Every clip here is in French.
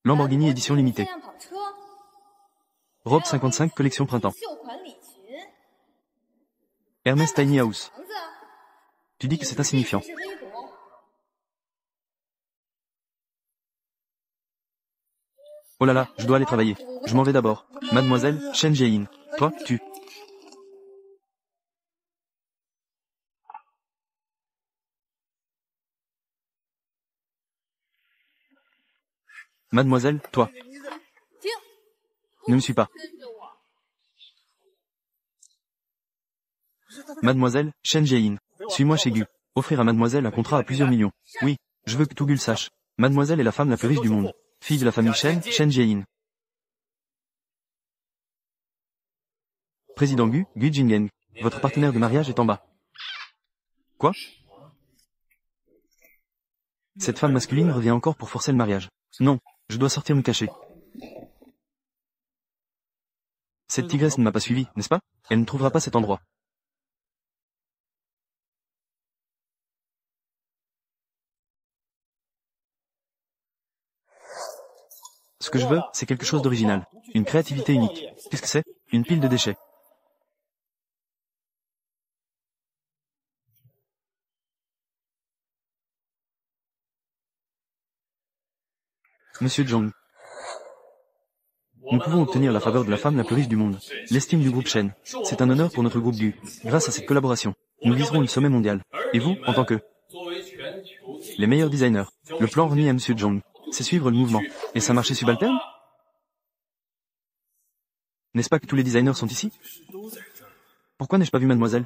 Lamborghini édition limitée. Robe 55 collection printemps. Hermès Tiny House. Tu dis que c'est insignifiant. Oh là là, je dois aller travailler. Je m'en vais d'abord. Mademoiselle, Chen Jie-in. Toi, tu. Mademoiselle, toi. Ne me suis pas. Mademoiselle, Chen Jie-in. Suis-moi chez Gu. Offrir à mademoiselle un contrat à plusieurs millions. Oui, je veux que tout Gu le sache. Mademoiselle est la femme la plus riche du monde. Fille de la famille Chen, Chen Jie-in. Président Gu, Gu Jingen. Votre partenaire de mariage est en bas. Quoi? Cette femme masculine revient encore pour forcer le mariage. Non, je dois sortir me cacher. Cette tigresse ne m'a pas suivi, n'est-ce pas? Elle ne trouvera pas cet endroit. Ce que je veux, c'est quelque chose d'original. Une créativité unique. Qu'est-ce que c'est? Une pile de déchets. Monsieur Zhang. Nous pouvons obtenir la faveur de la femme la plus riche du monde. L'estime du groupe Shen. C'est un honneur pour notre groupe Gu. Grâce à cette collaboration, nous viserons le sommet mondial. Et vous, en tant que les meilleurs designers. Le plan remis à Monsieur Zhang, c'est suivre le mouvement. Et ça marché subalterne? N'est-ce pas que tous les designers sont ici? Pourquoi n'ai-je pas vu mademoiselle?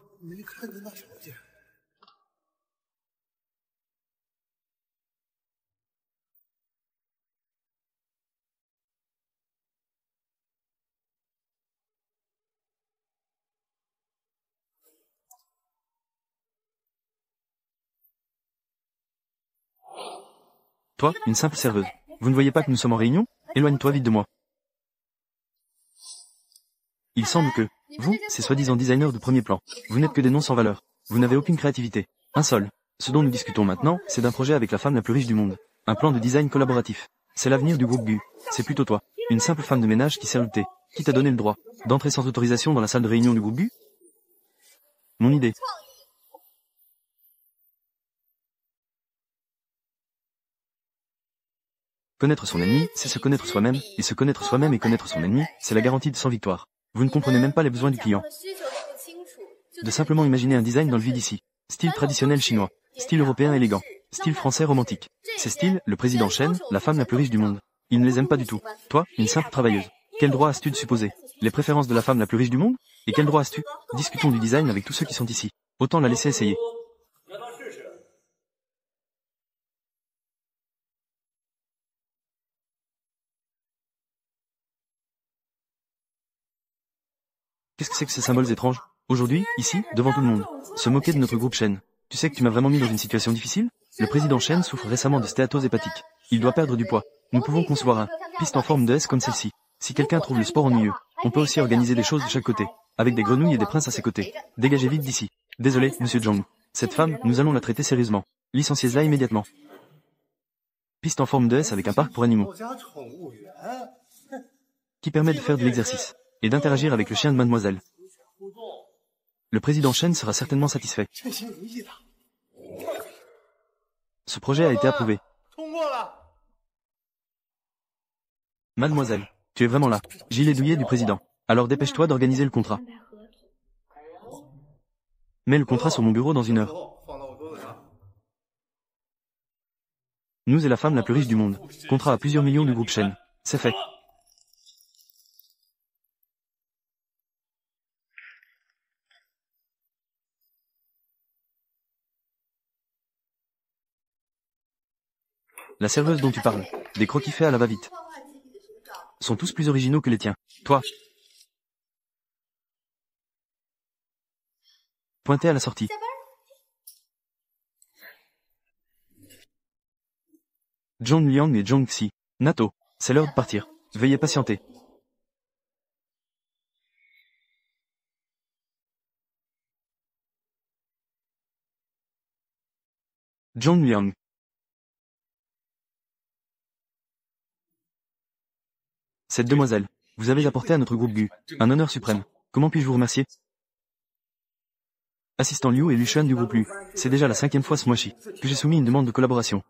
Toi, une simple serveuse. Vous ne voyez pas que nous sommes en réunion? Éloigne-toi vite de moi. Il semble que, vous, ces soi-disant designers de premier plan, vous n'êtes que des noms sans valeur. Vous n'avez aucune créativité. Un seul. Ce dont nous discutons maintenant, c'est d'un projet avec la femme la plus riche du monde. Un plan de design collaboratif. C'est l'avenir du groupe Gu. C'est plutôt toi. Une simple femme de ménage qui sert le thé. Qui t'a donné le droit d'entrer sans autorisation dans la salle de réunion du groupe Gu? Mon idée. Connaître son ennemi, c'est se connaître soi-même, et se connaître soi-même et connaître son ennemi, c'est la garantie de sans victoire. Vous ne comprenez même pas les besoins du client. De simplement imaginer un design dans le vide ici. Style traditionnel chinois. Style européen élégant. Style français romantique. Ces styles, le président Chen, la femme la plus riche du monde. Il ne les aime pas du tout. Toi, une simple travailleuse. Quel droit as-tu de supposer les préférences de la femme la plus riche du monde? Et quel droit as-tu? Discutons du design avec tous ceux qui sont ici. Autant la laisser essayer. Qu'est-ce que c'est que ces symboles étranges? Aujourd'hui, ici, devant tout le monde. Se moquer de notre groupe Shen. Tu sais que tu m'as vraiment mis dans une situation difficile? Le président Shen souffre récemment de stéatose hépatique. Il doit perdre du poids. Nous pouvons concevoir un piste en forme de S comme celle-ci. Si quelqu'un trouve le sport ennuyeux, on peut aussi organiser des choses de chaque côté. Avec des grenouilles et des princes à ses côtés. Dégagez vite d'ici. Désolé, monsieur Zhang. Cette femme, nous allons la traiter sérieusement. Licenciez-la immédiatement. Piste en forme de S avec un parc pour animaux. Qui permet de faire de l'exercice. Et d'interagir avec le chien de mademoiselle. Le président Shen sera certainement satisfait. Ce projet a été approuvé. Mademoiselle, tu es vraiment là. Gilet douillet du président. Alors dépêche-toi d'organiser le contrat. Mets le contrat sur mon bureau dans 1 heure. Nous et la femme la plus riche du monde. Contrat à plusieurs millions du groupe Shen. C'est fait. La serveuse dont tu parles. Des croquis faits à la va-vite. Sont tous plus originaux que les tiens. Toi. Pointé à la sortie. Zhong Liang et Zhong Xi. Nato. C'est l'heure de partir. Veuillez patienter. Zhong Liang. Cette demoiselle, vous avez apporté à notre groupe Gu un honneur suprême. Comment puis-je vous remercier? Assistant Liu et Lucian du groupe Lu, c'est déjà la 5e fois ce mois-ci que j'ai soumis une demande de collaboration.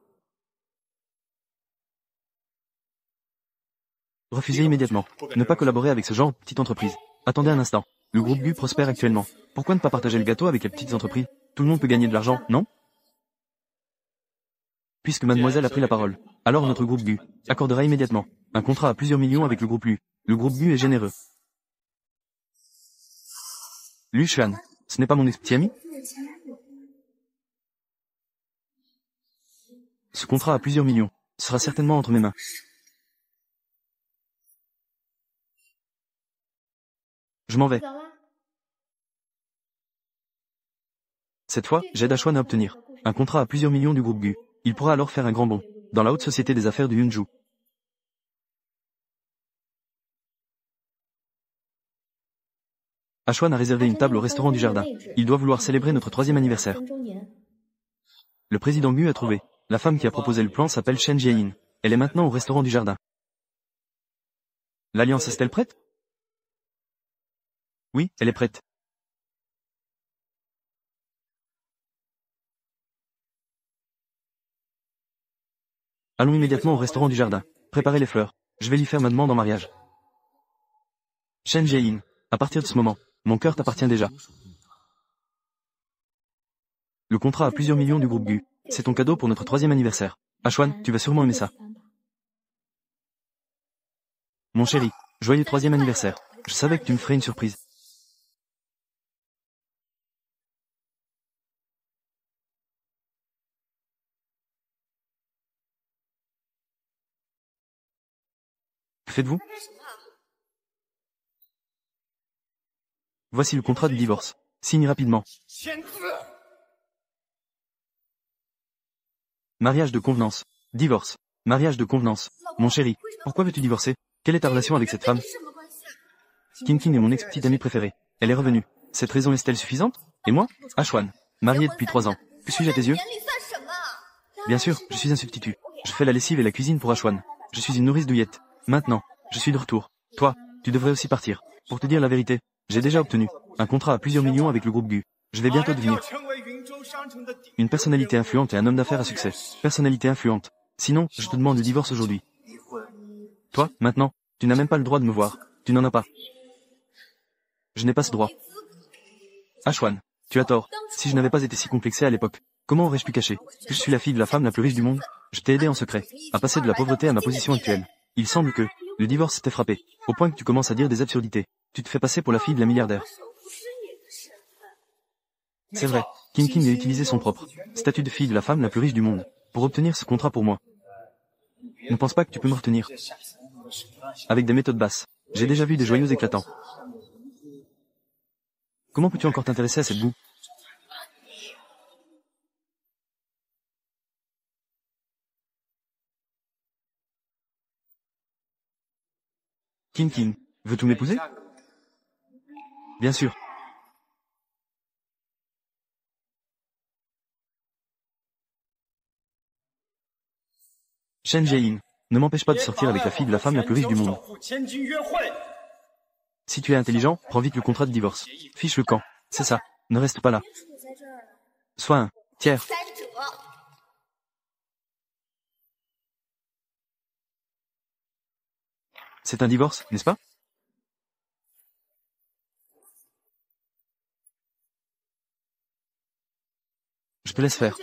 Refusez immédiatement. Ne pas collaborer avec ce genre de petite entreprise. Attendez un instant. Le groupe Gu prospère actuellement. Pourquoi ne pas partager le gâteau avec les petites entreprises? Tout le monde peut gagner de l'argent, non? Puisque mademoiselle a pris la parole, alors notre groupe Gu accordera immédiatement un contrat à plusieurs millions avec le groupe Lu. Le groupe Gu est généreux. Lucian, ce n'est pas mon petit ami? Ce contrat à plusieurs millions sera certainement entre mes mains. Je m'en vais. Cette fois, j'aide Ashwan à obtenir un contrat à plusieurs millions du groupe Gu. Il pourra alors faire un grand bond dans la haute société des affaires du Yunju. Ashwan a réservé une table au restaurant du jardin. Il doit vouloir célébrer notre 3e anniversaire. Le président Gu a trouvé. La femme qui a proposé le plan s'appelle Shen Jiein. Elle est maintenant au restaurant du jardin. L'alliance est-elle prête? Oui, elle est prête. Allons immédiatement au restaurant du jardin. Préparez les fleurs. Je vais lui faire ma demande en mariage. Shen Jiein, à partir de ce moment, mon cœur t'appartient déjà. Le contrat à plusieurs millions du groupe Gu, c'est ton cadeau pour notre 3e anniversaire. Ashwan, tu vas sûrement aimer ça. Mon chéri, joyeux 3e anniversaire. Je savais que tu me ferais une surprise. Que faites-vous? Voici le contrat de divorce. Signe rapidement. Mariage de convenance. Divorce. Mariage de convenance. Mon chéri, pourquoi veux-tu divorcer? Quelle est ta relation avec cette femme? King est mon ex-petite amie préférée. Elle est revenue. Cette raison est-elle suffisante? Et moi? Ashwan, marié depuis 3 ans. Que suis-je à tes yeux? Bien sûr, je suis un substitut. Je fais la lessive et la cuisine pour Ashwan. Je suis une nourrice douillette. Maintenant, je suis de retour. Toi, tu devrais aussi partir. Pour te dire la vérité, j'ai déjà obtenu un contrat à plusieurs millions avec le groupe Gu. Je vais bientôt devenir une personnalité influente et un homme d'affaires à succès. Personnalité influente. Sinon, je te demande le divorce aujourd'hui. Toi, maintenant, tu n'as même pas le droit de me voir. Tu n'en as pas. Je n'ai pas ce droit. Ashwan, tu as tort. Si je n'avais pas été si complexé à l'époque, comment aurais-je pu cacher que je suis la fille de la femme la plus riche du monde? Je t'ai aidé en secret à passer de la pauvreté à ma position actuelle. Il semble que le divorce t'ait frappé, au point que tu commences à dire des absurdités. Tu te fais passer pour la fille de la milliardaire. C'est vrai, King a utilisé son propre statut de fille de la femme la plus riche du monde pour obtenir ce contrat pour moi. Ne pense pas que tu peux me retenir. Avec des méthodes basses, j'ai déjà vu des joyaux éclatants. Comment peux-tu encore t'intéresser à cette boue? King, veux-tu m'épouser? Bien sûr. Shen Jiein, ne m'empêche pas de sortir avec la fille de la femme la plus riche du monde. Si tu es intelligent, prends vite le contrat de divorce. Fiche le camp. C'est ça. Ne reste pas là. Sois un tiers. C'est un divorce, n'est-ce pas? Je te laisse faire.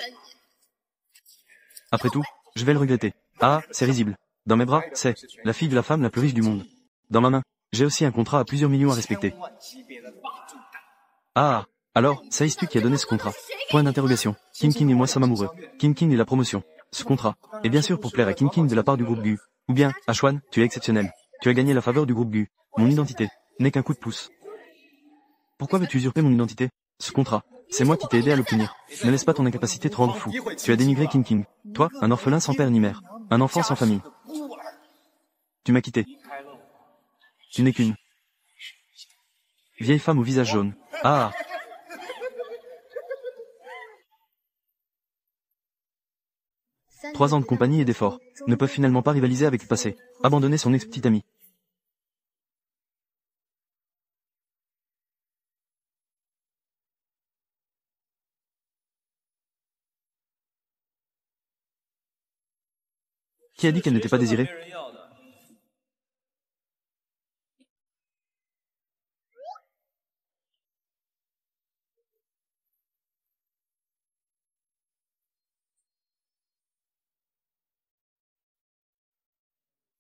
Après tout, je vais le regretter. Ah, c'est risible. Dans mes bras, c'est la fille de la femme la plus riche du monde. Dans ma main, j'ai aussi un contrat à plusieurs millions à respecter. Ah, alors, sais-tu qui a donné ce contrat? Point d'interrogation. King et moi sommes amoureux. King et la promotion. Ce contrat est bien sûr pour plaire à King de la part du groupe Gu. Ou bien, Ashwan, tu es exceptionnel. Tu as gagné la faveur du groupe Gu. Mon identité n'est qu'un coup de pouce. Pourquoi veux-tu usurper mon identité? Ce contrat, c'est moi qui t'ai aidé à l'obtenir. Ne laisse pas ton incapacité te rendre fou. Tu as dénigré King. Toi, un orphelin sans père ni mère. Un enfant sans famille. Tu m'as quitté. Tu n'es qu'une vieille femme au visage jaune. Ah! 3 ans de compagnie et d'efforts ne peuvent finalement pas rivaliser avec le passé. Abandonner son ex-petite amie. Qui a dit qu'elle n'était pas désirée?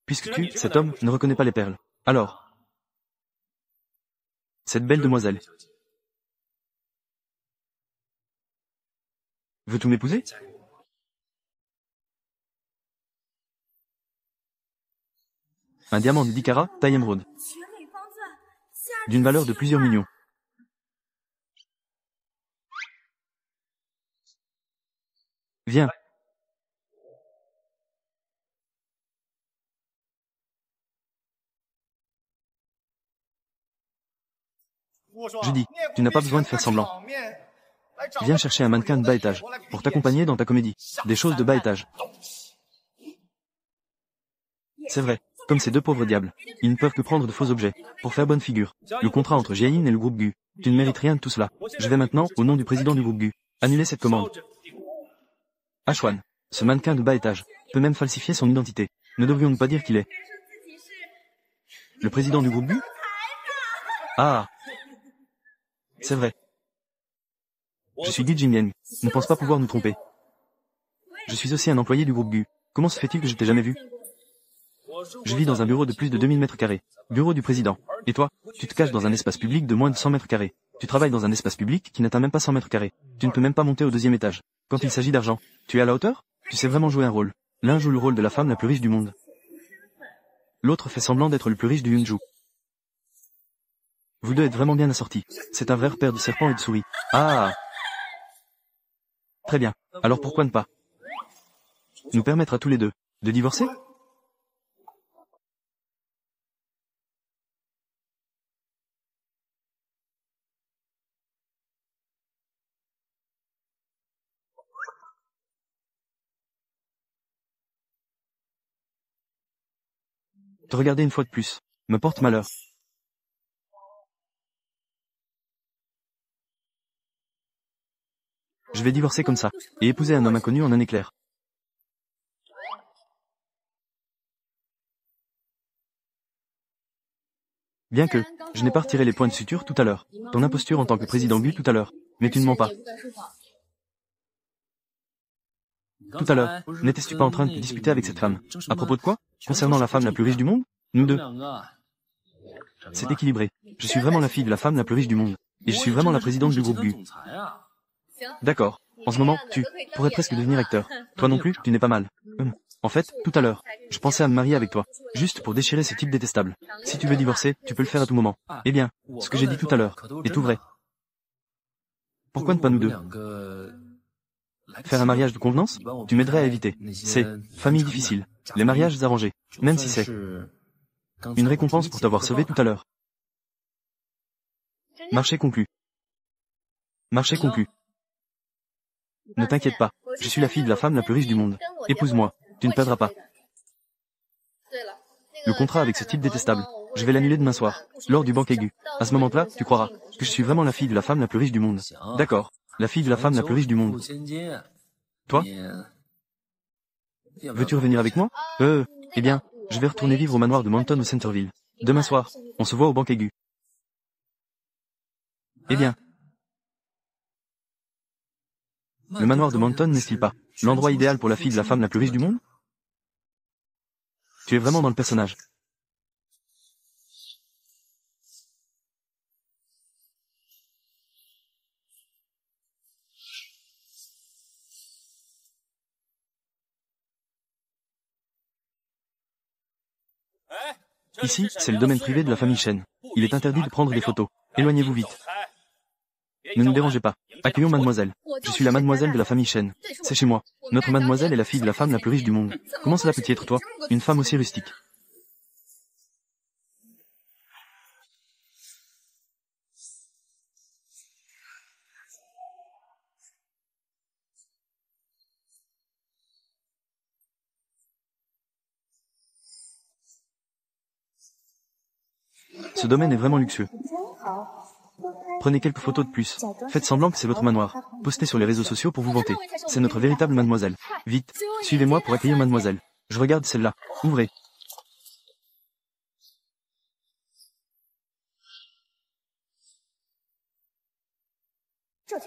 Puisque tu, cet homme, ne reconnaît pas les perles. Alors, cette belle demoiselle, veux-tu m'épouser? Un diamant de 10 carats, taille émeraude, d'une valeur de plusieurs millions. Viens. Je dis, tu n'as pas besoin de faire semblant. Viens chercher un mannequin de bas étage, pour t'accompagner dans ta comédie. Des choses de bas étage. C'est vrai, comme ces deux pauvres diables. Ils ne peuvent que prendre de faux objets, pour faire bonne figure. Le contrat entre Jiayin et le groupe Gu. Tu ne mérites rien de tout cela. Je vais maintenant, au nom du président du groupe Gu, annuler cette commande. Ashwan, ce mannequin de bas étage, peut même falsifier son identité. Ne devrions-nous pas dire qu'il est le président du groupe Gu? Ah, c'est vrai. Je suis Gu Jingyang. Ne pense pas pouvoir nous tromper. Je suis aussi un employé du groupe Gu. Comment se fait-il que je t'ai jamais vu? Je vis dans un bureau de plus de 2000 mètres carrés. Bureau du président. Et toi, tu te caches dans un espace public de moins de 100 mètres carrés. Tu travailles dans un espace public qui n'atteint même pas 100 mètres carrés. Tu ne peux même pas monter au deuxième étage. Quand il s'agit d'argent, tu es à la hauteur? Tu sais vraiment jouer un rôle. L'un joue le rôle de la femme la plus riche du monde. L'autre fait semblant d'être le plus riche du Yunju. Vous deux êtes vraiment bien assortis. C'est un vrai repère de serpents et de souris. Ah! Très bien. Alors pourquoi ne pas nous permettre à tous les deux de divorcer? Te regarder une fois de plus me porte malheur. Je vais divorcer comme ça, et épouser un homme inconnu en un éclair. Bien que, je n'ai pas retiré les points de suture tout à l'heure. Ton imposture en tant que président Gu tout à l'heure. Mais tu ne mens pas. Tout à l'heure, n'étais-tu pas en train de te disputer avec cette femme? À propos de quoi? Concernant la femme la plus riche du monde? Nous deux. C'est équilibré. Je suis vraiment la fille de la femme la plus riche du monde. Et je suis vraiment la présidente du groupe Gu. D'accord. En ce moment, tu pourrais presque devenir acteur. Toi non plus, tu n'es pas mal. En fait, tout à l'heure, je pensais à me marier avec toi. Juste pour déchirer ce type détestable. Si tu veux divorcer, tu peux le faire à tout moment. Eh bien, ce que j'ai dit tout à l'heure est tout vrai. Pourquoi ne pas nous deux? Faire un mariage de convenance? Tu m'aiderais à éviter. C'est famille difficile. Les mariages arrangés. Même si c'est une récompense pour t'avoir sauvé tout à l'heure. Marché conclu. Marché conclu. Ne t'inquiète pas. Je suis la fille de la femme la plus riche du monde. Épouse-moi. Tu ne perdras pas. Le contrat avec ce type détestable, je vais l'annuler demain soir, lors du banquet Gu. À ce moment-là, tu croiras que je suis vraiment la fille de la femme la plus riche du monde. D'accord. La fille de la femme la plus riche du monde. Toi? Veux-tu revenir avec moi? Eh bien, je vais retourner vivre au manoir de Mountain au Centerville. Demain soir, on se voit au banquet Gu. Eh bien. Le manoir de Mountain n'est-il pas l'endroit idéal pour la fille de la femme la plus riche du monde? Tu es vraiment dans le personnage. Ici, c'est le domaine privé de la famille Shen. Il est interdit de prendre des photos. Éloignez-vous vite. Ne nous dérangez pas. Accueillons mademoiselle. Je suis la mademoiselle de la famille Shen. C'est chez moi. Notre mademoiselle est la fille de la femme la plus riche du monde. Comment cela peut-il être toi? Une femme aussi rustique. Ce domaine est vraiment luxueux. Prenez quelques photos de plus. Faites semblant que c'est votre manoir. Postez sur les réseaux sociaux pour vous vanter. C'est notre véritable mademoiselle. Vite, suivez-moi pour accueillir mademoiselle. Je regarde celle-là. Ouvrez.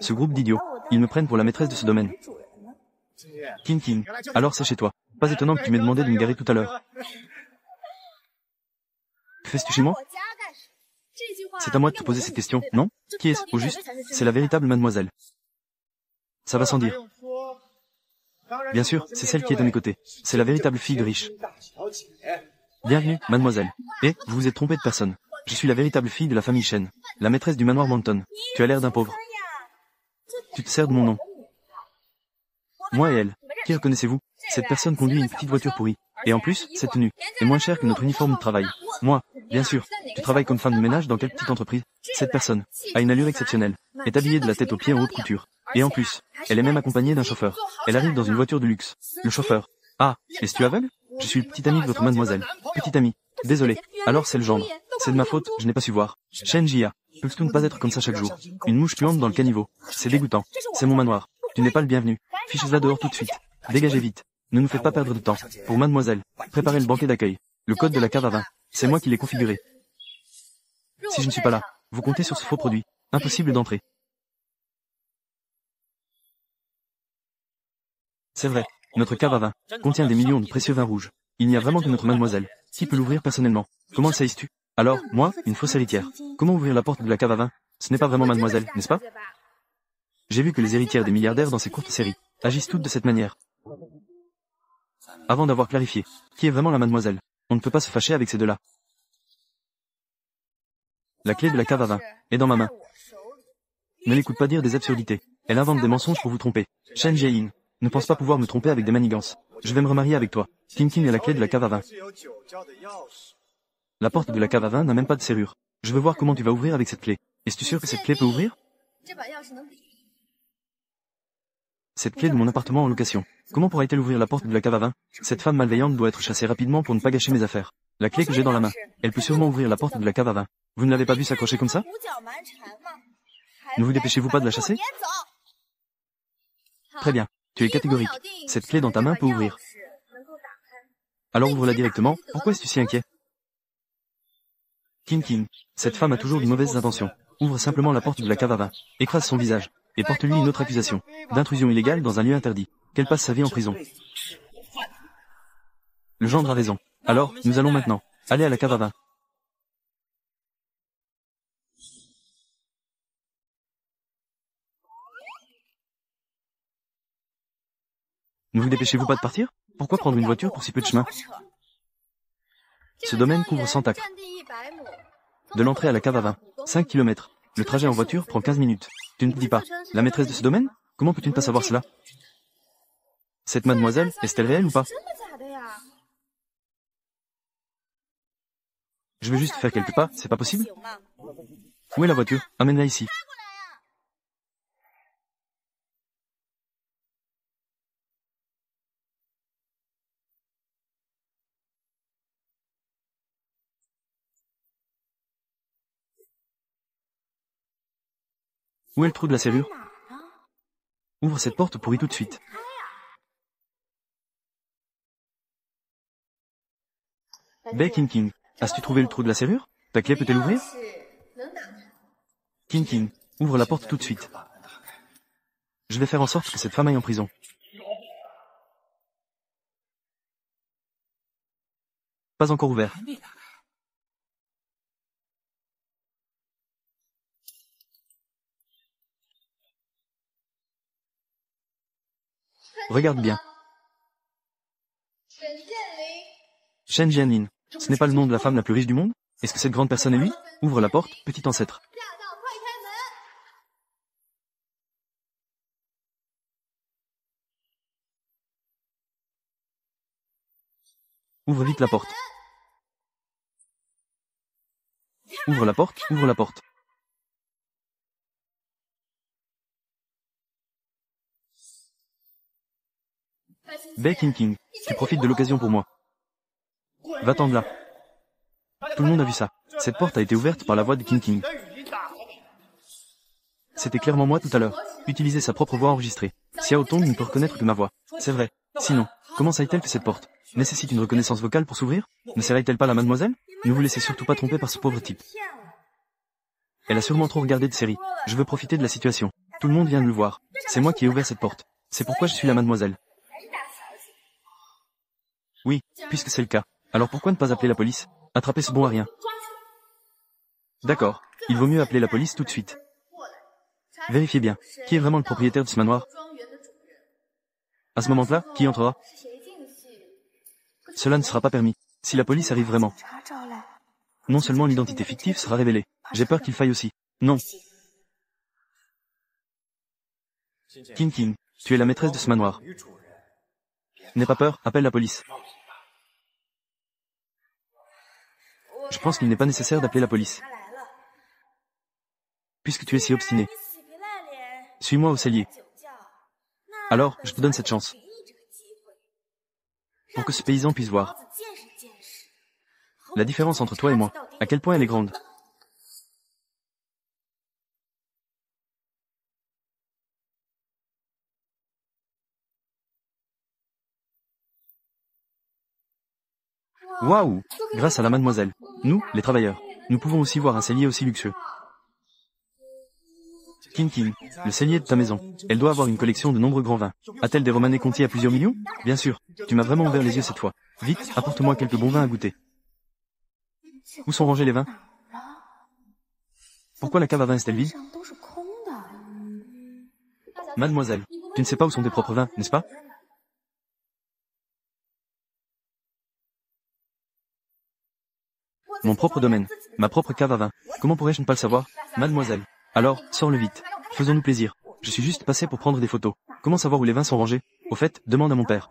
Ce groupe d'idiots, ils me prennent pour la maîtresse de ce domaine. King, alors c'est chez toi. Pas étonnant que tu m'aies demandé de me garer tout à l'heure. Que fais-tu chez moi? C'est à moi de te poser cette question, non? Qui est-ce, au juste? C'est la véritable mademoiselle. Ça va sans dire. Bien sûr, c'est celle qui est à mes côtés. C'est la véritable fille de riche. Bienvenue, mademoiselle. Et, vous vous êtes trompé de personne. Je suis la véritable fille de la famille Shen, la maîtresse du manoir Mountain. Tu as l'air d'un pauvre. Tu te sers de mon nom. Moi et elle. Qui reconnaissez-vous? Cette personne conduit une petite voiture pourrie. Et en plus, cette tenue est moins chère que notre uniforme de travail. Moi, bien sûr, tu travailles comme femme de ménage dans quelle petite entreprise? Cette personne a une allure exceptionnelle, est habillée de la tête aux pieds en haute couture. Et en plus, elle est même accompagnée d'un chauffeur. Elle arrive dans une voiture de luxe. Le chauffeur. Ah, es-tu aveugle? Je suis le petit ami de votre mademoiselle. Petit ami. Désolé. Alors c'est le gendre. C'est de ma faute, je n'ai pas su voir. Shen Jia. Peux-tu ne pas être comme ça chaque jour? Une mouche puante dans le caniveau. C'est dégoûtant. C'est mon manoir. Tu n'es pas le bienvenu. Fichez-la dehors tout de suite. Dégagez vite. Ne nous faites pas perdre de temps. Pour mademoiselle, préparez le banquet d'accueil. Le code de la cave à vin. C'est moi qui l'ai configuré. Si je ne suis pas là, vous comptez sur ce faux produit. Impossible d'entrer. C'est vrai. Notre cave à vin contient des millions de précieux vins rouges. Il n'y a vraiment que notre mademoiselle. Qui peut l'ouvrir personnellement? Comment le sais-tu? Alors, moi, une fausse héritière. Comment ouvrir la porte de la cave à vin? Ce n'est pas vraiment mademoiselle, n'est-ce pas? J'ai vu que les héritières des milliardaires dans ces courtes séries agissent toutes de cette manière. Avant d'avoir clarifié qui est vraiment la mademoiselle, on ne peut pas se fâcher avec ces deux-là. La clé de la cave à vin est dans ma main. Ne l'écoute pas dire des absurdités. Elle invente des mensonges pour vous tromper. Shen Jiayin ne pense pas pouvoir me tromper avec des manigances. Je vais me remarier avec toi. King a la clé de la cave à vin. La porte de la cave à vin n'a même pas de serrure. Je veux voir comment tu vas ouvrir avec cette clé. Es-tu sûr que cette clé peut ouvrir? Cette clé de mon appartement en location. Comment pourra-t-elle ouvrir la porte de la cave à vin? Cette femme malveillante doit être chassée rapidement pour ne pas gâcher mes affaires. La clé que j'ai dans la main, elle peut sûrement ouvrir la porte de la cave à vin. Vous ne l'avez pas vue s'accrocher comme ça? Ne vous dépêchez-vous pas de la chasser? Très bien, tu es catégorique. Cette clé dans ta main peut ouvrir. Alors ouvre-la directement, pourquoi es-tu si inquiet? King, cette femme a toujours de mauvaises intentions. Ouvre simplement la porte de la cave à vin, écrase son visage, et porte-lui une autre accusation, d'intrusion illégale dans un lieu interdit, qu'elle passe sa vie en prison. Le gendre a raison. Alors, nous allons maintenant aller à la cave à vin. Ne vous dépêchez-vous pas de partir? Pourquoi prendre une voiture pour si peu de chemin? Ce domaine couvre 100 acres. De l'entrée à la cave à vin, 5 km. Le trajet en voiture prend 15 minutes. Tu ne te dis pas, la maîtresse de ce domaine? Comment peux-tu ne pas savoir cela? Cette mademoiselle, est-elle réelle ou pas? Je vais juste faire quelques pas, c'est pas possible? Où est la voiture? Amène-la ici. Où est le trou de la serrure? Ouvre cette porte pourrie tout de suite. King, as-tu trouvé le trou de la serrure? Ta clé peut-elle ouvrir? King, ouvre la porte tout de suite. Je vais faire en sorte que cette femme aille en prison. Pas encore ouvert. Regarde bien. Shen Jianlin. Ce n'est pas le nom de la femme la plus riche du monde? Est-ce que cette grande personne est lui? Ouvre la porte, petit ancêtre. Ouvre vite la porte. Ouvre la porte, ouvre la porte. King, tu profites de l'occasion pour moi. Va-t'en de là. Tout le monde a vu ça. Cette porte a été ouverte par la voix de King. C'était clairement moi tout à l'heure. Utiliser sa propre voix enregistrée. Xiao Tong ne peut reconnaître que ma voix. C'est vrai. Sinon, comment sait-elle que cette porte nécessite une reconnaissance vocale pour s'ouvrir? Ne serait-elle pas la mademoiselle? Ne vous laissez surtout pas tromper par ce pauvre type. Elle a sûrement trop regardé de séries. Je veux profiter de la situation. Tout le monde vient de le voir. C'est moi qui ai ouvert cette porte. C'est pourquoi je suis la mademoiselle. Oui, puisque c'est le cas. Alors pourquoi ne pas appeler la police? Attraper ce bon à rien. D'accord. Il vaut mieux appeler la police tout de suite. Vérifiez bien. Qui est vraiment le propriétaire de ce manoir? À ce moment-là, qui entrera? Cela ne sera pas permis. Si la police arrive vraiment, non seulement l'identité fictive sera révélée, j'ai peur qu'il faille aussi. Non. King King, tu es la maîtresse de ce manoir. N'aie pas peur, appelle la police. Je pense qu'il n'est pas nécessaire d'appeler la police. Puisque tu es si obstiné. Suis-moi au cellier. Alors, je te donne cette chance. Pour que ce paysan puisse voir la différence entre toi et moi, à quel point elle est grande. Waouh! Grâce à la mademoiselle, nous, les travailleurs, nous pouvons aussi voir un cellier aussi luxueux. King King, le cellier de ta maison, elle doit avoir une collection de nombreux grands vins. A-t-elle des Romanée Conti à plusieurs millions? Bien sûr, tu m'as vraiment ouvert les yeux cette fois. Vite, apporte-moi quelques bons vins à goûter. Où sont rangés les vins? Pourquoi la cave à vin est-elle vide? Mademoiselle, tu ne sais pas où sont tes propres vins, n'est-ce pas? Mon propre domaine, ma propre cave à vin. Comment pourrais-je ne pas le savoir? Mademoiselle. Alors, sors-le vite. Faisons-nous plaisir. Je suis juste passé pour prendre des photos. Comment savoir où les vins sont rangés? Au fait, demande à mon père.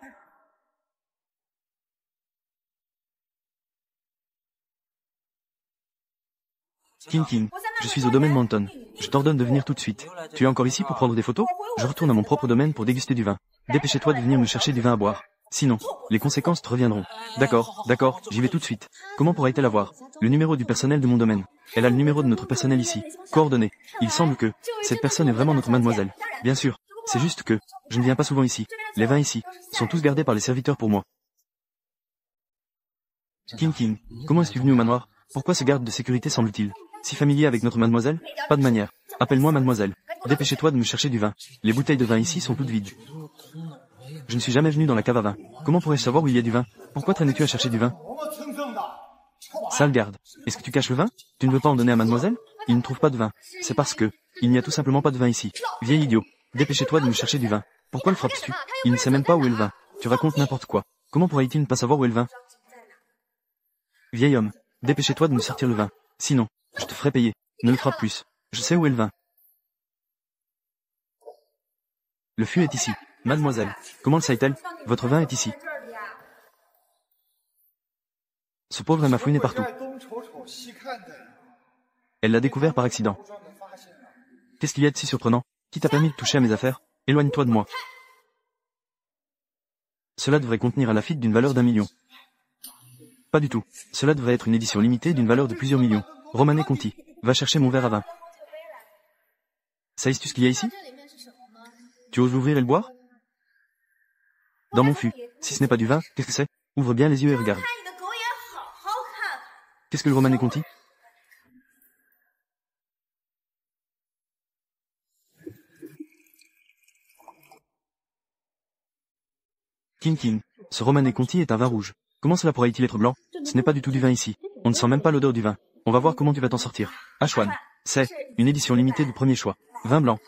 King King, je suis au domaine Manton. Je t'ordonne de venir tout de suite. Tu es encore ici pour prendre des photos? Je retourne à mon propre domaine pour déguster du vin. Dépêchez-toi de venir me chercher du vin à boire. Sinon, les conséquences te reviendront. D'accord, j'y vais tout de suite. Comment pourrait-elle avoir le numéro du personnel de mon domaine? Elle a le numéro de notre personnel ici. Coordonnées. Il semble que cette personne est vraiment notre mademoiselle. Bien sûr, c'est juste que je ne viens pas souvent ici. Les vins ici sont tous gardés par les serviteurs pour moi. King King, comment es-tu venu au manoir? Pourquoi ce garde de sécurité semble-t-il si familier avec notre mademoiselle? Pas de manière. Appelle-moi mademoiselle. Dépêchez-toi de me chercher du vin. Les bouteilles de vin ici sont toutes vides. Je ne suis jamais venu dans la cave à vin. Comment pourrais-je savoir où il y a du vin? Pourquoi traînes-tu à chercher du vin? Sale garde. Est-ce que tu caches le vin? Tu ne veux pas en donner à mademoiselle? Il ne trouve pas de vin. C'est parce que il n'y a tout simplement pas de vin ici. Vieil idiot. Dépêchez-toi de me chercher du vin. Pourquoi le frappes-tu? Il ne sait même pas où est le vin. Tu racontes n'importe quoi. Comment pourrait-il ne pas savoir où est le vin? Vieil homme. Dépêchez-toi de me sortir le vin. Sinon, je te ferai payer. Ne le frappe plus. Je sais où est le vin. Le fût est ici. Mademoiselle, comment le sait-elle? Votre vin est ici. Ce pauvre m'a fouiné partout. Elle l'a découvert par accident. Qu'est-ce qu'il y a de si surprenant? Qui t'a permis de toucher à mes affaires? Éloigne-toi de moi. Cela devrait contenir à la fuite d'une valeur d'1 million. Pas du tout. Cela devrait être une édition limitée d'une valeur de plusieurs millions. Romanée Conti, va chercher mon verre à vin. Sais-tu ce qu'il y a ici? Tu oses l'ouvrir et le boire? Dans mon fût. Si ce n'est pas du vin, qu'est-ce que c'est? Ouvre bien les yeux et regarde. Qu'est-ce que le Romanée Conti? King King, ce Romanée Conti est un vin rouge. Comment cela pourrait-il être blanc? Ce n'est pas du tout du vin ici. On ne sent même pas l'odeur du vin. On va voir comment tu vas t'en sortir. Ashwan, c'est une édition limitée du premier choix. Vin blanc.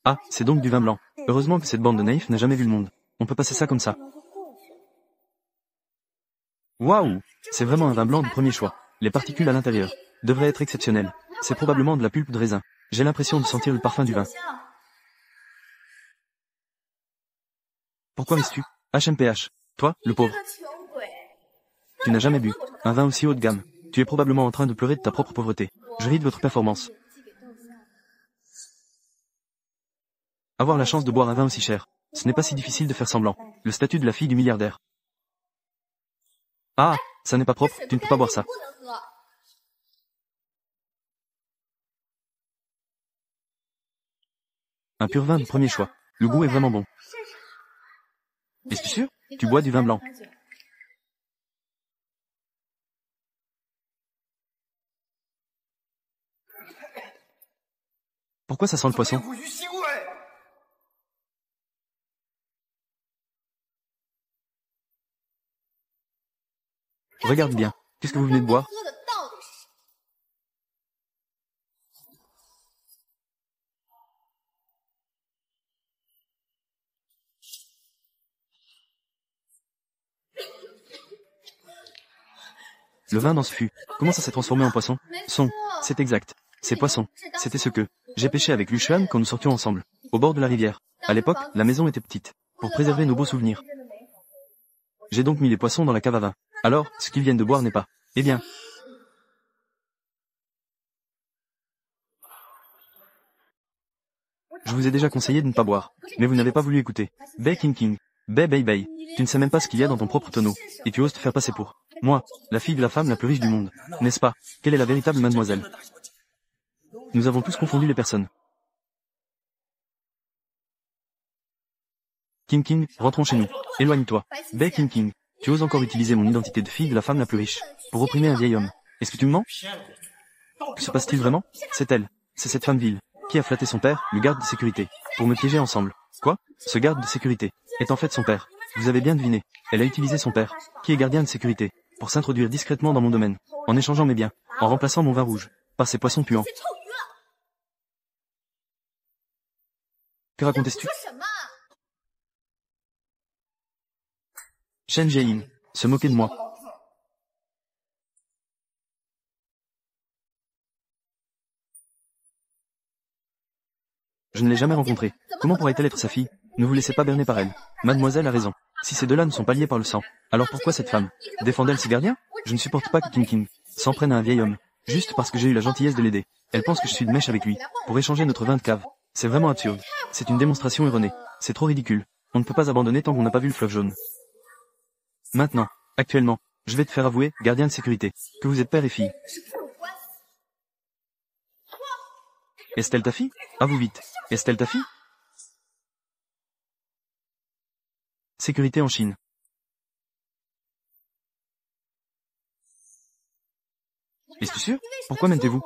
Ah, c'est donc du vin blanc. Heureusement que cette bande de naïfs n'a jamais vu le monde. On peut passer ça comme ça. Waouh! C'est vraiment un vin blanc du premier choix. Les particules à l'intérieur devraient être exceptionnelles. C'est probablement de la pulpe de raisin. J'ai l'impression de sentir le parfum du vin. Pourquoi risques-tu? HMPH. Toi, le pauvre. Tu n'as jamais bu un vin aussi haut de gamme. Tu es probablement en train de pleurer de ta propre pauvreté. Je ris de votre performance. Avoir la chance de boire un vin aussi cher. Ce n'est pas si difficile de faire semblant. Le statut de la fille du milliardaire. Ah, ça n'est pas propre, tu ne peux pas boire ça. Un pur vin de premier choix. Le goût est vraiment bon. Es-tu sûr? Tu bois du vin blanc. Pourquoi ça sent le poisson? Regarde bien. Qu'est-ce que vous venez de boire? Le vin dans ce fût. Comment ça s'est transformé en poisson? C'est exact. C'est poisson. C'était ce que j'ai pêché avec Lucian quand nous sortions ensemble, au bord de la rivière. À l'époque, la maison était petite, pour préserver nos beaux souvenirs. J'ai donc mis les poissons dans la cave à vin. Alors, ce qu'ils viennent de boire n'est pas. Eh bien. Je vous ai déjà conseillé de ne pas boire, mais vous n'avez pas voulu écouter. Bay King King. Bay Bay Bay. Tu ne sais même pas ce qu'il y a dans ton propre tonneau, et tu oses te faire passer pour moi, la fille de la femme la plus riche du monde. N'est-ce pas? Quelle est la véritable mademoiselle? Nous avons tous confondu les personnes. King King, rentrons chez nous. Éloigne-toi. Bay King King. Tu oses encore utiliser mon identité de fille de la femme la plus riche, pour opprimer un vieil homme. Est-ce que tu me mens? Que se passe-t-il vraiment? C'est elle. C'est cette femme vile, qui a flatté son père, le garde de sécurité, pour me piéger ensemble. Quoi? Ce garde de sécurité est en fait son père. Vous avez bien deviné. Elle a utilisé son père, qui est gardien de sécurité, pour s'introduire discrètement dans mon domaine, en échangeant mes biens, en remplaçant mon vin rouge, par ces poissons puants. Que racontes-tu? Shen Jae-in, se moquer de moi. Je ne l'ai jamais rencontrée. Comment pourrait-elle être sa fille? Ne vous laissez pas berner par elle. Mademoiselle a raison. Si ces deux-là ne sont pas liés par le sang, alors pourquoi cette femme défend-elle ses gardiens? Je ne supporte pas que King King s'en prenne à un vieil homme, juste parce que j'ai eu la gentillesse de l'aider. Elle pense que je suis de mèche avec lui, pour échanger notre vin de cave. C'est vraiment absurde. C'est une démonstration erronée. C'est trop ridicule. On ne peut pas abandonner tant qu'on n'a pas vu le fleuve jaune. Maintenant, actuellement, je vais te faire avouer, gardien de sécurité, que vous êtes père et fille. Est-elle ta fille? Avoue vite. Est-elle ta fille? Sécurité en Chine. Es-tu sûr? Pourquoi mentez-vous?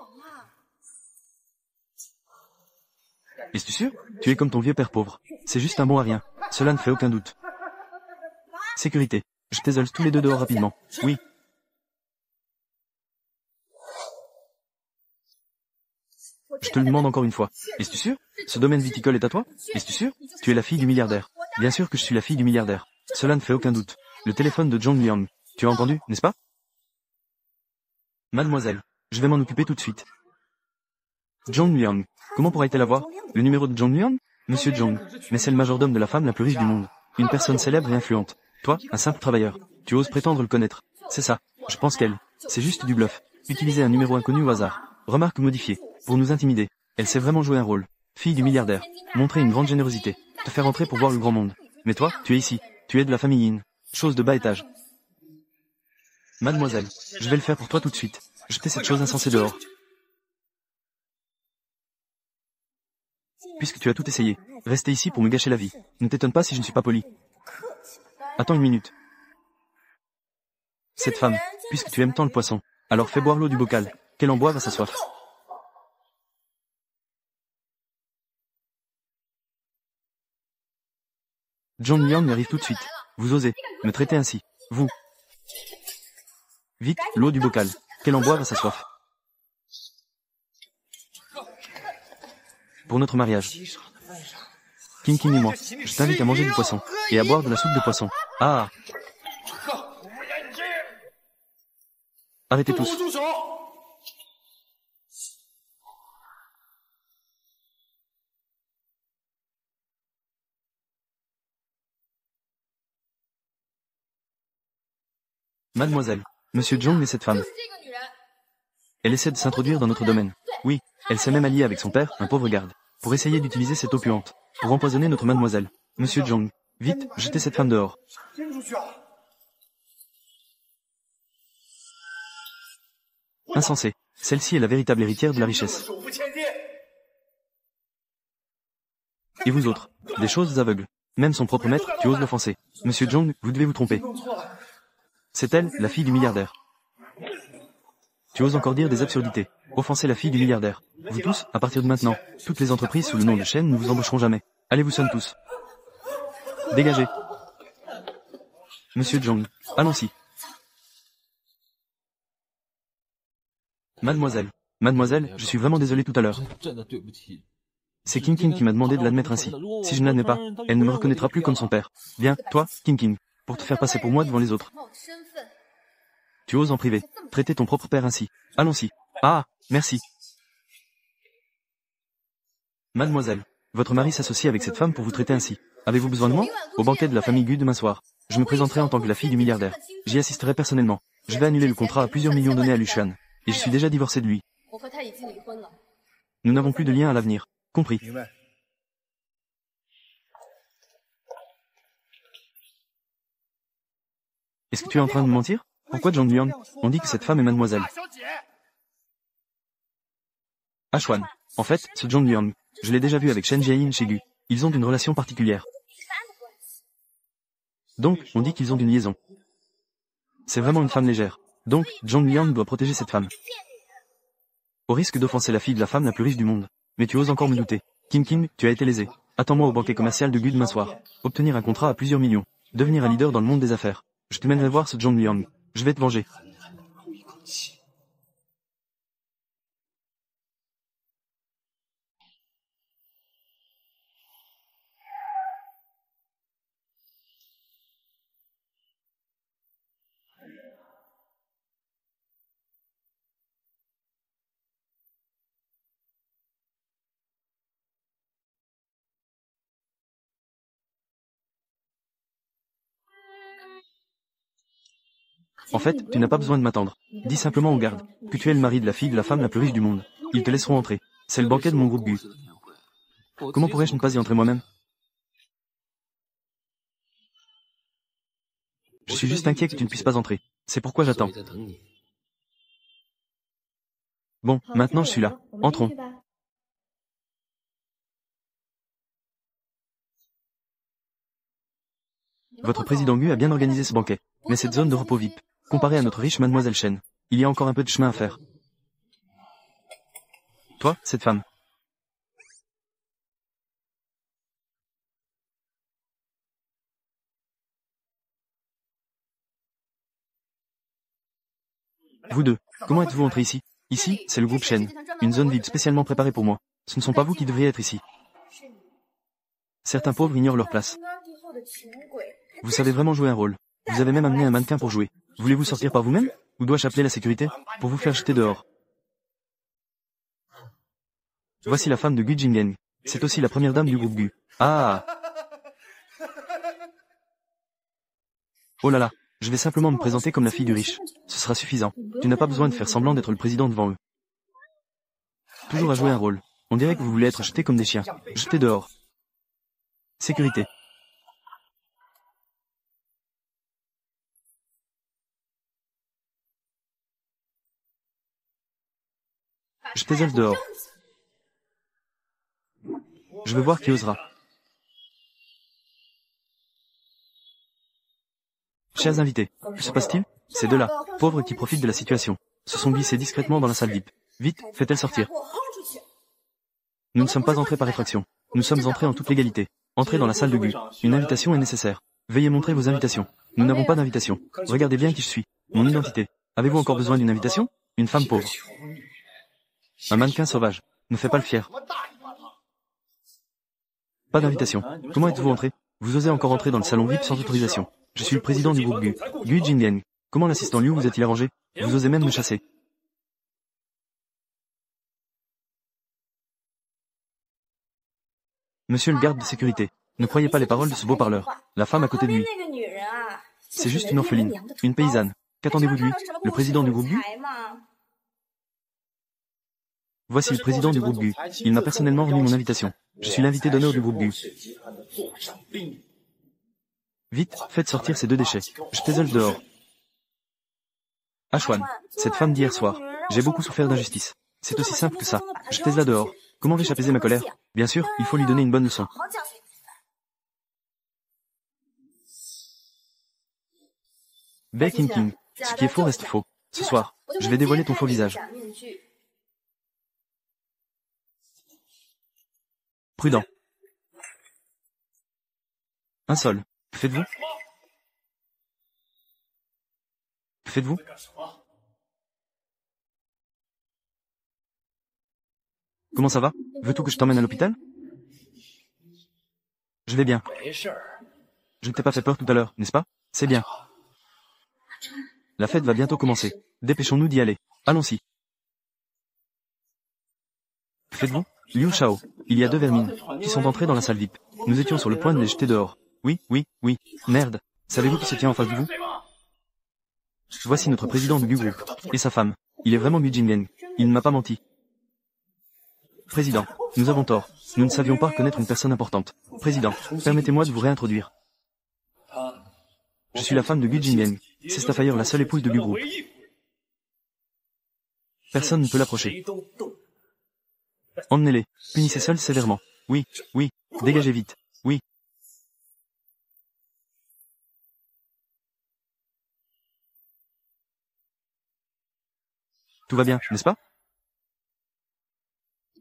Es-tu sûr? Tu es comme ton vieux père pauvre. C'est juste un bon à rien. Cela ne fait aucun doute. Sécurité. Je t'isole tous les deux dehors rapidement. Oui. Je te le demande encore une fois. Es-tu sûr? Ce domaine viticole est à toi? Es-tu sûr? Tu es la fille du milliardaire. Bien sûr que je suis la fille du milliardaire. Cela ne fait aucun doute. Le téléphone de John Liang. Tu as entendu, n'est-ce pas? Mademoiselle, je vais m'en occuper tout de suite. John Liang. Comment pourrait-elle avoir le numéro de John Liang? Monsieur Jong. Mais c'est le majordome de la femme la plus riche du monde. Une personne célèbre et influente. Toi, un simple travailleur. Tu oses prétendre le connaître. C'est ça. Je pense qu'elle. C'est juste du bluff. Utiliser un numéro inconnu au hasard. Remarque modifiée. Pour nous intimider. Elle sait vraiment jouer un rôle. Fille du milliardaire. Montrer une grande générosité. Te faire entrer pour voir le grand monde. Mais toi, tu es ici. Tu es de la famille Yin. Chose de bas étage. Mademoiselle, je vais le faire pour toi tout de suite. Jetez cette chose insensée dehors. Puisque tu as tout essayé, rester ici pour me gâcher la vie. Ne t'étonne pas si je ne suis pas poli. Attends une minute. Cette femme, puisque tu aimes tant le poisson, alors fais boire l'eau du bocal, qu'elle en boive à sa soif. John Liang arrive tout de suite. Vous osez me traiter ainsi, vous. Vite, l'eau du bocal, qu'elle en boive à sa soif. Pour notre mariage. King King et moi, je t'invite à manger du poisson, et à boire de la soupe de poisson. Ah! Arrêtez tous. Mademoiselle, Monsieur Jong et cette femme. Elle essaie de s'introduire dans notre domaine. Oui, elle s'est même alliée avec son père, un pauvre garde, pour essayer d'utiliser cette eau puante, pour empoisonner notre mademoiselle. Monsieur Jong, vite, jetez cette femme dehors. Insensé. Celle-ci est la véritable héritière de la richesse. Et vous autres, des choses aveugles. Même son propre maître, tu oses l'offenser. Monsieur Zhong, vous devez vous tromper. C'est elle, la fille du milliardaire. Tu oses encore dire des absurdités. Offenser la fille du milliardaire. Vous tous, à partir de maintenant, toutes les entreprises sous le nom de Shen ne vous embaucheront jamais. Allez vous sonne tous. Dégagez. Monsieur Zhong, allons-y. Mademoiselle, je suis vraiment désolé tout à l'heure. C'est King King qui m'a demandé de l'admettre ainsi. Si je ne l'admets pas, elle ne me reconnaîtra plus comme son père. Viens, toi, King King, pour te faire passer pour moi devant les autres. Tu oses en privé, traiter ton propre père ainsi. Allons-y. Ah, merci. Mademoiselle, votre mari s'associe avec cette femme pour vous traiter ainsi. Avez-vous besoin de moi? Au banquet de la famille Gu demain soir. Je me présenterai en tant que la fille du milliardaire. J'y assisterai personnellement. Je vais annuler le contrat à plusieurs millions donné à Lucian. Et je suis déjà divorcé de lui. Nous n'avons plus de lien à l'avenir. Compris. Est-ce que tu es en train de me mentir? Pourquoi Zhong Liang? On dit que cette femme est mademoiselle. Ashwan. En fait, ce Zhong Liang, je l'ai déjà vu avec Shen Jiayin chez Gu. Ils ont une relation particulière. Donc, on dit qu'ils ont une liaison. C'est vraiment une femme légère. Donc, Zhong Liang doit protéger cette femme. Au risque d'offenser la fille de la femme la plus riche du monde. Mais tu oses encore me douter. King King, tu as été lésé. Attends-moi au banquet commercial de Gu demain soir. Obtenir un contrat à plusieurs millions. Devenir un leader dans le monde des affaires. Je te mènerai voir ce Zhong Liang. Je vais te venger. En fait, tu n'as pas besoin de m'attendre. Dis simplement aux gardes que tu es le mari de la fille de la femme la plus riche du monde. Ils te laisseront entrer. C'est le banquet de mon groupe Gu. Comment pourrais-je ne pas y entrer moi-même? Je suis juste inquiet que tu ne puisses pas entrer. C'est pourquoi j'attends. Bon, maintenant je suis là. Entrons. Votre président Gu a bien organisé ce banquet. Mais cette zone de repos VIP, comparée à notre riche mademoiselle Shen, il y a encore un peu de chemin à faire. Toi, cette femme. Vous deux, comment êtes-vous entrés ici? Ici, c'est le groupe Shen. Une zone VIP spécialement préparée pour moi. Ce ne sont pas vous qui devriez être ici. Certains pauvres ignorent leur place. Vous savez vraiment jouer un rôle. Vous avez même amené un mannequin pour jouer. Voulez-vous sortir par vous-même? Ou dois-je appeler la sécurité pour vous faire jeter dehors? Voici la femme de Gu Jingeng. C'est aussi la première dame du groupe Gu. Ah! Oh là là, je vais simplement me présenter comme la fille du riche. Ce sera suffisant. Tu n'as pas besoin de faire semblant d'être le président devant eux. Toujours à jouer un rôle. On dirait que vous voulez être jetés comme des chiens. Jetés dehors. Sécurité. Jetez-elle dehors. Je veux voir qui osera. Chers invités, que se passe-t-il? Ces deux-là, pauvres qui profitent de la situation, se sont glissés discrètement dans la salle VIP. Vite, faites-elle sortir. Nous ne sommes pas entrés par effraction. Nous sommes entrés en toute légalité. Entrez dans la salle de Gu. Une invitation est nécessaire. Veuillez montrer vos invitations. Nous n'avons pas d'invitation. Regardez bien qui je suis. Mon identité. Avez-vous encore besoin d'une invitation? Une femme pauvre. Un mannequin sauvage. Ne fais pas le fier. Pas d'invitation. Comment êtes-vous entré? Vous osez encore entrer dans le salon VIP sans autorisation. Je suis le président du groupe Gu. Gu Jingeng. Comment l'assistant Liu vous a-t-il arrangé? Vous osez même me chasser. Monsieur le garde de sécurité, ne croyez pas les paroles de ce beau parleur. La femme à côté de lui. C'est juste une orpheline, une paysanne. Qu'attendez-vous de lui? Le président du groupe Gu? Voici le président du groupe Gu. Il m'a personnellement remis mon invitation. Je suis l'invité d'honneur du groupe Gu. Vite, faites sortir ces deux déchets. Jetez-les dehors. Ashwan, cette femme d'hier soir. J'ai beaucoup souffert d'injustice. C'est aussi simple que ça. Jetez-la dehors. Comment vais-je apaiser ma colère? Bien sûr, il faut lui donner une bonne leçon. Bae King King. Ce qui est faux reste faux. Ce soir, je vais dévoiler ton faux visage. Prudent. Un sol. Que faites-vous? Que faites-vous? Comment ça va? Veux-tu que je t'emmène à l'hôpital? Je vais bien. Je ne t'ai pas fait peur tout à l'heure, n'est-ce pas? C'est bien. La fête va bientôt commencer. Dépêchons-nous d'y aller. Allons-y. Que faites-vous? Liu Shao, il y a deux vermines qui sont entrées dans la salle VIP. Nous étions sur le point de les jeter dehors. Oui, oui, oui. Merde. Savez-vous qui se tient en face de vous? Voici notre président du groupe. Et sa femme. Il est vraiment Gu Jingliang. Il ne m'a pas menti. Président, nous avons tort. Nous ne savions pas reconnaître une personne importante. Président, permettez-moi de vous réintroduire. Je suis la femme de Gu Jingliang. C'est Sapphire, la seule épouse de Gu Group. Personne ne peut l'approcher. Emmenez-les. Punissez seuls sévèrement. Oui, oui. Dégagez vite. Oui. Tout va bien, n'est-ce pas?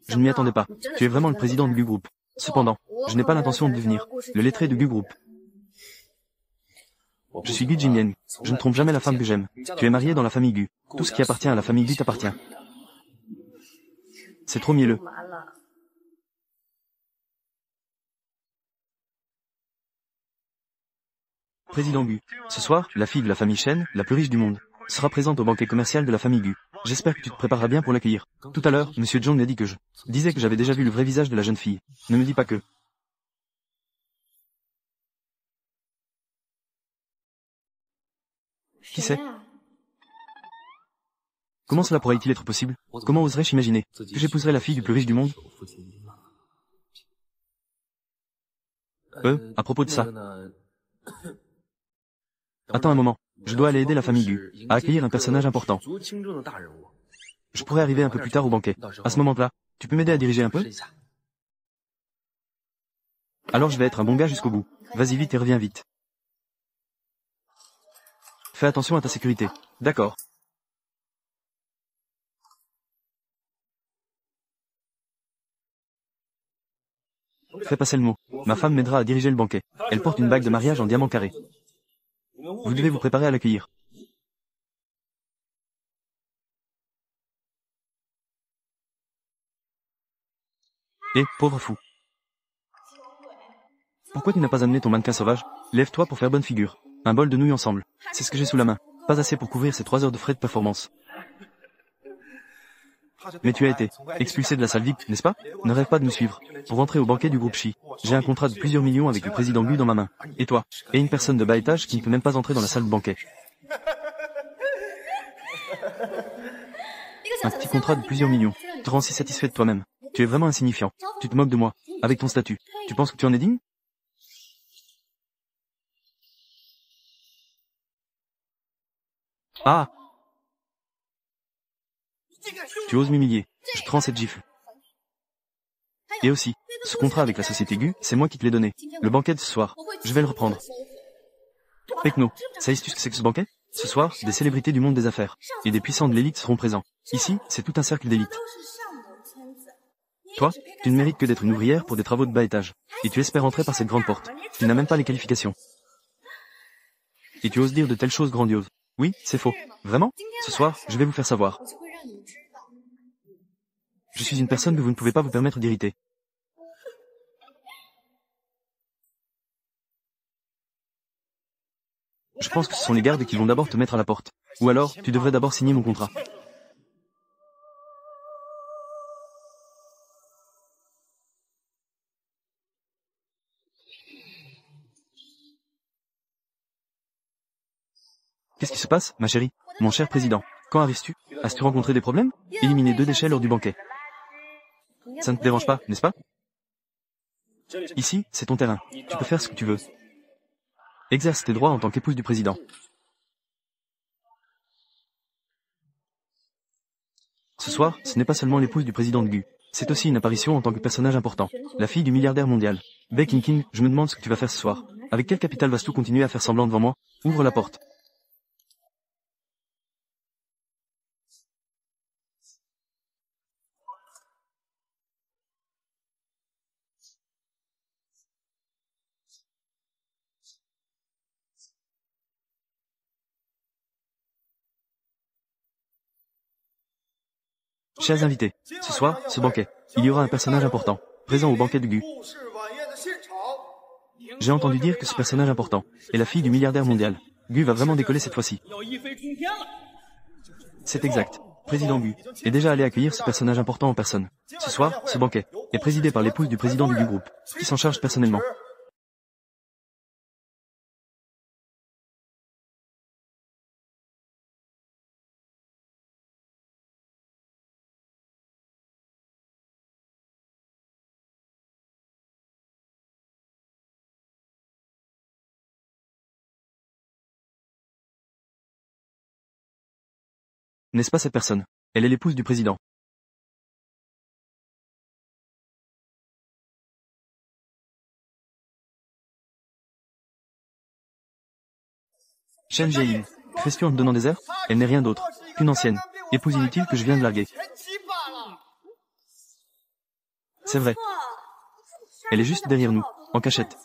Je ne m'y attendais pas. Tu es vraiment le président de Gu Group. Cependant, je n'ai pas l'intention de devenir le lettré de Gu Group. Je suis Gu Jingliang. Je ne trompe jamais la femme que j'aime. Tu es marié dans la famille Gu. Tout ce qui appartient à la famille Gu t'appartient. C'est trop mielleux. Président Gu. Ce soir, la fille de la famille Shen, la plus riche du monde, sera présente au banquet commercial de la famille Gu. J'espère que tu te prépareras bien pour l'accueillir. Tout à l'heure, Monsieur Zhong m'a dit que je disais que j'avais déjà vu le vrai visage de la jeune fille. Ne me dis pas que... Qui sait? Comment cela pourrait-il être possible? Comment oserais-je imaginer que j'épouserais la fille du plus riche du monde? À propos de ça. Attends un moment. Je dois aller aider la famille Gu à accueillir un personnage important. Je pourrais arriver un peu plus tard au banquet. À ce moment-là, tu peux m'aider à diriger un peu? Alors je vais être un bon gars jusqu'au bout. Vas-y vite et reviens vite. Fais attention à ta sécurité. D'accord. Fais passer le mot. Ma femme m'aidera à diriger le banquet. Elle porte une bague de mariage en diamant carré. Vous devez vous préparer à l'accueillir. Eh, pauvre fou. Pourquoi tu n'as pas amené ton mannequin sauvage? Lève-toi pour faire bonne figure. Un bol de nouilles ensemble. C'est ce que j'ai sous la main. Pas assez pour couvrir ces 3 heures de frais de performance. Mais tu as été expulsé de la salle VIP, n'est-ce pas? Ne rêve pas de nous suivre. Pour rentrer au banquet du groupe Chi, j'ai un contrat de plusieurs millions avec le président Gu dans ma main. Et toi? Et une personne de bas étage qui ne peut même pas entrer dans la salle de banquet. Un petit contrat de plusieurs millions. Te rends si satisfait de toi-même. Tu es vraiment insignifiant. Tu te moques de moi. Avec ton statut. Tu penses que tu en es digne? Ah! Tu oses m'humilier. Je te rends cette gifle. Et aussi, ce contrat avec la société Gu, c'est moi qui te l'ai donné. Le banquet de ce soir. Je vais le reprendre. Pekno, sais-tu ce que c'est que ce banquet? Ce soir, des célébrités du monde des affaires et des puissants de l'élite seront présents. Ici, c'est tout un cercle d'élite. Toi, tu ne mérites que d'être une ouvrière pour des travaux de bas étage. Et tu espères entrer par cette grande porte. Tu n'as même pas les qualifications. Et tu oses dire de telles choses grandioses. Oui, c'est faux. Vraiment? Ce soir, je vais vous faire savoir. Je suis une personne que vous ne pouvez pas vous permettre d'irriter. Je pense que ce sont les gardes qui vont d'abord te mettre à la porte. Ou alors, tu devrais d'abord signer mon contrat. Qu'est-ce qui se passe, ma chérie? Mon cher président, quand arrives-tu? As-tu rencontré des problèmes? Éliminer 2 déchets lors du banquet. Ça ne te dérange pas, n'est-ce pas? Ici, c'est ton terrain. Tu peux faire ce que tu veux. Exerce tes droits en tant qu'épouse du président. Ce soir, ce n'est pas seulement l'épouse du président de Gu. C'est aussi une apparition en tant que personnage important. La fille du milliardaire mondial. Bae King King, je me demande ce que tu vas faire ce soir. Avec quel capital vas-tu continuer à faire semblant devant moi? Ouvre la porte. Chers invités, ce soir, ce banquet, il y aura un personnage important, présent au banquet de Gu. J'ai entendu dire que ce personnage important est la fille du milliardaire mondial. Gu va vraiment décoller cette fois-ci. C'est exact. Président Gu est déjà allé accueillir ce personnage important en personne. Ce soir, ce banquet est présidé par l'épouse du président du Gu Group, qui s'en charge personnellement. N'est-ce pas cette personne? Elle est l'épouse du président. Chen Jie-in, fais-tu en te donnant des airs? Elle n'est rien d'autre qu'une ancienne épouse inutile que je viens de larguer. C'est vrai. Elle est juste derrière nous, en cachette.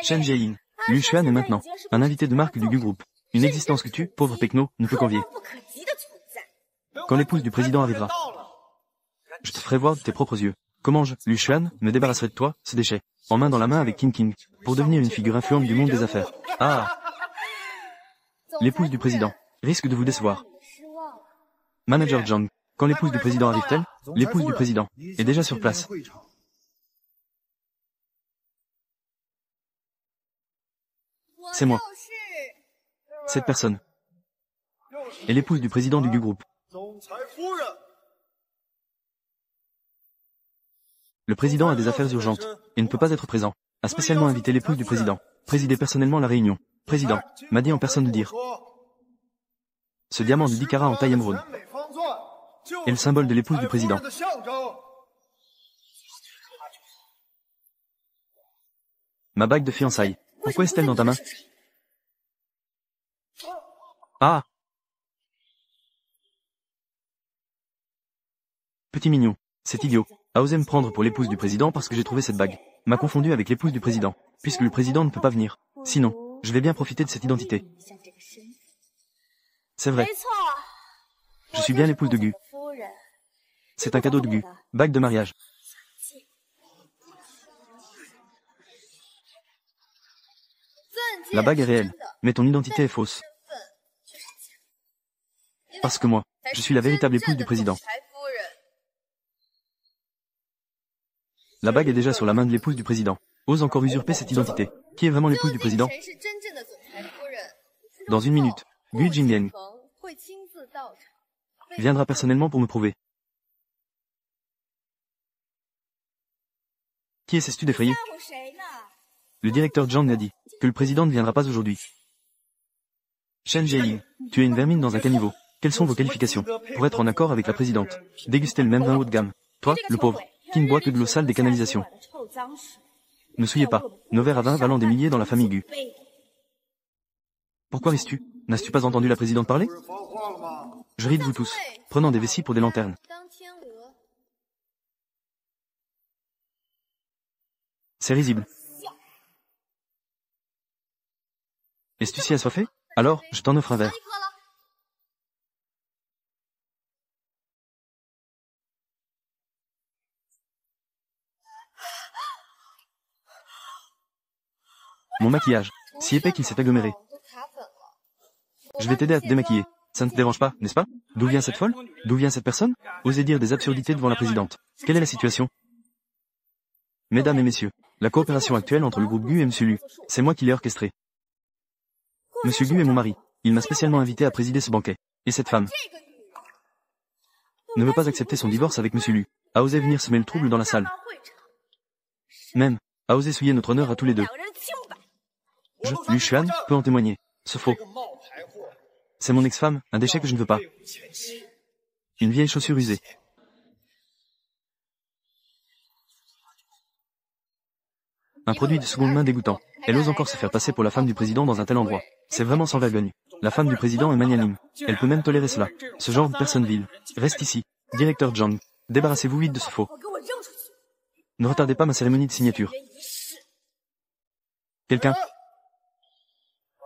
Chen Jie-in, Lu Xuan est maintenant un invité de marque du Gu Group. Une existence que tu, pauvre Pecno, ne peux qu'envier. Quand l'épouse du président arrivera, je te ferai voir de tes propres yeux comment je, Lu Xuan, me débarrasserai de toi, ce déchet, en main dans la main avec King King, pour devenir une figure influente du monde des affaires. Ah! L'épouse du président risque de vous décevoir. Manager Zhang, quand l'épouse du président arrive-t-elle? L'épouse du président est déjà sur place. C'est moi. Cette personne est l'épouse du président du Gu Group. Le président a des affaires urgentes et ne peut pas être présent. A spécialement invité l'épouse du président, présider personnellement la réunion. Président m'a dit en personne de dire. Ce diamant de 10 carats en taille émeraude est le symbole de l'épouse du président. Ma bague de fiançailles. Pourquoi est-elle dans ta main? Ah! Petit mignon, c'est idiot, a osé me prendre pour l'épouse du président parce que j'ai trouvé cette bague. M'a confondu avec l'épouse du président, puisque le président ne peut pas venir. Sinon, je vais bien profiter de cette identité. C'est vrai. Je suis bien l'épouse de Gu. C'est un cadeau de Gu. Bague de mariage. La bague est réelle, mais ton identité est fausse. Parce que moi, je suis la véritable épouse du président. La bague est déjà sur la main de l'épouse du président. Ose encore usurper cette identité. Qui est vraiment l'épouse du président? Dans une minute, Gu Jingliang viendra personnellement pour me prouver. Qui est ce stud effrayé? Le directeur Zhang a dit que le président ne viendra pas aujourd'hui. Chen Jie-in, tu es une vermine dans un caniveau. Quelles sont vos qualifications pour être en accord avec la présidente? Déguster le même vin haut de gamme. Toi, le pauvre, qui ne boit que de l'eau sale des canalisations. Ne souillez pas, nos verres à vin valant des milliers dans la famille Gu. Pourquoi risques-tu? N'as-tu pas entendu la présidente parler? Je ris de vous tous, prenant des vessies pour des lanternes. C'est risible. Es-tu si assoiffé? Alors, je t'en offre un verre. Mon maquillage, si épais qu'il s'est aggloméré. Je vais t'aider à te démaquiller. Ça ne te dérange pas, n'est-ce pas? D'où vient cette folle? D'où vient cette personne? Osez dire des absurdités devant la présidente. Quelle est la situation? Mesdames et messieurs, la coopération actuelle entre le groupe Gu et Monsieur Lu, c'est moi qui l'ai orchestrée. Monsieur Gu est mon mari. Il m'a spécialement invité à présider ce banquet. Et cette femme ne veut pas accepter son divorce avec Monsieur Lu. A osé venir semer le trouble dans la salle. Même, a osé souiller notre honneur à tous les deux. Je, Lu Xuan, peux en témoigner. Ce faux. C'est mon ex-femme, un déchet que je ne veux pas. Une vieille chaussure usée. Un produit de seconde main dégoûtant. Elle ose encore se faire passer pour la femme du président dans un tel endroit. C'est vraiment sans vergogne. La femme du président est magnanime. Elle peut même tolérer cela. Ce genre de personne vile. Reste ici. Directeur Zhang. Débarrassez-vous vite de ce faux. Ne retardez pas ma cérémonie de signature. Quelqu'un?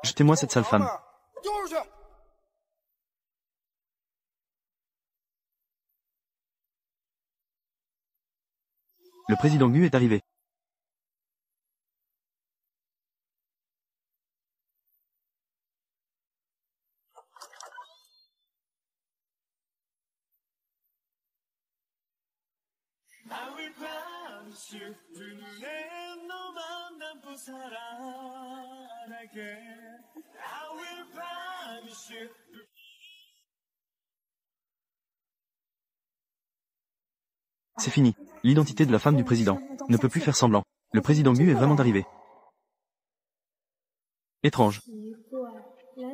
Jetez-moi cette sale femme. Le président Gu est arrivé. C'est fini. L'identité de la femme du président ne peut plus faire semblant. Le président Gu est vraiment arrivé. Étrange.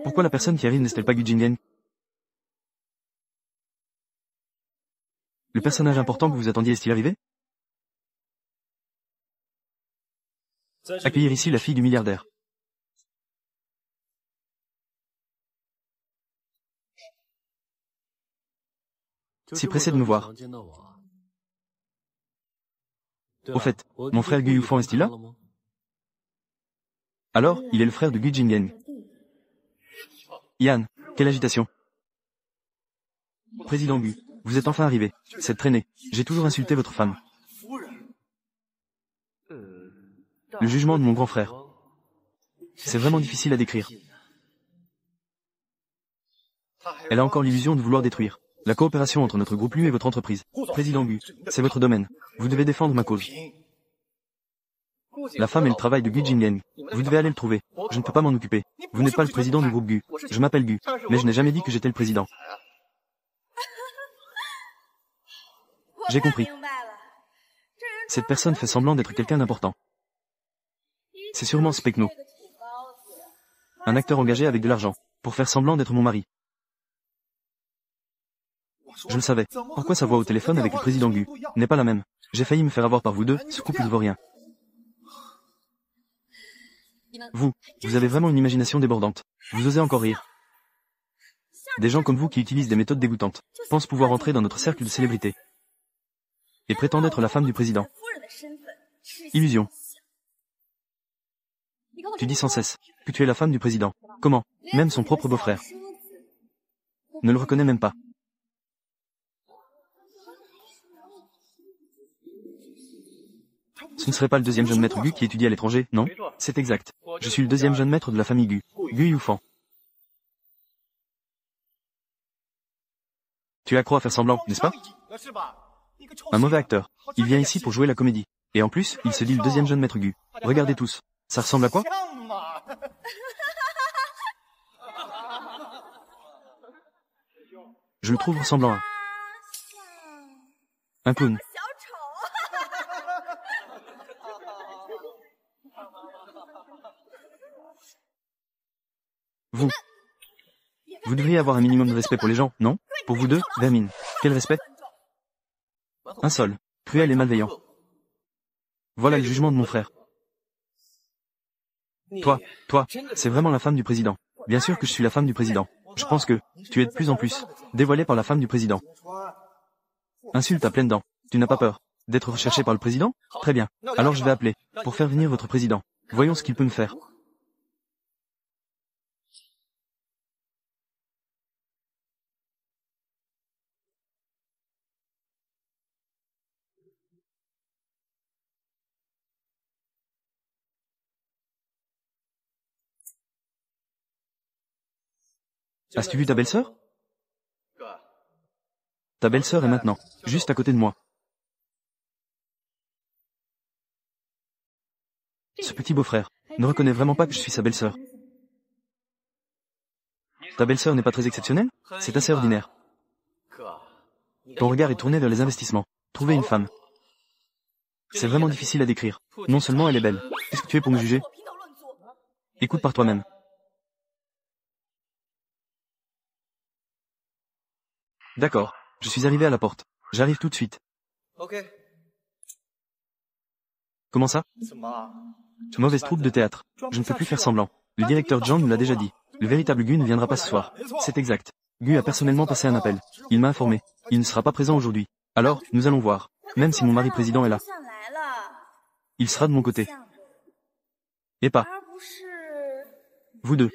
Pourquoi la personne qui arrive n'est-elle pas Gu Jingen? Le personnage important que vous attendiez est-il arrivé? Accueillir ici la fille du milliardaire. Si pressé de me voir. Au fait, mon frère Gu Yufan est-il là? Alors, il est le frère de Gu Jingen. Yann, quelle agitation. Président Gu, vous êtes enfin arrivé. Cette traînée. J'ai toujours insulté votre femme. Le jugement de mon grand frère. C'est vraiment difficile à décrire. Elle a encore l'illusion de vouloir détruire la coopération entre notre groupe Lu et votre entreprise. Président Gu, c'est votre domaine. Vous devez défendre ma cause. La femme et le travail de Gu Jingen. Vous devez aller le trouver. Je ne peux pas m'en occuper. Vous n'êtes pas le président du groupe Gu. Je m'appelle Gu, mais je n'ai jamais dit que j'étais le président. J'ai compris. Cette personne fait semblant d'être quelqu'un d'important. C'est sûrement Spekno. Un acteur engagé avec de l'argent, pour faire semblant d'être mon mari. Je le savais. Pourquoi sa voix au téléphone avec le président Gu n'est pas la même? J'ai failli me faire avoir par vous deux, ce couple ne vaut rien. Vous avez vraiment une imagination débordante. Vous osez encore rire. Des gens comme vous qui utilisent des méthodes dégoûtantes pensent pouvoir entrer dans notre cercle de célébrités et prétendent être la femme du président. Illusion. Tu dis sans cesse que tu es la femme du président. Comment? Même son propre beau-frère ne le reconnaît même pas. Ce ne serait pas le deuxième jeune maître Gu qui étudie à l'étranger, non? C'est exact. Je suis le deuxième jeune maître de la famille Gu. Gu Yufan. Tu es accro à faire semblant, n'est-ce pas? Un mauvais acteur. Il vient ici pour jouer la comédie. Et en plus, il se dit le deuxième jeune maître Gu. Regardez tous. Ça ressemble à quoi? Je le trouve ressemblant à un clown. Vous devriez avoir un minimum de respect pour les gens, non? Pour vous deux, vermine. Quel respect? Un seul, cruel et malveillant. Voilà le jugement de mon frère. Toi, c'est vraiment la femme du président. Bien sûr que je suis la femme du président. Je pense que tu es de plus en plus dévoilé par la femme du président. Insulte à pleines dents. Tu n'as pas peur d'être recherché par le président? Très bien. Alors je vais appeler pour faire venir votre président. Voyons ce qu'il peut me faire. As-tu vu ta belle-sœur? Ta belle-sœur est maintenant juste à côté de moi. Ce petit beau-frère ne reconnaît vraiment pas que je suis sa belle-sœur. Ta belle-sœur n'est pas très exceptionnelle? C'est assez ordinaire. Ton regard est tourné vers les investissements. Trouver une femme. C'est vraiment difficile à décrire. Non seulement elle est belle. Qu'est-ce que tu es pour me juger? Écoute par toi-même. D'accord, je suis arrivé à la porte. J'arrive tout de suite. Comment ça? Mauvaise troupe de théâtre. Je ne peux plus faire semblant. Le directeur John nous l'a déjà dit. Le véritable Gu ne viendra pas ce soir. C'est exact. Gu a personnellement passé un appel. Il m'a informé. Il ne sera pas présent aujourd'hui. Alors, nous allons voir. Même si mon mari président est là. Il sera de mon côté. Et pas vous deux.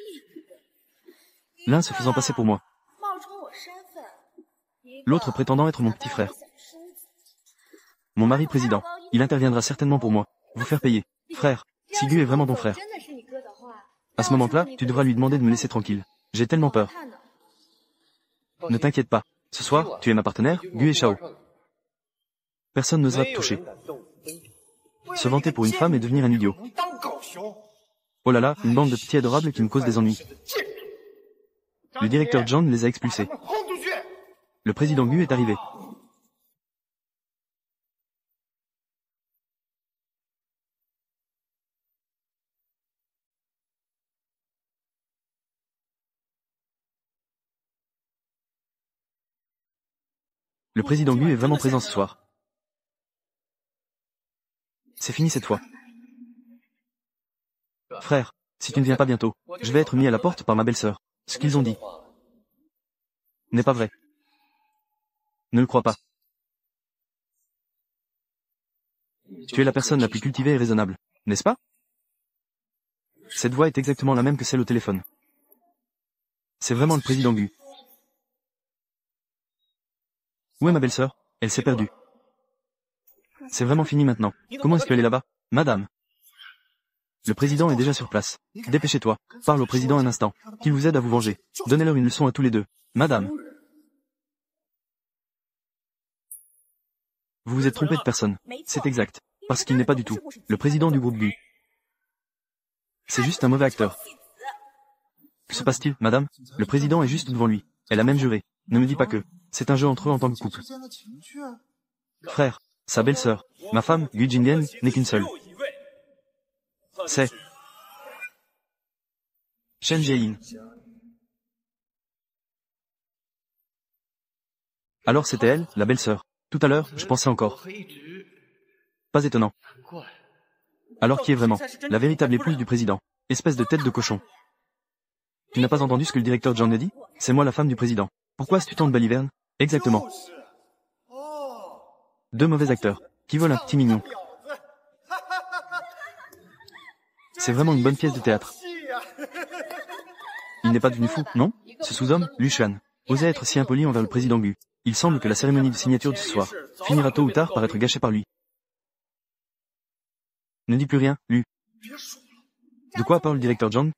L'un se faisant passer pour moi. L'autre prétendant être mon petit frère. Mon mari président. Il interviendra certainement pour moi. Vous faire payer. Frère, si Gu est vraiment ton frère. À ce moment-là, tu devras lui demander de me laisser tranquille. J'ai tellement peur. Ne t'inquiète pas. Ce soir, tu es ma partenaire, Gu et Shao. Personne n'osera te toucher. Se vanter pour une femme et devenir un idiot. Oh là là, une bande de petits adorables qui me causent des ennuis. Le directeur John les a expulsés. Le président Gu est arrivé. Le président Gu est vraiment présent ce soir. C'est fini cette fois. Frère, si tu ne viens pas bientôt, je vais être mis à la porte par ma belle-sœur. Ce qu'ils ont dit n'est pas vrai. Ne le crois pas. Tu es la personne la plus cultivée et raisonnable, n'est-ce pas? Cette voix est exactement la même que celle au téléphone. C'est vraiment le président Gu. Où est ma belle-sœur? Elle s'est perdue. C'est vraiment fini maintenant. Comment est-ce qu'elle est là-bas? Madame. Le président est déjà sur place. Dépêchez-toi. Parle au président un instant. Qu'il vous aide à vous venger. Donnez-leur une leçon à tous les deux. Madame. Vous vous êtes trompé de personne. C'est exact. Parce qu'il n'est pas du tout le président du groupe Gu. C'est juste un mauvais acteur. Que se passe-t-il, madame? Le président est juste devant lui. Elle a même juré. Ne me dis pas que c'est un jeu entre eux en tant que couple. Frère, sa belle-sœur, ma femme, Gu Jingen, n'est qu'une seule. C'est Shen Jae-in. Alors c'était elle, la belle-sœur. Tout à l'heure, je pensais encore. Pas étonnant. Alors qui est vraiment la véritable épouse du président? Espèce de tête de cochon. Tu n'as pas entendu ce que le directeur John a dit? C'est moi la femme du président. Pourquoi as-tu tant de balivernes? Exactement. Deux mauvais acteurs, qui volent un petit mignon. C'est vraiment une bonne pièce de théâtre. Il n'est pas devenu fou, non? Ce sous-homme, Lu Shan, osait être si impoli envers le président Gu. Il semble que la cérémonie de signature de ce soir finira tôt ou tard par être gâchée par lui. Ne dis plus rien, Lu. De quoi parle le directeur Zhang?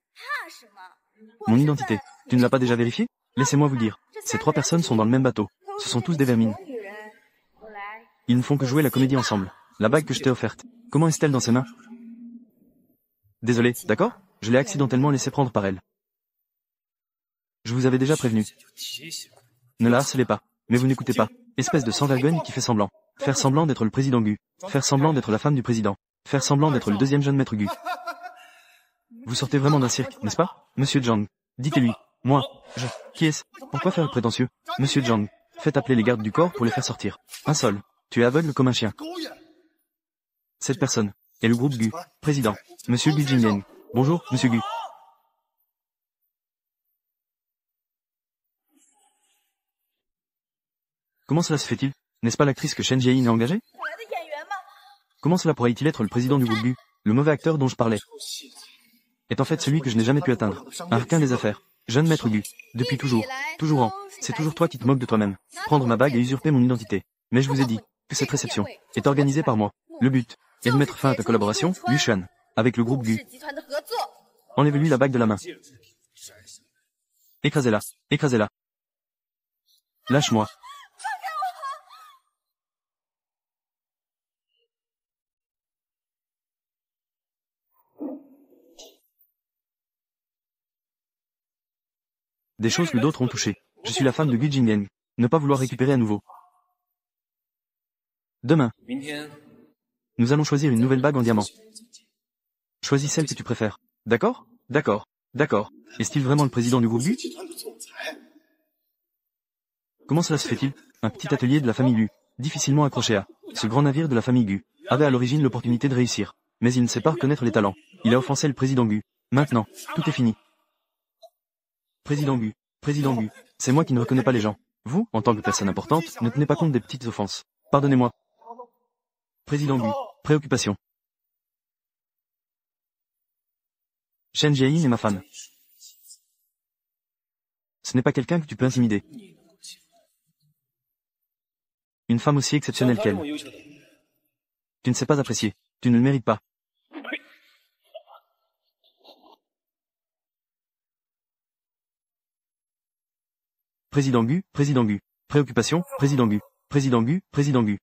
Mon identité. Tu ne l'as pas déjà vérifiée? Laissez-moi vous dire. Ces trois personnes sont dans le même bateau. Ce sont tous des vermines. Ils ne font que jouer la comédie ensemble. La bague que je t'ai offerte. Comment est-elle dans ses mains? Désolé, d'accord? Je l'ai accidentellement laissé prendre par elle. Je vous avais déjà prévenu. Ne la harcelez pas. Mais vous n'écoutez pas. Espèce de sans-vergogne qui fait semblant. Faire semblant d'être le président Gu. Faire semblant d'être la femme du président. Faire semblant d'être le deuxième jeune maître Gu. Vous sortez vraiment d'un cirque, n'est-ce pas? Monsieur Zhang. Dites-lui. Moi. Qui est-ce? Pourquoi faire le prétentieux? Monsieur Zhang. Faites appeler les gardes du corps pour les faire sortir. Un seul. Tu es aveugle comme un chien. Cette personne est le groupe Gu. Président. Monsieur Gu Jingliang. Bonjour, monsieur Gu. Comment cela se fait-il? N'est-ce pas l'actrice que Shen Jae-in a engagée? Comment cela pourrait-il être le président du groupe Gu? Le mauvais acteur dont je parlais est en fait celui que je n'ai jamais pu atteindre. Un requin des affaires. Jeune maître Gu. Depuis toujours. Toujours en. C'est toujours toi qui te moques de toi-même. Prendre ma bague et usurper mon identité. Mais je vous ai dit que cette réception est organisée par moi. Le but est de mettre fin à ta collaboration, Lu Shan, avec le groupe Gu. Enlève-lui la bague de la main. Écrasez-la. Écrasez-la. Lâche-moi. Des choses que d'autres ont touchées. Je suis la femme de Gu Jingliang. Ne pas vouloir récupérer à nouveau. Demain, nous allons choisir une nouvelle bague en diamant. Choisis celle que tu préfères. D'accord? D'accord. D'accord. Est-il vraiment le président du groupe Gu? Comment cela se fait-il? Un petit atelier de la famille Gu, difficilement accroché à ce grand navire de la famille Gu, avait à l'origine l'opportunité de réussir. Mais il ne sait pas reconnaître les talents. Il a offensé le président Gu. Maintenant, tout est fini. Président Gu. Président Gu. C'est moi qui ne reconnais pas les gens. Vous, en tant que personne importante, ne tenez pas compte des petites offenses. Pardonnez-moi. Président Gu. Préoccupation. Shen Jae-in est ma femme. Ce n'est pas quelqu'un que tu peux intimider. Une femme aussi exceptionnelle qu'elle. Tu ne sais pas apprécier. Tu ne le mérites pas. Président Gu, Président Gu. Préoccupation, Président Gu. Président Gu, Président Gu.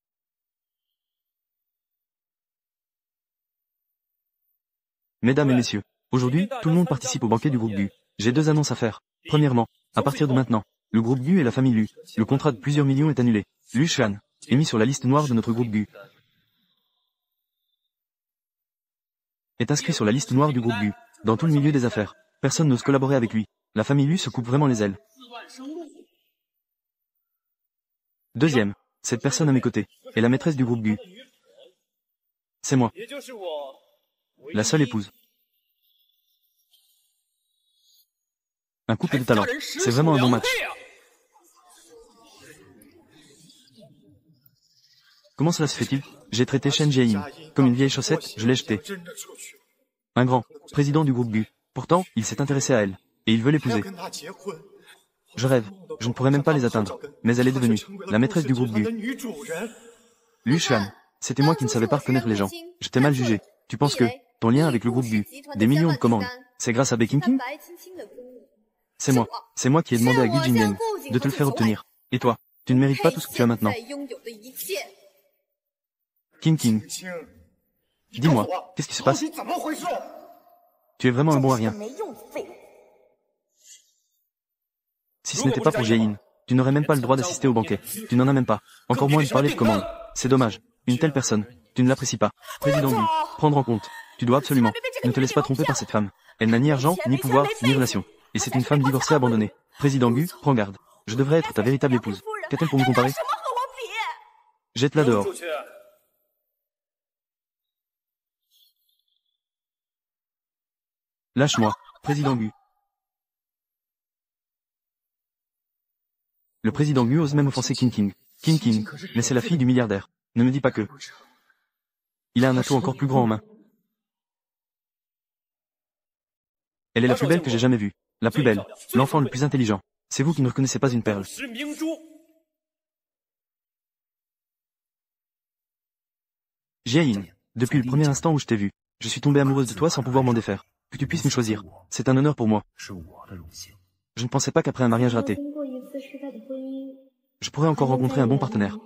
Mesdames et messieurs, aujourd'hui, tout le monde participe au banquet du groupe Gu. J'ai 2 annonces à faire. Premièrement, à partir de maintenant, le groupe Gu et la famille Lu, le contrat de plusieurs millions est annulé. Lu Shuan est mis sur la liste noire de notre groupe Gu. Est inscrit sur la liste noire du groupe Gu. Dans tout le milieu des affaires, personne n'ose collaborer avec lui. La famille Lu se coupe vraiment les ailes. Deuxième, cette personne à mes côtés est la maîtresse du groupe Gu. C'est moi. La seule épouse. Un couple de talent. C'est vraiment un bon match. Comment cela se fait-il? J'ai traité Shen Jie-in comme une vieille chaussette, je l'ai jetée. Un grand président du groupe Gu. Pourtant, il s'est intéressé à elle. Et il veut l'épouser. Je rêve. Je ne pourrais même pas les atteindre. Mais elle est devenue la maîtresse du groupe Gu. Lu Shuan. C'était moi qui ne savais pas reconnaître les gens. Je t'ai mal jugé. Tu penses que ton lien avec le groupe Gu, des millions de commandes, c'est grâce à Baking King? C'est moi. C'est moi qui ai demandé à Gu Jingliang de te le faire obtenir. Et toi, tu ne mérites pas tout ce que tu as maintenant. King King. Dis-moi, qu'est-ce qui se passe? Tu es vraiment un bon à rien. Si ce n'était pas pour Jie-in, tu n'aurais même pas le droit d'assister au banquet. Tu n'en as même pas. Encore moins de parler de commandes. C'est dommage. Une telle personne, tu ne l'apprécies pas. Président Gu, prendre en compte. Tu dois absolument. Ne te laisse pas tromper par cette femme. Elle n'a ni argent, ni pouvoir, ni relation. Et c'est une femme divorcée abandonnée. Président Gu, prends garde. Je devrais être ta véritable épouse. Qu'a-t-elle pour me comparer? Jette-la dehors. Lâche-moi, Président Gu. Le président Gu ose même offenser King King. King King, mais c'est la fille du milliardaire. Ne me dis pas que. Il a un atout encore plus grand en main. Elle est la plus belle que j'ai jamais vue. La plus belle. L'enfant le plus intelligent. C'est vous qui ne reconnaissez pas une perle. Jie-in, depuis le premier instant où je t'ai vu, je suis tombée amoureuse de toi sans pouvoir m'en défaire. Que tu puisses me choisir. C'est un honneur pour moi. Je ne pensais pas qu'après un mariage raté, je pourrais encore rencontrer un bon partenaire.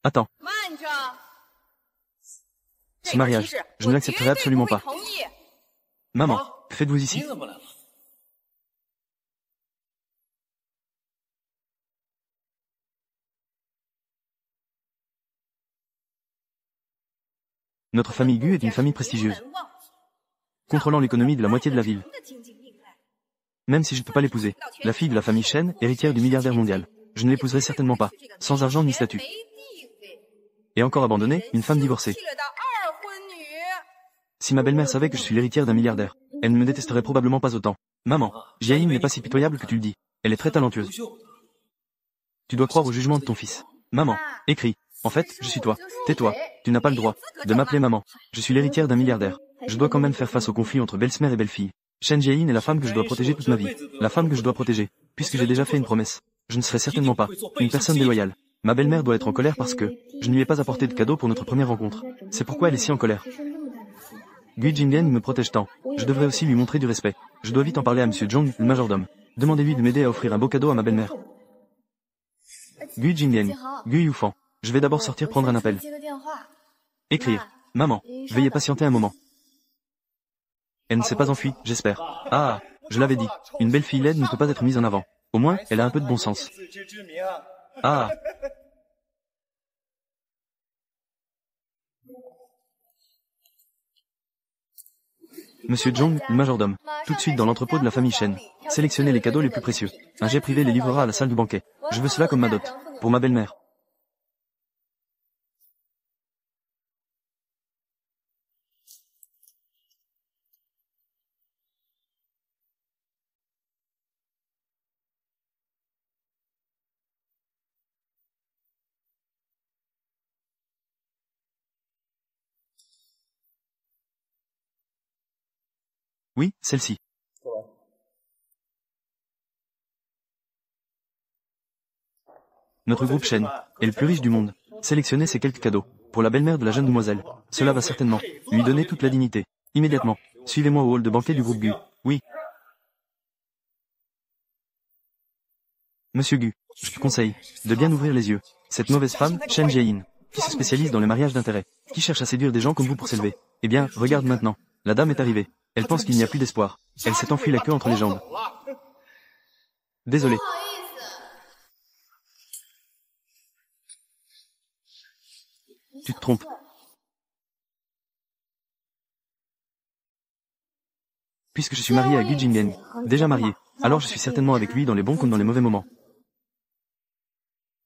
Attends. Ce mariage, je ne l'accepterai absolument pas. Maman, que faites-vous ici? Notre famille Gu est une famille prestigieuse, contrôlant l'économie de la moitié de la ville. Même si je ne peux pas l'épouser, la fille de la famille Shen, héritière du milliardaire mondial, je ne l'épouserai certainement pas, sans argent ni statut. Et encore abandonnée, une femme divorcée. Si ma belle-mère savait que je suis l'héritière d'un milliardaire, elle ne me détesterait probablement pas autant. Maman, Jie-in n'est pas si pitoyable que tu le dis. Elle est très talentueuse. Tu dois croire au jugement de ton fils. Maman, écris. En fait, je suis toi. Tais-toi. Tu n'as pas le droit de m'appeler maman. Je suis l'héritière d'un milliardaire. Je dois quand même faire face au conflit entre belle-mère et belle-fille. Shen Jie-in est la femme que je dois protéger toute ma vie. La femme que je dois protéger. Puisque j'ai déjà fait une promesse. Je ne serai certainement pas une personne déloyale. Ma belle-mère doit être en colère parce que je ne lui ai pas apporté de cadeau pour notre première rencontre. C'est pourquoi elle est si en colère. Gu Jingliang me protège tant. Je devrais aussi lui montrer du respect. Je dois vite en parler à Monsieur Zhong, le majordome. Demandez-lui de m'aider à offrir un beau cadeau à ma belle-mère. Gu Jingliang. Gu Yufan. Je vais d'abord sortir prendre un appel. Écrire. Maman, veuillez patienter un moment. Elle ne s'est pas enfuie, j'espère. Ah, je l'avais dit. Une belle fille laide ne peut pas être mise en avant. Au moins, elle a un peu de bon sens. Ah. Monsieur Zhong, le majordome. Tout de suite dans l'entrepôt de la famille Shen. Sélectionnez les cadeaux les plus précieux. Un jet privé les livrera à la salle du banquet. Je veux cela comme ma dot. Pour ma belle-mère. Oui, celle-ci. Notre groupe Shen est le plus riche du monde. Sélectionnez ces quelques cadeaux. Pour la belle-mère de la jeune demoiselle. Cela va certainement lui donner toute la dignité. Immédiatement. Suivez-moi au hall de banquet du groupe Gu. Oui. Monsieur Gu, je te conseille de bien ouvrir les yeux. Cette mauvaise femme, Shen Jieyin, qui se spécialise dans les mariages d'intérêt, qui cherche à séduire des gens comme vous pour s'élever. Eh bien, regarde maintenant. La dame est arrivée. Elle pense qu'il n'y a plus d'espoir. Elle s'est enfuie la queue entre les jambes. Désolé. Tu te trompes. Puisque je suis marié à Gu Jinggen, déjà marié, alors je suis certainement avec lui dans les bons comme dans les mauvais moments.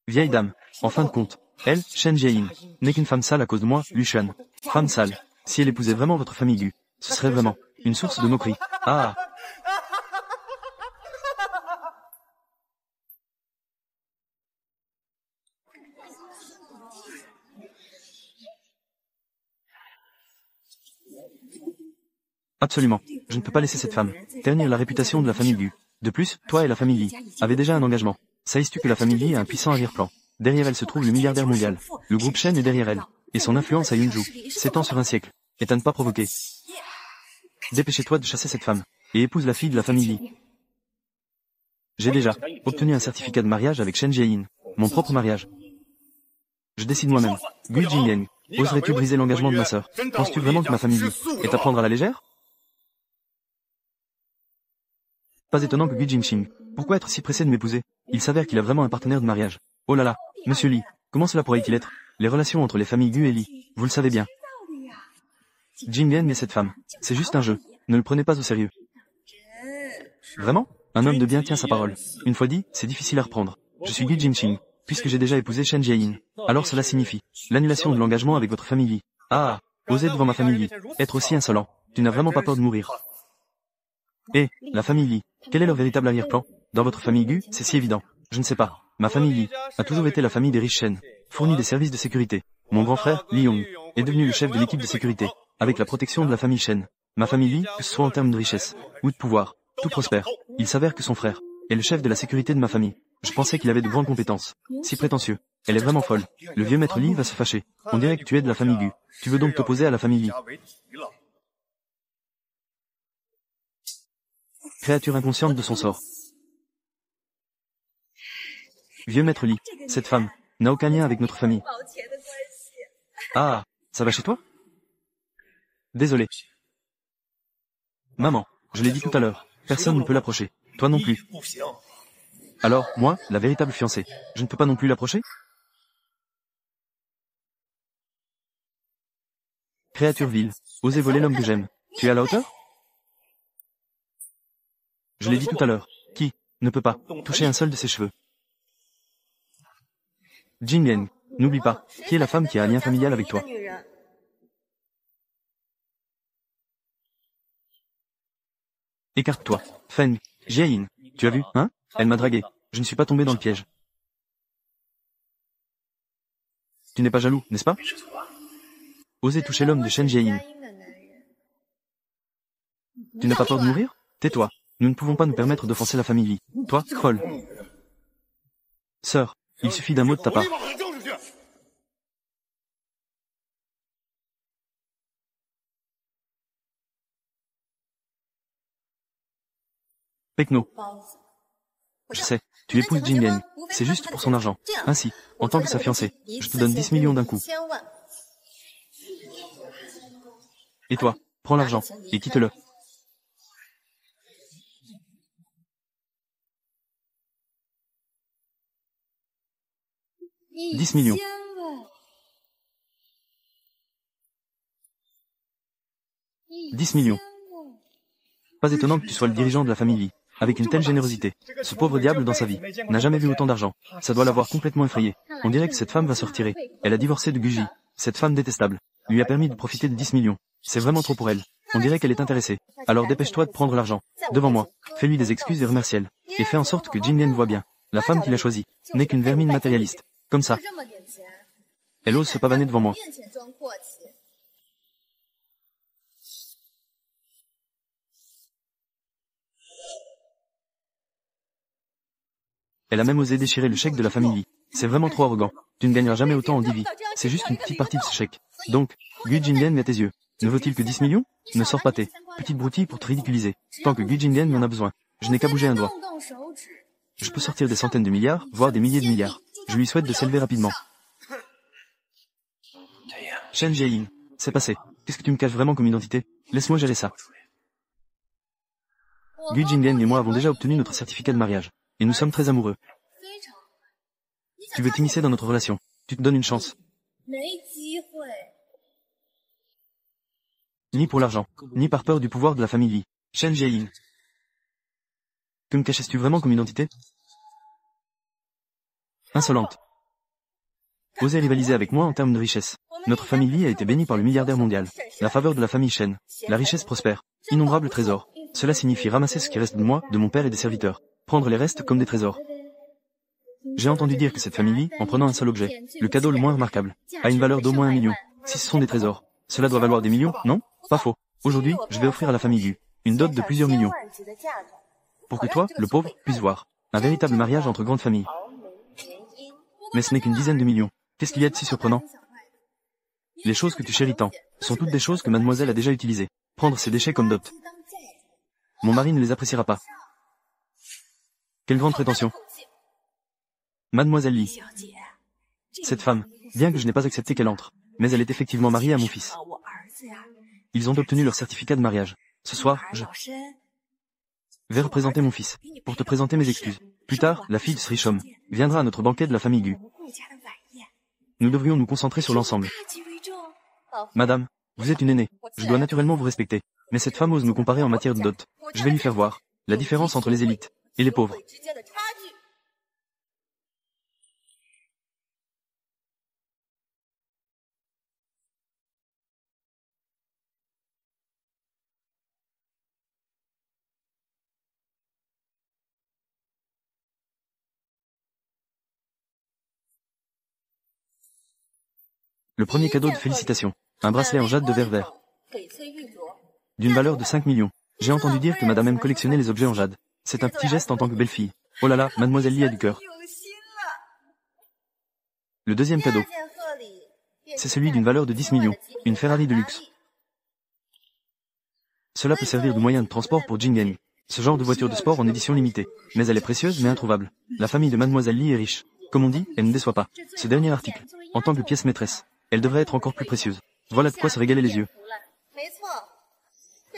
Vieille dame, en fin de compte, elle, Shen Jieyin, n'est qu'une femme sale à cause de moi, Lu Shan. Femme sale. Si elle épousait vraiment votre famille Gu, ce serait vraiment une source de moquerie. Ah! Absolument. Je ne peux pas laisser cette femme ternir la réputation de la famille Gu. De plus, toi et la famille Li avez déjà un engagement. Sais-tu que la famille Li a un puissant arrière-plan? Derrière elle se trouve le milliardaire mondial. Le groupe Shen est derrière elle. Et son influence à Yunju s'étend sur un siècle. Et à ne pas provoquer. Dépêchez-toi de chasser cette femme. Et épouse la fille de la famille Li. J'ai déjà obtenu un certificat de mariage avec Shen Jieyin. Mon propre mariage. Je décide moi-même. Gu Jinggen, oserais-tu briser l'engagement de ma sœur? Penses-tu vraiment que ma famille Li est à prendre à la légère? Pas étonnant que Gu Jingxing. Pourquoi être si pressé de m'épouser? Il s'avère qu'il a vraiment un partenaire de mariage. Oh là là, monsieur Li, comment cela pourrait-il être? Les relations entre les familles Gu et Li, vous le savez bien. Jinggen et cette femme, c'est juste un jeu. Ne le prenez pas au sérieux. Vraiment? Un homme de bien tient sa parole. Une fois dit, c'est difficile à reprendre. Je suis Gu Jingxing, puisque j'ai déjà épousé Shen Jieyin. Alors cela signifie l'annulation de l'engagement avec votre famille Li. Ah, oser devant ma famille Li, être aussi insolent. Tu n'as vraiment pas peur de mourir. Et, la famille Li, quel est leur véritable arrière-plan? Dans votre famille Gu, c'est si évident. Je ne sais pas. Ma famille Li a toujours été la famille des riches Shen, fournit des services de sécurité. Mon grand frère, Li Yong, est devenu le chef de l'équipe de sécurité, avec la protection de la famille Shen. Ma famille Li, que ce soit en termes de richesse ou de pouvoir, tout prospère. Il s'avère que son frère est le chef de la sécurité de ma famille. Je pensais qu'il avait de grandes compétences. Si prétentieux. Elle est vraiment folle. Le vieux maître Li va se fâcher. On dirait que tu es de la famille Gu. Tu veux donc t'opposer à la famille Li. Créature inconsciente de son sort. Vieux maître Li, cette femme n'a aucun lien avec notre famille. Ah, ça va chez toi? Désolé. Maman, je l'ai dit tout à l'heure, personne ne peut l'approcher. Toi non plus. Alors, moi, la véritable fiancée, je ne peux pas non plus l'approcher? Créature vile, osez voler l'homme que j'aime. Tu es à la hauteur? Je l'ai dit tout à l'heure, qui ne peut pas toucher un seul de ses cheveux? Jinggen, n'oublie pas, qui est la femme qui a un lien familial avec toi? Écarte-toi. Feng, Jieyin, tu as vu, hein? Elle m'a dragué. Je ne suis pas tombé dans le piège. Tu n'es pas jaloux, n'est-ce pas? Osez toucher l'homme de Shen Jieyin. Tu n'as pas peur de mourir? Tais-toi. Nous ne pouvons pas nous permettre d'offenser la famille Li. Toi, folle. Sœur, il suffit d'un mot de ta part. Pekno. Je sais, tu épouses Jinggen. C'est juste pour son argent. Ainsi, en tant que sa fiancée, je te donne 10 millions d'un coup. Et toi, prends l'argent, et quitte-le. 10 millions. 10 millions. Pas étonnant que tu sois le dirigeant de la famille Li. Avec une telle générosité. Ce pauvre diable dans sa vie n'a jamais vu autant d'argent. Ça doit l'avoir complètement effrayé. On dirait que cette femme va se retirer. Elle a divorcé de Guji. Cette femme détestable lui a permis de profiter de 10 millions. C'est vraiment trop pour elle. On dirait qu'elle est intéressée. Alors dépêche-toi de prendre l'argent. Devant moi. Fais-lui des excuses et remercie-elle. Et fais en sorte que Jinggen voit bien. La femme qu'il a choisie n'est qu'une vermine matérialiste. Comme ça. Elle ose se pavaner devant moi. Elle a même osé déchirer le chèque de la famille Li. C'est vraiment trop arrogant. Tu ne gagneras jamais autant en 10 vies. C'est juste une petite partie de ce chèque. Donc, Gu Jingen met à tes yeux. Ne vaut-il que 10 millions? Ne sors pas tes petites broutilles pour te ridiculiser. Tant que Gu Jingen m'en a besoin, je n'ai qu'à bouger un doigt. Je peux sortir des centaines de milliards, voire des milliers de milliards. Je lui souhaite de s'élever rapidement. Shen Jiayin, c'est passé. Qu'est-ce que tu me caches vraiment comme identité? Laisse-moi gérer ça. Gu Jingen et moi avons déjà obtenu notre certificat de mariage. Et nous sommes très amoureux. Tu veux t'immiscer dans notre relation. Tu te donnes une chance. Ni pour l'argent, ni par peur du pouvoir de la famille Li. Shen Jiayin. Que me cachais-tu vraiment comme identité? Insolente. Osez rivaliser avec moi en termes de richesse. Notre famille Li a été bénie par le milliardaire mondial. La faveur de la famille Shen. La richesse prospère. Innombrables trésors. Cela signifie ramasser ce qui reste de moi, de mon père et des serviteurs. Prendre les restes comme des trésors. J'ai entendu dire que cette famille Li, en prenant un seul objet, le cadeau le moins remarquable, a une valeur d'au moins 1 million. Si ce sont des trésors, cela doit valoir des millions, non? Pas faux. Aujourd'hui, je vais offrir à la famille Li une dot de plusieurs millions. Pour que toi, le pauvre, puisses voir un véritable mariage entre grandes familles. Mais ce n'est qu'une dizaine de millions. Qu'est-ce qu'il y a de si surprenant? Les choses que tu chéris tant sont toutes des choses que mademoiselle a déjà utilisées. Prendre ces déchets comme dot. Mon mari ne les appréciera pas. Quelle grande prétention. Mademoiselle Li. Cette femme, bien que je n'ai pas accepté qu'elle entre, mais elle est effectivement mariée à mon fils. Ils ont obtenu leur certificat de mariage. Ce soir, je vais représenter mon fils, pour te présenter mes excuses. Plus tard, la fille de ce riche homme viendra à notre banquet de la famille Gu. Nous devrions nous concentrer sur l'ensemble. Madame, vous êtes une aînée, je dois naturellement vous respecter. Mais cette femme ose nous comparer en matière de dot. Je vais lui faire voir la différence entre les élites et les pauvres. Le premier cadeau de félicitations. Un bracelet en jade de verre vert. D'une valeur de 5 millions. J'ai entendu dire que madame aime collectionner les objets en jade. C'est un petit geste en tant que belle-fille. Oh là là, mademoiselle Li a du cœur. Le deuxième cadeau. C'est celui d'une valeur de 10 millions. Une Ferrari de luxe. Cela peut servir de moyen de transport pour Jingen. Ce genre de voiture de sport en édition limitée. Mais elle est précieuse mais introuvable. La famille de mademoiselle Li est riche. Comme on dit, elle ne déçoit pas. Ce dernier article, en tant que pièce maîtresse, elle devrait être encore plus précieuse. Voilà de quoi se régaler les yeux.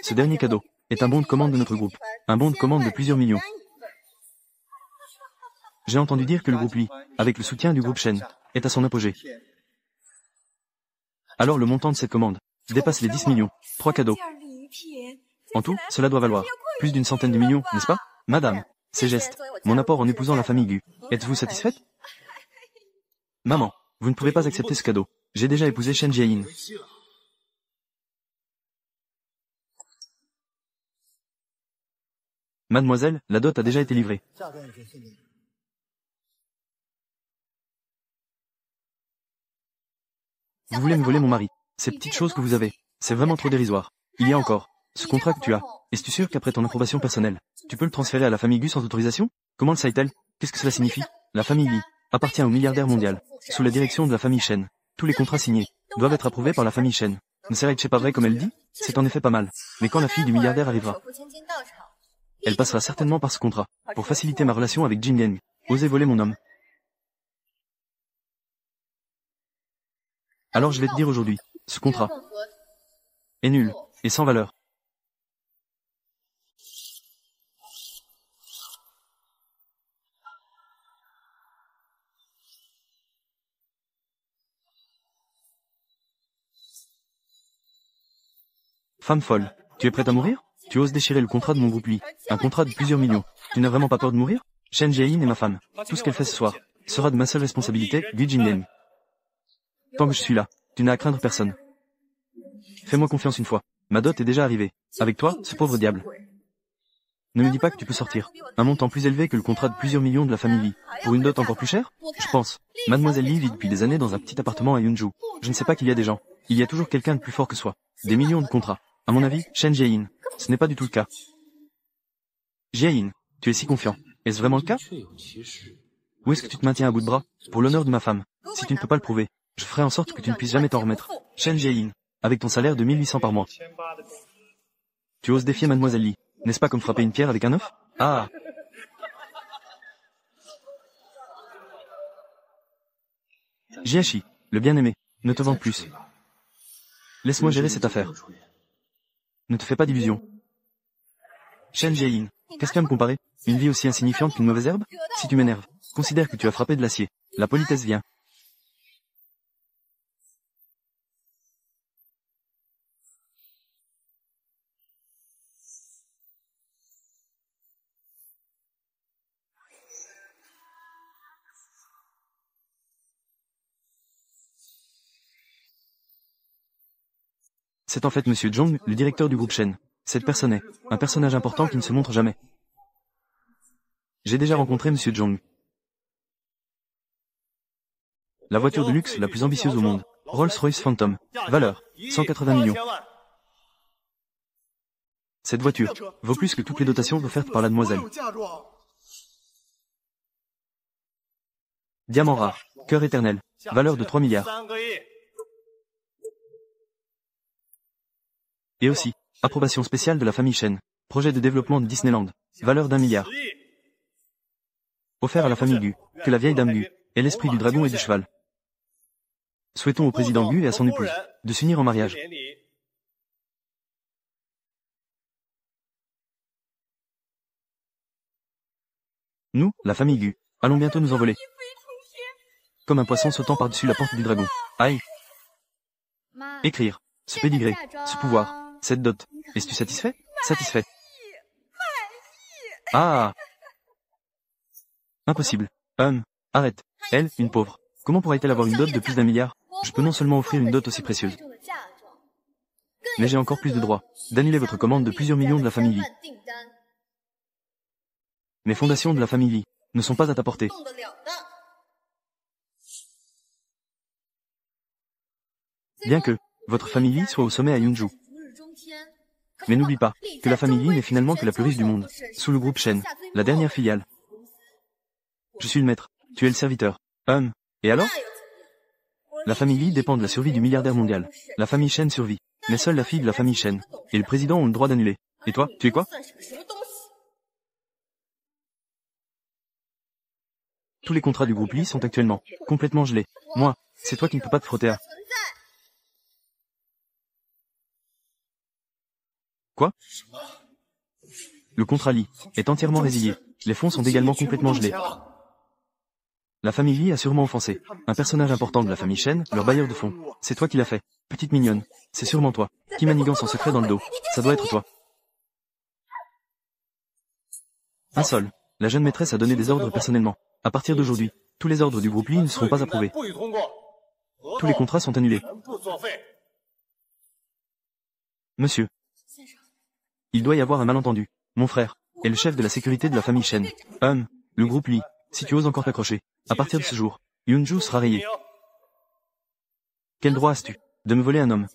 Ce dernier cadeau est un bon de commande de notre groupe. Un bon de commande de plusieurs millions. J'ai entendu dire que le groupe Li, avec le soutien du groupe Shen, est à son apogée. Alors le montant de cette commande dépasse les 10 millions. 3 cadeaux. En tout, cela doit valoir plus d'une centaine de millions, n'est-ce pas? Madame, ces gestes, mon apport en épousant la famille Gu, êtes-vous satisfaite? Maman, vous ne pouvez pas accepter ce cadeau. J'ai déjà épousé Shen Jiayin. Mademoiselle, la dot a déjà été livrée. Vous voulez me voler mon mari. Ces petites choses que vous avez, c'est vraiment trop dérisoire. Il y a encore ce contrat que tu as. Es-tu sûr qu'après ton approbation personnelle, tu peux le transférer à la famille Gu sans autorisation? Comment le sait-elle? Qu'est-ce que cela signifie? La famille Li appartient au milliardaire mondial, sous la direction de la famille Shen. Tous les contrats signés doivent être approuvés par la famille Shen. Ne serait-ce pas vrai comme elle dit? C'est en effet pas mal. Mais quand la fille du milliardaire arrivera, elle passera certainement par ce contrat, pour faciliter ma relation avec Jingen. Osez voler mon homme. Alors je vais te dire aujourd'hui, ce contrat est nul, et sans valeur. Femme folle, tu es prête à mourir? Tu oses déchirer le contrat de mon groupe Li, un contrat de plusieurs millions. Tu n'as vraiment pas peur de mourir? Shen Jiayin est ma femme. Tout ce qu'elle fait ce soir sera de ma seule responsabilité, Gu Jingen. Tant que je suis là, tu n'as à craindre personne. Fais-moi confiance une fois. Ma dot est déjà arrivée. Avec toi, ce pauvre diable. Ne me dis pas que tu peux sortir. Un montant plus élevé que le contrat de plusieurs millions de la famille Li. Pour une dot encore plus chère? Je pense. Mademoiselle Li vit depuis des années dans un petit appartement à Yunju. Je ne sais pas qu'il y a des gens. Il y a toujours quelqu'un de plus fort que soi. Des millions de contrats. À mon avis, Shen Jiayin. Ce n'est pas du tout le cas. Jiayin, tu es si confiant. Est-ce vraiment le cas? Où est-ce que tu te maintiens à bout de bras? Pour l'honneur de ma femme. Si tu ne peux pas le prouver, je ferai en sorte que tu ne puisses jamais t'en remettre. Shen Jiayin, avec ton salaire de 1800 par mois. Tu oses défier Mademoiselle Li, n'est-ce pas comme frapper une pierre avec un œuf? Ah! Jiashi, le bien-aimé, ne te vante plus. Laisse-moi gérer cette affaire. Ne te fais pas d'illusions. Shen Jiayin, qu'est-ce que tu vas me comparer? Une vie aussi insignifiante qu'une mauvaise herbe? Si tu m'énerves, considère que tu as frappé de l'acier. La politesse vient. C'est en fait Monsieur Zhong, le directeur du groupe Shen. Cette personne est un personnage important qui ne se montre jamais. J'ai déjà rencontré Monsieur Zhong. La voiture de luxe la plus ambitieuse au monde. Rolls-Royce Phantom. Valeur 180 millions. Cette voiture vaut plus que toutes les dotations offertes par la demoiselle. Diamant rare. Cœur éternel. Valeur de 3 milliards. Et aussi, approbation spéciale de la famille Shen. Projet de développement de Disneyland. Valeur d'1 milliard. Offert à la famille Gu. Que la vieille dame Gu ait l'esprit du dragon et du cheval. Souhaitons au président Gu et à son épouse de s'unir en mariage. Nous, la famille Gu, allons bientôt nous envoler. Comme un poisson sautant par-dessus la porte du dragon. Aïe! Écrire. Ce pédigré. Ce pouvoir. Cette dot. Es-tu satisfait? Satisfait. Ah! Impossible. Arrête. Elle, une pauvre. Comment pourrait-elle avoir une dot de plus d'1 milliard? Je peux non seulement offrir une dot aussi précieuse, mais j'ai encore plus de droits d'annuler votre commande de plusieurs millions de la famille Li. Les fondations de la famille Li ne sont pas à ta portée. Bien que votre famille Li soit au sommet à Yunju. Mais n'oublie pas que la famille Li n'est finalement que la plus riche du monde, sous le groupe Shen, la dernière filiale. Je suis le maître, tu es le serviteur. Et alors? La famille Li dépend de la survie du milliardaire mondial. La famille Shen survit, mais seule la fille de la famille Shen et le président ont le droit d'annuler. Et toi, tu es quoi? Tous les contrats du groupe Li sont actuellement complètement gelés. Moi, c'est toi qui ne peux pas te frotter à. Quoi? Le contrat Li est entièrement résilié. Les fonds sont également complètement gelés. La famille Li a sûrement offensé un personnage important de la famille Shen, leur bailleur de fonds. C'est toi qui l'as fait. Petite mignonne. C'est sûrement toi. Qui manigance en secret dans le dos. Ça doit être toi. Un seul. La jeune maîtresse a donné des ordres personnellement. À partir d'aujourd'hui, tous les ordres du groupe Li ne seront pas approuvés. Tous les contrats sont annulés. Monsieur. Il doit y avoir un malentendu. Mon frère est le chef de la sécurité de la famille Shen. Le groupe Li. Si tu oses encore t'accrocher, à partir de ce jour, Yunju sera rayé. Quel droit as-tu de me voler un homme?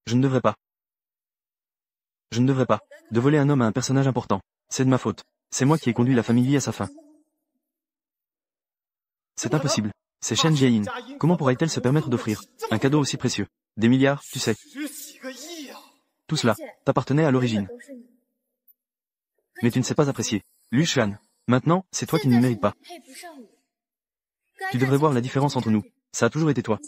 Je ne devrais pas. Je ne devrais pas. De voler un homme à un personnage important. C'est de ma faute. C'est moi qui ai conduit la famille Li à sa fin. C'est impossible. C'est Shen Jiayin. Comment pourrait-elle se permettre d'offrir un cadeau aussi précieux? Des milliards, tu sais. Tout cela t'appartenait à l'origine. Mais tu ne sais pas apprécier. Lu Xuan. Maintenant, c'est toi qui ne le mérites pas. Tu devrais voir la différence entre nous. Ça a toujours été toi.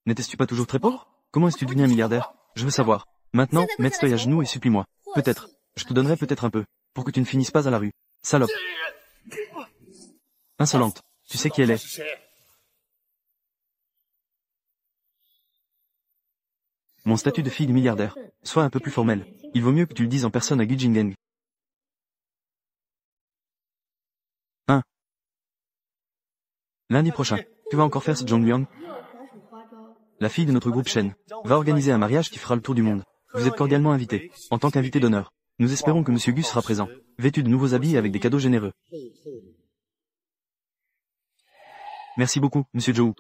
N'étais-tu pas toujours très pauvre? Comment est-ce que tu devenu un milliardaire? Je veux savoir. Maintenant, mets-toi à genoux et supplie-moi. Peut-être. Je te donnerai peut-être un peu. Pour que tu ne finisses pas à la rue. Salope. Insolente. Tu sais qui elle est. Mon statut de fille de milliardaire. Sois un peu plus formel. Il vaut mieux que tu le dises en personne à Gu Jingeng. Lundi prochain, tu vas encore faire ce Zhongliang? La fille de notre groupe Shen va organiser un mariage qui fera le tour du monde. Vous êtes cordialement invité, en tant qu'invité d'honneur. Nous espérons que Monsieur Gu sera présent, vêtu de nouveaux habits et avec des cadeaux généreux. Merci beaucoup, Monsieur Zhou.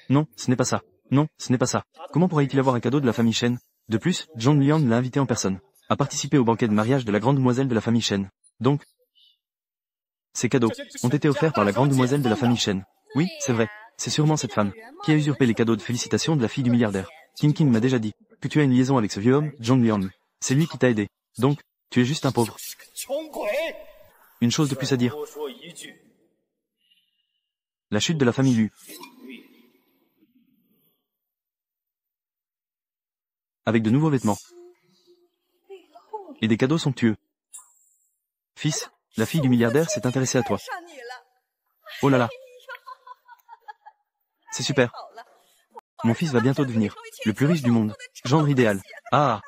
Non, ce n'est pas ça. Non, ce n'est pas ça. Comment pourrait-il avoir un cadeau de la famille Shen? De plus, Zhong Liang l'a invité en personne à participer au banquet de mariage de la grande demoiselle de la famille Shen. Donc, ces cadeaux ont été offerts par la grande demoiselle de la famille Shen. Oui, c'est vrai. C'est sûrement cette femme qui a usurpé les cadeaux de félicitations de la fille du milliardaire. King m'a déjà dit que tu as une liaison avec ce vieux homme, Zhong Liang. C'est lui qui t'a aidé. Donc, tu es juste un pauvre. Une chose de plus à dire. La chute de la famille Lu. Avec de nouveaux vêtements. Et des cadeaux somptueux. Fils, la fille du milliardaire s'est intéressée à toi. Oh là là. C'est super. Mon fils va bientôt devenir le plus riche du monde. Gendre idéal. Ah.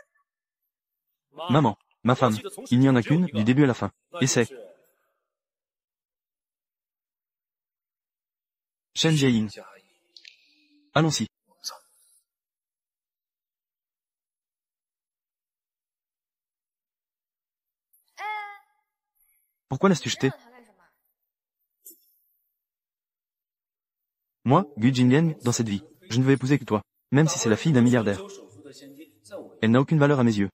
Maman, ma femme, il n'y en a qu'une du début à la fin. Et c'est Shen Jiayin. Allons-y. Pourquoi l'as-tu jeté? Moi, Gu Jinlian, dans cette vie, je ne veux épouser que toi, même si c'est la fille d'un milliardaire. Elle n'a aucune valeur à mes yeux.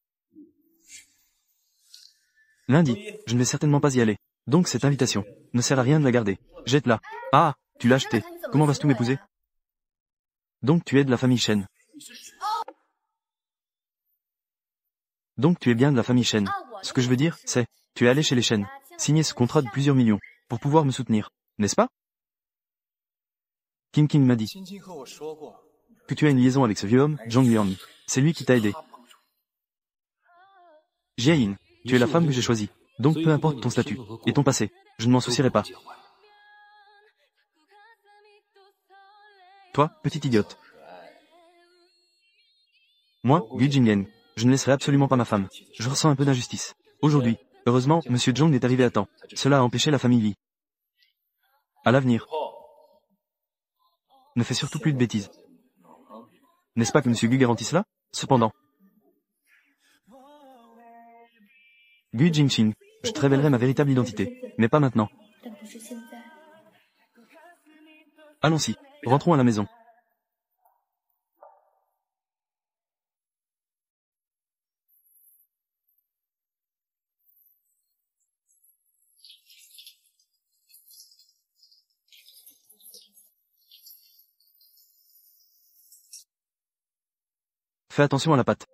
Lundi, je ne vais certainement pas y aller. Donc cette invitation ne sert à rien de la garder. Jette-la. Ah, tu l'as achetée. Comment vas-tu m'épouser? Donc tu es de la famille Shen. Donc tu es bien de la famille Shen. Ce que je veux dire, c'est, tu es allé chez les Shen, signer ce contrat de plusieurs millions, pour pouvoir me soutenir, n'est-ce pas? King m'a dit que tu as une liaison avec ce vieux homme, Zhong Liang. C'est lui qui t'a aidé. Jiayin, tu es la femme que j'ai choisie. Donc peu importe ton statut et ton passé, je ne m'en soucierai pas. Toi, petite idiote. Moi, Gu Jinlian, je ne laisserai absolument pas ma femme. Je ressens un peu d'injustice. Aujourd'hui, heureusement, Monsieur Zhong est arrivé à temps. Cela a empêché la famille Li. À l'avenir, ne fais surtout plus de bêtises. N'est-ce pas que Monsieur Gu garantit cela? Cependant. Gu Jingqing, je te révélerai ma véritable identité, mais pas maintenant. Allons-y, rentrons à la maison. Fais attention à la pâte.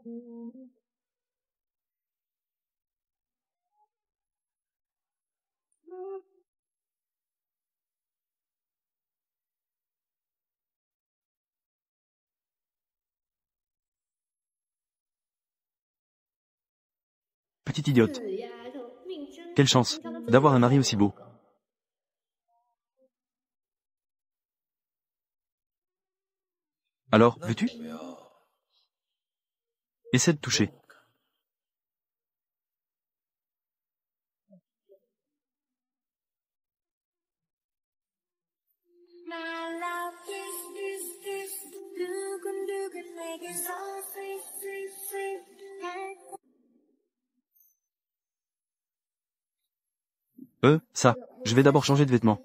Petite idiote. Quelle chance d'avoir un mari aussi beau. Alors, veux-tu? Essaie de toucher. Ça, je vais d'abord changer de vêtements.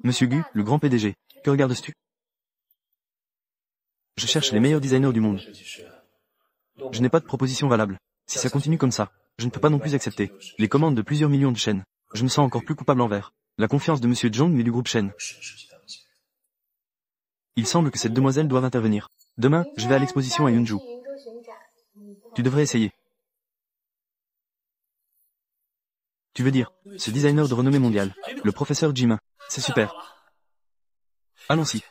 Monsieur Gu, le grand PDG, que regardes-tu? Je cherche les meilleurs designers du monde. Je n'ai pas de proposition valable. Si ça continue comme ça, je ne peux pas non plus accepter les commandes de plusieurs millions de chaînes. Je me sens encore plus coupable envers la confiance de Monsieur Zhong et du groupe Shen. Il semble que cette demoiselle doive intervenir. Demain, je vais à l'exposition à Yunju. Tu devrais essayer. Tu veux dire, ce designer de renommée mondiale, le professeur Jimin. C'est super. Allons-y.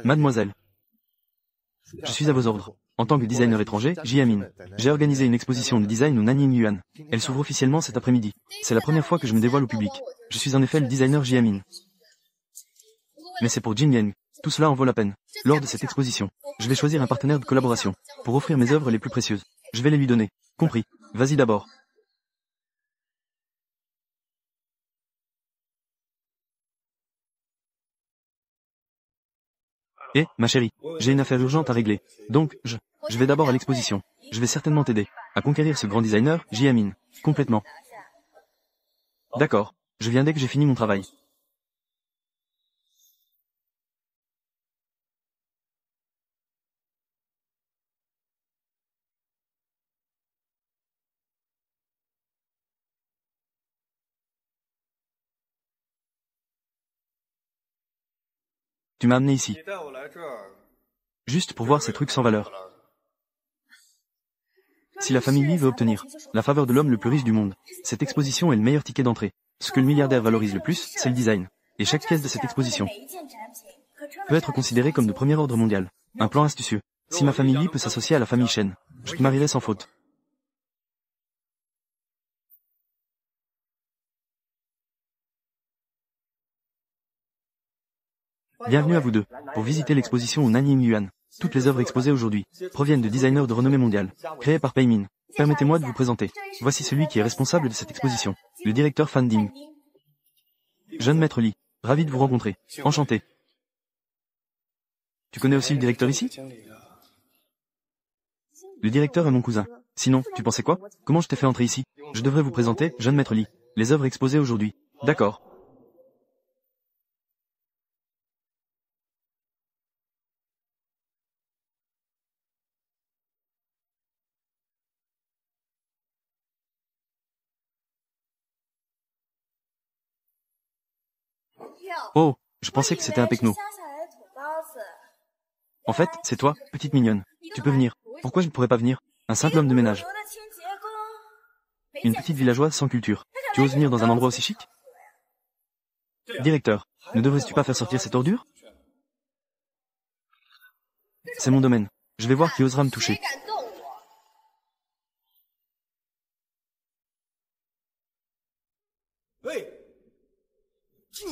Mademoiselle. Je suis à vos ordres. En tant que designer étranger, Jiamin. J'ai organisé une exposition de design au Nanning Yuan. Elle s'ouvre officiellement cet après-midi. C'est la première fois que je me dévoile au public. Je suis en effet le designer Jiamin. Mais c'est pour Jinlian. Tout cela en vaut la peine. Lors de cette exposition, je vais choisir un partenaire de collaboration pour offrir mes œuvres les plus précieuses. Je vais les lui donner. Compris. Vas-y d'abord. Ma chérie, j'ai une affaire urgente à régler. Donc, je vais d'abord à l'exposition. Je vais certainement t'aider à conquérir ce grand designer, j'y amine. Complètement. D'accord. Je viens dès que j'ai fini mon travail. Tu m'as amené ici. Juste pour voir ces trucs sans valeur. Si la famille Lee veut obtenir la faveur de l'homme le plus riche du monde, cette exposition est le meilleur ticket d'entrée. Ce que le milliardaire valorise le plus, c'est le design. Et chaque pièce de cette exposition peut être considérée comme de premier ordre mondial. Un plan astucieux. Si ma famille Lee peut s'associer à la famille Shen, je te marierai sans faute. Bienvenue à vous deux, pour visiter l'exposition au Nanying Yuan. Toutes les œuvres exposées aujourd'hui proviennent de designers de renommée mondiale, créés par Peimin. Permettez-moi de vous présenter. Voici celui qui est responsable de cette exposition, le directeur Fan Ding. Jeune maître Li, ravi de vous rencontrer. Enchanté. Tu connais aussi le directeur ici? Le directeur est mon cousin. Sinon, tu pensais quoi? Comment je t'ai fait entrer ici? Je devrais vous présenter, jeune maître Li, les œuvres exposées aujourd'hui. D'accord. Oh, je pensais que c'était un pecno. En fait, c'est toi, petite mignonne. Tu peux venir. Pourquoi je ne pourrais pas venir? Un simple homme de ménage. Une petite villageoise sans culture. Tu oses venir dans un endroit aussi chic? Directeur, ne devrais-tu pas faire sortir cette ordure? C'est mon domaine. Je vais voir qui osera me toucher.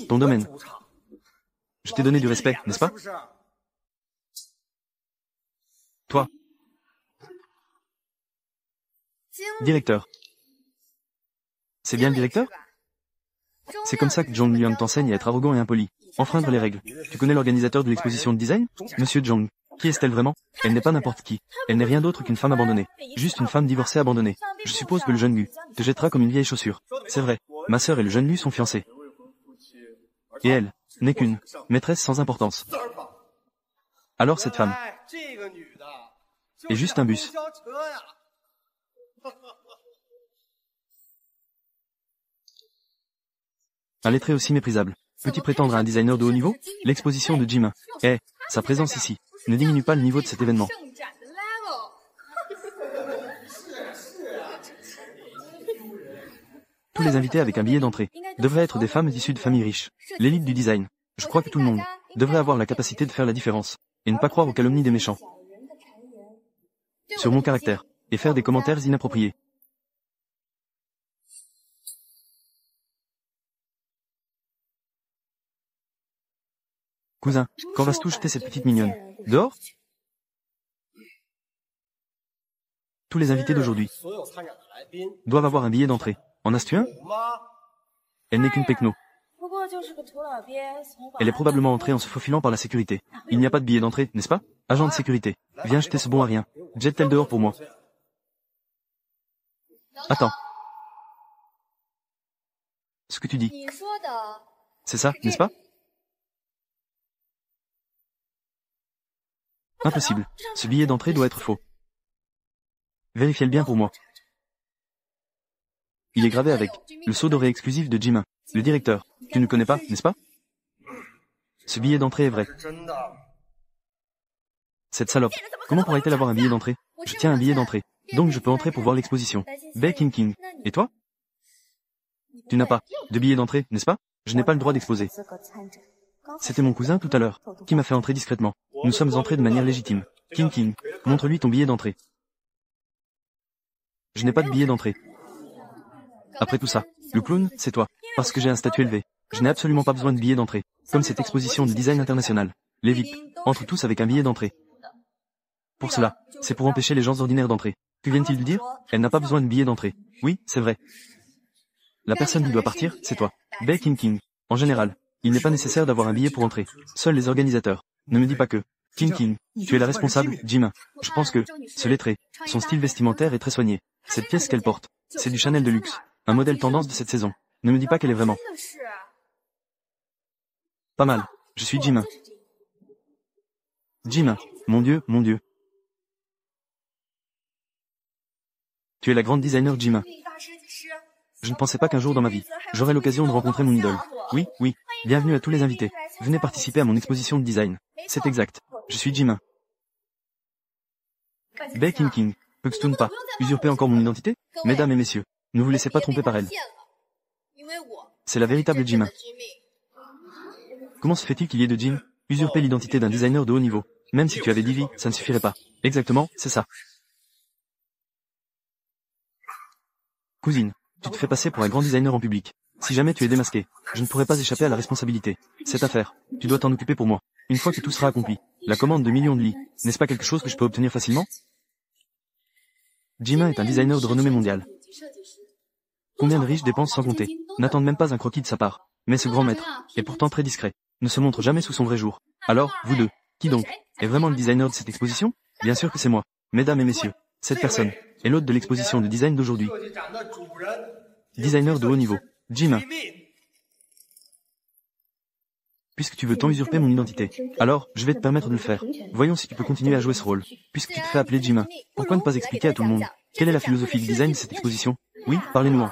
Ton domaine. Je t'ai donné du respect, n'est-ce pas? Toi. Directeur. C'est bien le directeur? C'est comme ça que Zhong Liang t'enseigne à être arrogant et impoli. Enfreindre les règles. Tu connais l'organisateur de l'exposition de design? Monsieur Zhong. Qui est-elle vraiment? Elle n'est pas n'importe qui. Elle n'est rien d'autre qu'une femme abandonnée. Juste une femme divorcée abandonnée. Je suppose que le jeune Lu te jettera comme une vieille chaussure. C'est vrai. Ma sœur et le jeune Lu sont fiancés. Et elle n'est qu'une maîtresse sans importance. Alors cette femme est juste un bus. Un lettré aussi méprisable. Peut-il prétendre à un designer de haut niveau? L'exposition de Jimin. Sa présence ici ne diminue pas le niveau de cet événement. Tous les invités avec un billet d'entrée devraient être des femmes issues de familles riches. L'élite du design. Je crois que tout le monde devrait avoir la capacité de faire la différence et ne pas croire aux calomnies des méchants sur mon caractère et faire des commentaires inappropriés. Cousin, quand vas-tu jeter cette petite mignonne? Dehors? Tous les invités d'aujourd'hui doivent avoir un billet d'entrée. En as-tu un? Elle n'est qu'une pecno. Elle est probablement entrée en se faufilant par la sécurité. Il n'y a pas de billet d'entrée, n'est-ce pas? Agent de sécurité, viens jeter ce bon à rien. Jette-t-elle dehors pour moi? Attends. Ce que tu dis. C'est ça, n'est-ce pas? Impossible. Ce billet d'entrée doit être faux. Vérifiez-le bien pour moi. Il est gravé avec le sceau doré exclusif de Jimin, le directeur. Tu ne connais pas, n'est-ce pas? Ce billet d'entrée est vrai. Cette salope, comment pourrait-elle avoir un billet d'entrée? Je tiens un billet d'entrée, donc je peux entrer pour voir l'exposition. Bei King King. Et toi? Tu n'as pas de billet d'entrée, n'est-ce pas? Je n'ai pas le droit d'exposer. C'était mon cousin tout à l'heure, qui m'a fait entrer discrètement. Nous sommes entrés de manière légitime. King King, montre-lui ton billet d'entrée. Je n'ai pas de billet d'entrée. Après tout ça, le clown, c'est toi. Parce que j'ai un statut élevé. Je n'ai absolument pas besoin de billet d'entrée. Comme cette exposition de design international. Les VIP Entrent tous avec un billet d'entrée. Pour cela, c'est pour empêcher les gens ordinaires d'entrer. Que viennent-ils de dire? Elle n'a pas besoin de billet d'entrée. Oui, c'est vrai. La personne qui doit partir, c'est toi. Bae King King. En général, il n'est pas nécessaire d'avoir un billet pour entrer. Seuls les organisateurs. Ne me dis pas que. King King, tu es la responsable, Jim. Je pense que, ce lettré, son style vestimentaire est très soigné. Cette pièce qu'elle porte, c'est du Chanel de luxe. Un modèle tendance de cette saison. Ne me dis pas qu'elle est vraiment. Pas mal. Je suis Jim. Jim. Mon Dieu, mon Dieu. Tu es la grande designer Jim. Je ne pensais pas qu'un jour dans ma vie, j'aurais l'occasion de rencontrer mon idole. Oui, oui. Bienvenue à tous les invités. Venez participer à mon exposition de design. C'est exact. Je suis Jim. Bae King King. Peux-tu pas usurper encore mon identité? Mesdames et messieurs, ne vous laissez pas tromper par elle. C'est la véritable Jim. Comment se fait-il qu'il y ait de Jim? Usurper l'identité d'un designer de haut niveau. Même si tu avais 10 vies, ça ne suffirait pas. Exactement, c'est ça. Cousine, tu te fais passer pour un grand designer en public. Si jamais tu es démasqué, je ne pourrai pas échapper à la responsabilité. Cette affaire, tu dois t'en occuper pour moi. Une fois que tout sera accompli, la commande de millions de lits, n'est-ce pas quelque chose que je peux obtenir facilement? Jim est un designer de renommée mondiale. Combien de riches dépensent sans compter, n'attendent même pas un croquis de sa part. Mais ce grand maître, est pourtant très discret, ne se montre jamais sous son vrai jour. Alors, vous deux, qui donc, est vraiment le designer de cette exposition? Bien sûr que c'est moi. Mesdames et messieurs, cette personne est l'hôte de l'exposition de design d'aujourd'hui. Designer de haut niveau, Jim. Puisque tu veux tant usurper mon identité, alors, je vais te permettre de le faire. Voyons si tu peux continuer à jouer ce rôle. Puisque tu te fais appeler Jim, pourquoi ne pas expliquer à tout le monde quelle est la philosophie du design de cette exposition? Oui, parlez-nous-en.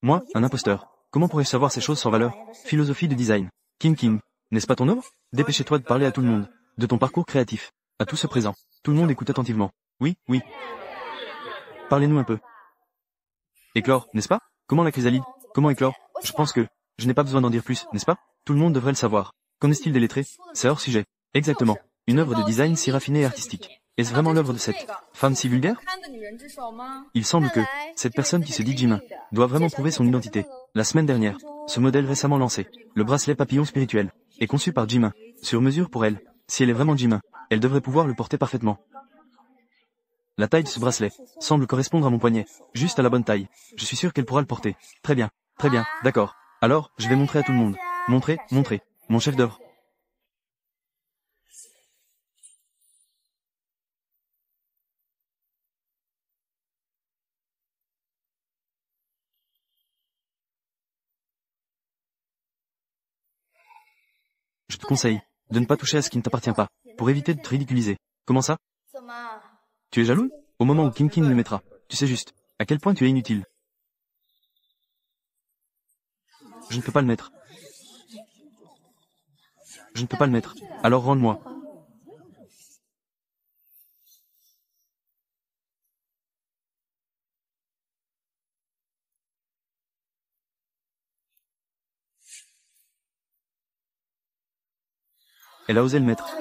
Moi, un imposteur. Comment pourrais-je savoir ces choses sans valeur? Philosophie de design. King King. N'est-ce pas ton œuvre? Dépêchez-toi de parler à tout le monde. De ton parcours créatif. À tout ce présent. Tout le monde écoute attentivement. Oui, oui. Parlez-nous un peu. Éclore, n'est-ce pas? Comment la chrysalide? Comment éclore? Je pense que, je n'ai pas besoin d'en dire plus, n'est-ce pas? Tout le monde devrait le savoir. Qu'en est-il des lettrés? C'est hors sujet. Exactement. Une œuvre de design si raffinée et artistique. Est-ce vraiment l'œuvre de cette femme si vulgaire? Il semble que, cette personne qui se dit Jim, doit vraiment prouver son identité. La semaine dernière, ce modèle récemment lancé, le bracelet papillon spirituel, est conçu par Jim, sur mesure pour elle. Si elle est vraiment Jim, elle devrait pouvoir le porter parfaitement. La taille de ce bracelet semble correspondre à mon poignet, juste à la bonne taille. Je suis sûr qu'elle pourra le porter. Très bien, d'accord. Alors, je vais montrer à tout le monde. Montrer, mon chef d'œuvre. Je te conseille de ne pas toucher à ce qui ne t'appartient pas, pour éviter de te ridiculiser. Comment ça? Tu es jaloux? Au moment où King King le mettra, tu sais juste à quel point tu es inutile. Je ne peux pas le mettre. Je ne peux pas le mettre. Alors rends-le-moi. Elle a osé le mettre.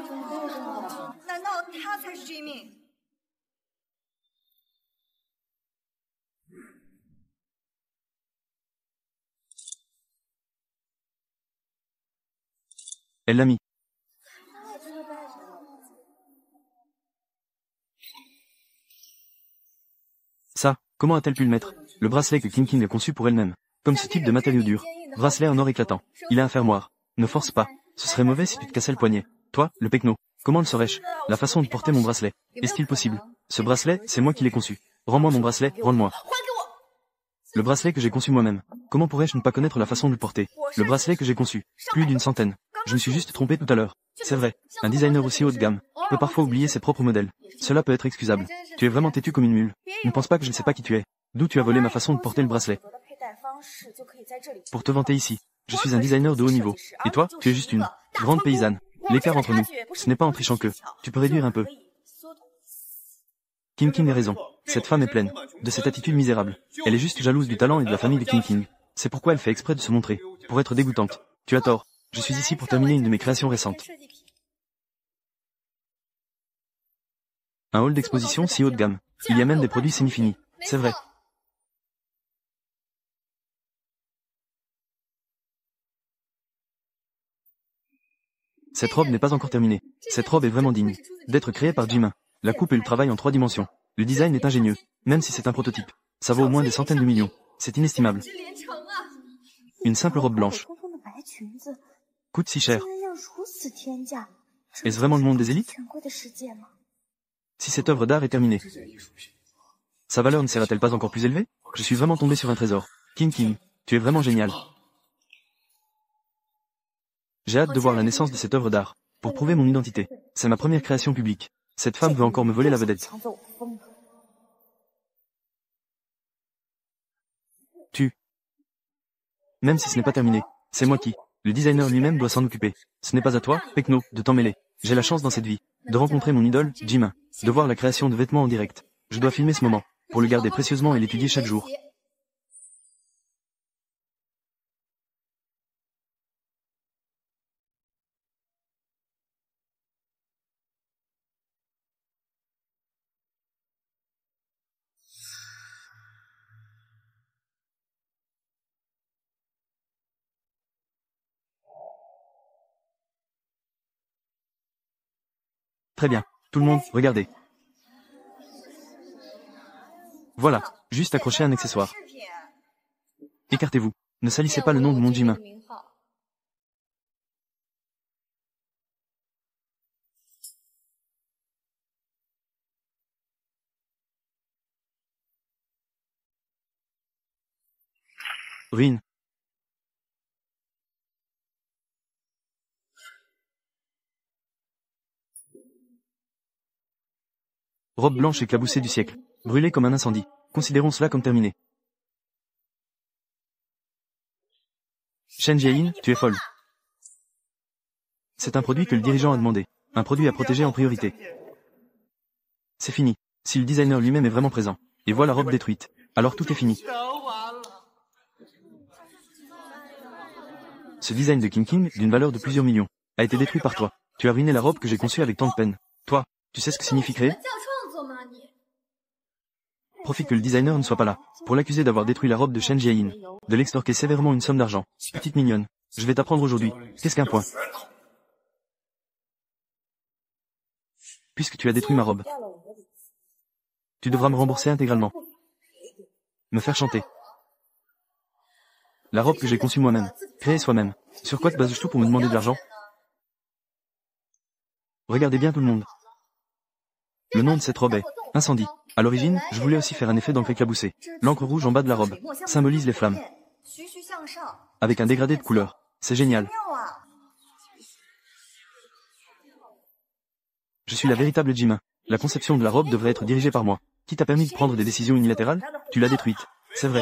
Elle l'a mis. Ça, comment a-t-elle pu le mettre? Le bracelet que King King a conçu pour elle-même. Comme ce type de matériau dur. Bracelet en or éclatant. Il a un fermoir. Ne force pas. Ce serait mauvais si tu te cassais le poignet. Toi, le pecno. Comment le saurais-je? La façon de porter mon bracelet. Est-il possible? Ce bracelet, c'est moi qui l'ai conçu. Rends-moi mon bracelet, rends-le-moi. Le bracelet que j'ai conçu moi-même. Comment pourrais-je ne pas connaître la façon de le porter? Le bracelet que j'ai conçu. Plus d'une centaine. Je me suis juste trompé tout à l'heure. C'est vrai. Un designer aussi haut de gamme peut parfois oublier ses propres modèles. Cela peut être excusable. Tu es vraiment têtu comme une mule. Ne pense pas que je ne sais pas qui tu es. D'où tu as volé ma façon de porter le bracelet. Pour te vanter ici. Je suis un designer de haut niveau. Et toi, tu es juste une grande paysanne. L'écart entre nous, ce n'est pas en trichant que. Tu peux réduire un peu. King King a raison. Cette femme est pleine de cette attitude misérable. Elle est juste jalouse du talent et de la famille de King King. C'est pourquoi elle fait exprès de se montrer, pour être dégoûtante. Tu as tort. Je suis ici pour terminer une de mes créations récentes. Un hall d'exposition si haut de gamme. Il y a même des produits semi-finis. C'est vrai. Cette robe n'est pas encore terminée. Cette robe est vraiment digne d'être créée par Jimin. La coupe et le travail en 3 dimensions. Le design est ingénieux, même si c'est un prototype. Ça vaut au moins des centaines de millions. C'est inestimable. Une simple robe blanche. Coûte si cher. Est-ce vraiment le monde des élites? Si cette œuvre d'art est terminée, sa valeur ne sera-t-elle pas encore plus élevée? Je suis vraiment tombé sur un trésor. King, tu es vraiment génial. J'ai hâte de voir la naissance de cette œuvre d'art. Pour prouver mon identité. C'est ma première création publique. Cette femme veut encore me voler la vedette. Même si ce n'est pas terminé, c'est moi qui. Le designer lui-même doit s'en occuper. Ce n'est pas à toi, Pekno, de t'en mêler. J'ai la chance dans cette vie de rencontrer mon idole, Jimin, de voir la création de vêtements en direct. Je dois filmer ce moment, pour le garder précieusement et l'étudier chaque jour. Très bien. Tout le monde, regardez. Voilà, juste accrocher un accessoire. Écartez-vous. Ne salissez pas le nom de mon Jimin. Ruine. Robe blanche éclaboussée du siècle. Brûlée comme un incendie. Considérons cela comme terminé. Shen Jiayin, tu es folle. C'est un produit que le dirigeant a demandé. Un produit à protéger en priorité. C'est fini. Si le designer lui-même est vraiment présent. Et voit la robe détruite. Alors tout est fini. Ce design de King, d'une valeur de plusieurs millions, a été détruit par toi. Tu as ruiné la robe que j'ai conçue avec tant de peine. Toi, tu sais ce que signifie créer? Profite que le designer ne soit pas là, pour l'accuser d'avoir détruit la robe de Shen Jiayin, de l'extorquer sévèrement une somme d'argent. Petite mignonne, je vais t'apprendre aujourd'hui. Qu'est-ce qu'un point? Puisque tu as détruit ma robe, tu devras me rembourser intégralement. Me faire chanter. La robe que j'ai conçue moi-même, créée soi-même. Sur quoi te bases-tu pour me demander de l'argent? Regardez bien tout le monde. Le nom de cette robe est Incendie. À l'origine, je voulais aussi faire un effet d'encre éclaboussée. L'encre rouge en bas de la robe symbolise les flammes. Avec un dégradé de couleurs. C'est génial. Je suis la véritable Jimin. La conception de la robe devrait être dirigée par moi. Qui t'a permis de prendre des décisions unilatérales? Tu l'as détruite. C'est vrai.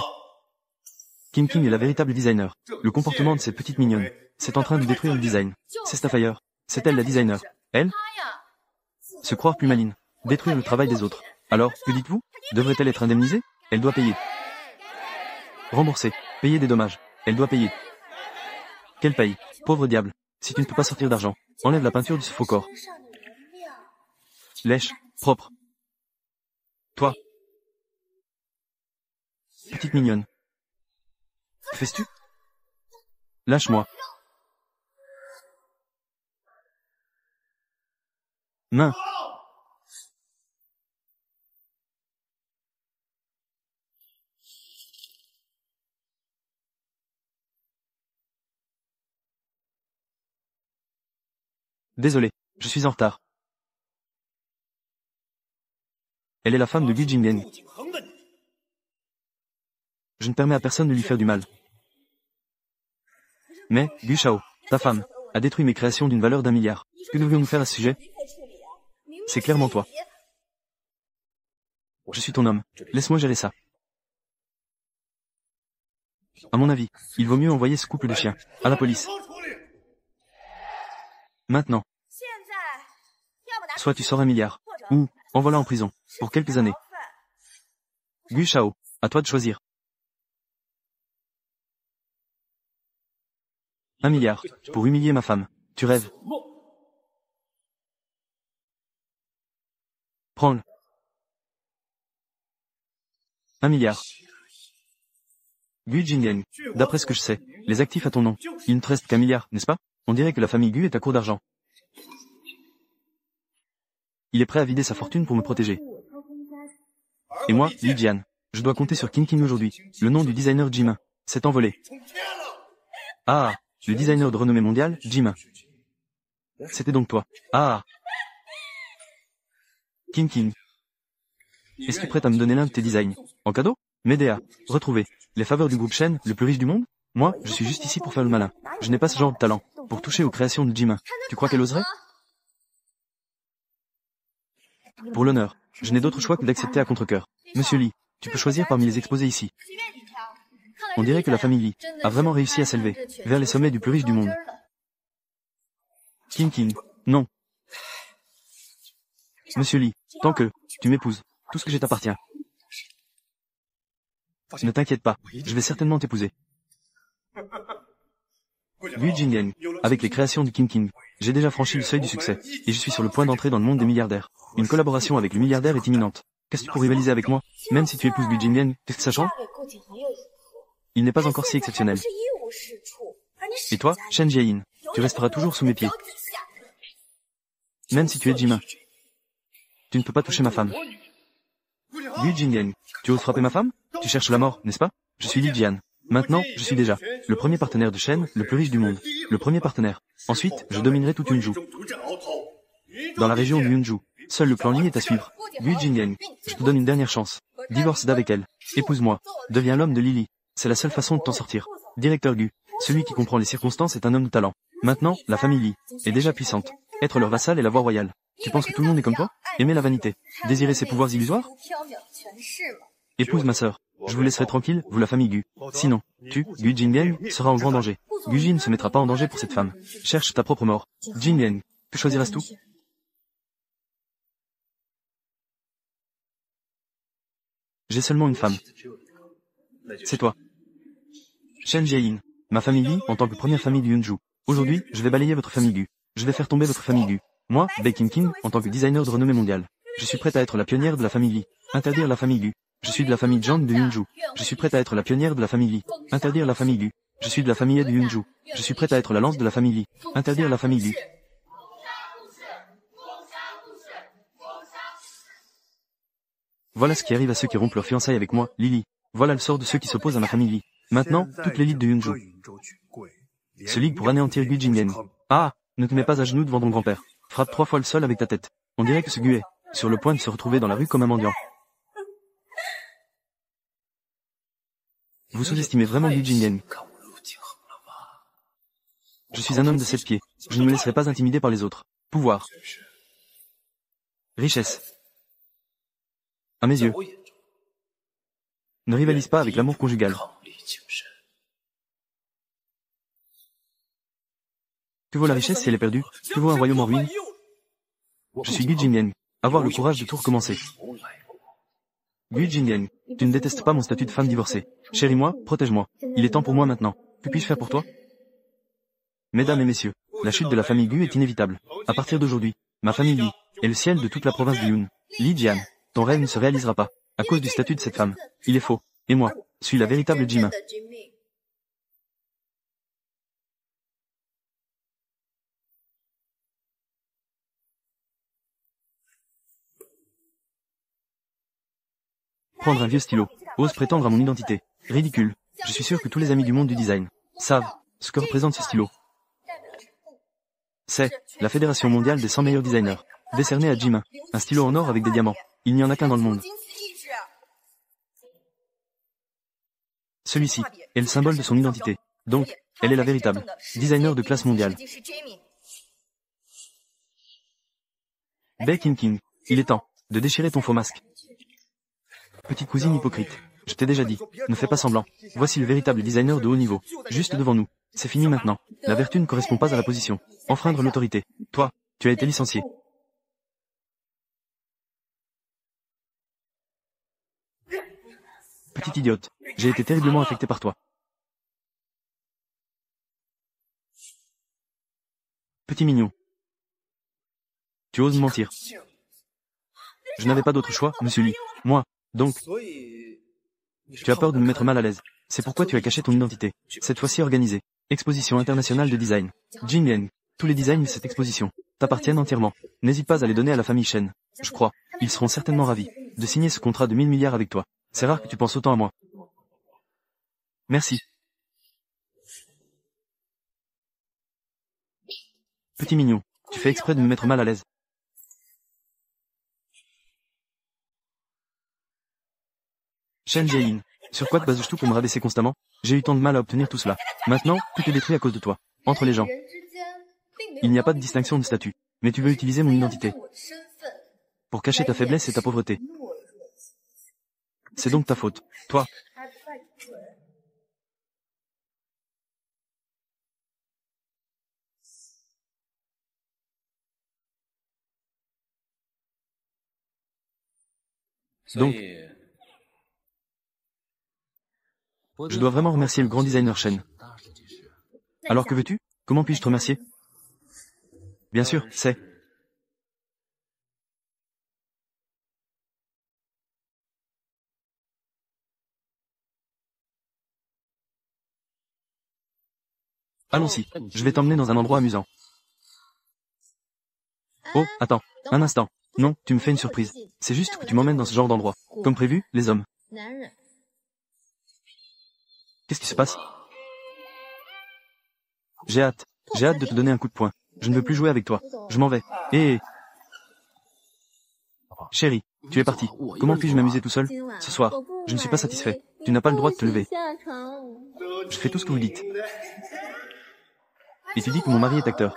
King est la véritable designer. Le comportement de cette petite mignonne, c'est en train de détruire le design. C'est Sapphire. C'est elle la designer. Elle? Se croire plus maligne. Détruire le travail des autres. Alors, que dites-vous? Devrait-elle être indemnisée? Elle doit payer. Rembourser. Payer des dommages. Elle doit payer. Qu'elle paye. Pauvre diable. Si tu ne peux pas sortir d'argent, enlève la peinture de ce faux corps. Lèche. Propre. Toi. Petite mignonne. Que fais-tu? Lâche-moi. Main. Désolé, je suis en retard. Elle est la femme de Gu Jingen. Je ne permets à personne de lui faire du mal. Mais, Gu Shao, ta femme, a détruit mes créations d'une valeur d'1 milliard. Que devrions-nous faire à ce sujet? C'est clairement toi. Je suis ton homme. Laisse-moi gérer ça. À mon avis, il vaut mieux envoyer ce couple de chiens à la police. Maintenant. Soit tu sors 1 milliard, ou envoie-la en prison, pour quelques années. Gu Shao, à toi de choisir. 1 milliard, pour humilier ma femme. Tu rêves. Prends-le. 1 milliard. Gu Jingen, d'après ce que je sais, les actifs à ton nom, il ne te reste qu'1 milliard, n'est-ce pas? On dirait que la famille Gu est à court d'argent. Il est prêt à vider sa fortune pour me protéger. Et moi, Li Jian, je dois compter sur King aujourd'hui. Le nom du designer Jima s'est envolé. Ah, le designer de renommée mondiale, Jima. C'était donc toi. Ah. King. Est-ce que tu es prêt à me donner l'un de tes designs en cadeau? M'aider à retrouver les faveurs du groupe Shen, le plus riche du monde? Moi, je suis juste ici pour faire le malin. Je n'ai pas ce genre de talent pour toucher aux créations de Jima. Tu crois qu'elle oserait? Pour l'honneur, je n'ai d'autre choix que d'accepter à contre-cœur. Monsieur Li, tu peux choisir parmi les exposés ici. On dirait que la famille Li a vraiment réussi à s'élever vers les sommets du plus riche du monde. King, non. Monsieur Li, tant que tu m'épouses, tout ce que je t'appartient. Ne t'inquiète pas, je vais certainement t'épouser. Gu Jingliang, avec les créations du King, j'ai déjà franchi le seuil du succès, et je suis sur le point d'entrer dans le monde des milliardaires. Une collaboration avec le milliardaire est imminente. Qu'est-ce que tu peux rivaliser avec moi? Même si tu épouses Gu Jingliang, qu'est-ce que ça change? Il n'est pas encore si exceptionnel. Et toi, Shen Jiayin, tu resteras toujours sous mes pieds. Même si tu es Jima. Tu ne peux pas toucher ma femme. Gu Jingliang, tu oses frapper ma femme? Tu cherches la mort, n'est-ce pas? Je suis Li Jian. Maintenant, je suis déjà le premier partenaire de Shen, le plus riche du monde. Le premier partenaire. Ensuite, je dominerai toute Yunzhou. Dans la région de Yunzhou, seul le clan Li est à suivre. Gu Jingliang, je te donne une dernière chance. Divorce d'avec elle. Épouse-moi. Deviens l'homme de Lily. C'est la seule façon de t'en sortir. Directeur Gu, celui qui comprend les circonstances est un homme de talent. Maintenant, la famille Li est déjà puissante. Être leur vassal est la voie royale. Tu penses que tout le monde est comme toi? Aimer la vanité. Désirer ses pouvoirs illusoires? Épouse ma sœur. Je vous laisserai tranquille, vous la famille Gu. Sinon, tu, Gu Jingliang, seras en grand danger. Gu Jin ne se mettra pas en danger pour cette femme. Cherche ta propre mort. Jingliang, que choisiras-tu? J'ai seulement une femme. C'est toi. Shen Jiayin, ma famille Li en tant que première famille du Yunzhou. Aujourd'hui, je vais balayer votre famille Gu. Je vais faire tomber votre famille Gu. Moi, Bei King, en tant que designer de renommée mondiale. Je suis prête à être la pionnière de la famille Li. Interdire la famille Gu. Je suis de la famille Zhang de Yunzhou. Je suis prête à être la pionnière de la famille Li. Interdire la famille Gu. Je suis de la famille He de Yunzhou. Je suis prête à être la lance de la famille Li. Interdire la famille Gu. Voilà ce qui arrive à ceux qui rompent leur fiançailles avec moi, Lily. Voilà le sort de ceux qui s'opposent à ma famille Li. Maintenant, toute l'élite de Yunzhou se ligue pour anéantir Gu Jingliang. Ah, ne te mets pas à genoux devant ton grand-père. Frappe 3 fois le sol avec ta tête. On dirait que ce Gu est sur le point de se retrouver dans la rue comme un mendiant. Vous sous-estimez vraiment Gu Jingliang. Je suis un homme de 7 pieds. Je ne me laisserai pas intimider par les autres. Pouvoir. Richesse. À mes yeux. Ne rivalise pas avec l'amour conjugal. Que vaut la richesse si elle est perdue? Que vaut un royaume en ruine? Je suis Gu Jingliang. Avoir le courage de tout recommencer. Gu Jingliang, tu ne détestes pas mon statut de femme divorcée. Chéris-moi, protège-moi. Il est temps pour moi maintenant. Que puis-je faire pour toi? Mesdames et messieurs, la chute de la famille Gu est inévitable. À partir d'aujourd'hui, ma famille Li est le ciel de toute la province de Yun. Li Jian, ton rêve ne se réalisera pas, à cause du statut de cette femme. Il est faux. Et moi, suis la véritable Jima. Prendre un vieux stylo. Ose prétendre à mon identité. Ridicule. Je suis sûr que tous les amis du monde du design savent ce que représente ce stylo. C'est la Fédération mondiale des 100 meilleurs designers, décernée à Jima. Un stylo en or avec des diamants. Il n'y en a qu'un dans le monde. Celui-ci est le symbole de son identité. Donc, elle est la véritable designer de classe mondiale. Bei King, il est temps de déchirer ton faux masque. Petite cousine hypocrite, je t'ai déjà dit, ne fais pas semblant. Voici le véritable designer de haut niveau, juste devant nous. C'est fini maintenant. La vertu ne correspond pas à la position. Enfreindre l'autorité. Toi, tu as été licencié. Petite idiote, j'ai été terriblement affecté par toi. Petit mignon. Tu oses me mentir. Je n'avais pas d'autre choix, monsieur Li. Moi, donc. Tu as peur de me mettre mal à l'aise. C'est pourquoi tu as caché ton identité. Cette fois-ci organisée. Exposition internationale de design. Jingliang. Tous les designs de cette exposition t'appartiennent entièrement. N'hésite pas à les donner à la famille Shen. Je crois. Ils seront certainement ravis de signer ce contrat de 1000 milliards avec toi. C'est rare que tu penses autant à moi. Merci. Petit mignon, tu fais exprès de me mettre mal à l'aise. Shen Jieyin, sur quoi te bases-tu pour me rabaisser constamment? J'ai eu tant de mal à obtenir tout cela. Maintenant, tout est détruit à cause de toi. Entre les gens. Il n'y a pas de distinction de statut. Mais tu veux utiliser mon identité pour cacher ta faiblesse et ta pauvreté. C'est donc ta faute. Toi. Donc, je dois vraiment remercier le grand designer Shen. Alors que veux-tu? Comment puis-je te remercier? Bien sûr, c'est... Allons-y, je vais t'emmener dans un endroit amusant. Oh, attends, un instant. Non, tu me fais une surprise. C'est juste que tu m'emmènes dans ce genre d'endroit. Comme prévu, les hommes. Qu'est-ce qui se passe? J'ai hâte. J'ai hâte de te donner un coup de poing. Je ne veux plus jouer avec toi. Je m'en vais. Hé, chérie, tu es parti. Comment puis-je m'amuser tout seul? Ce soir, je ne suis pas satisfait. Tu n'as pas le droit de te lever. Je fais tout ce que vous dites. Et tu dis que mon mari est acteur.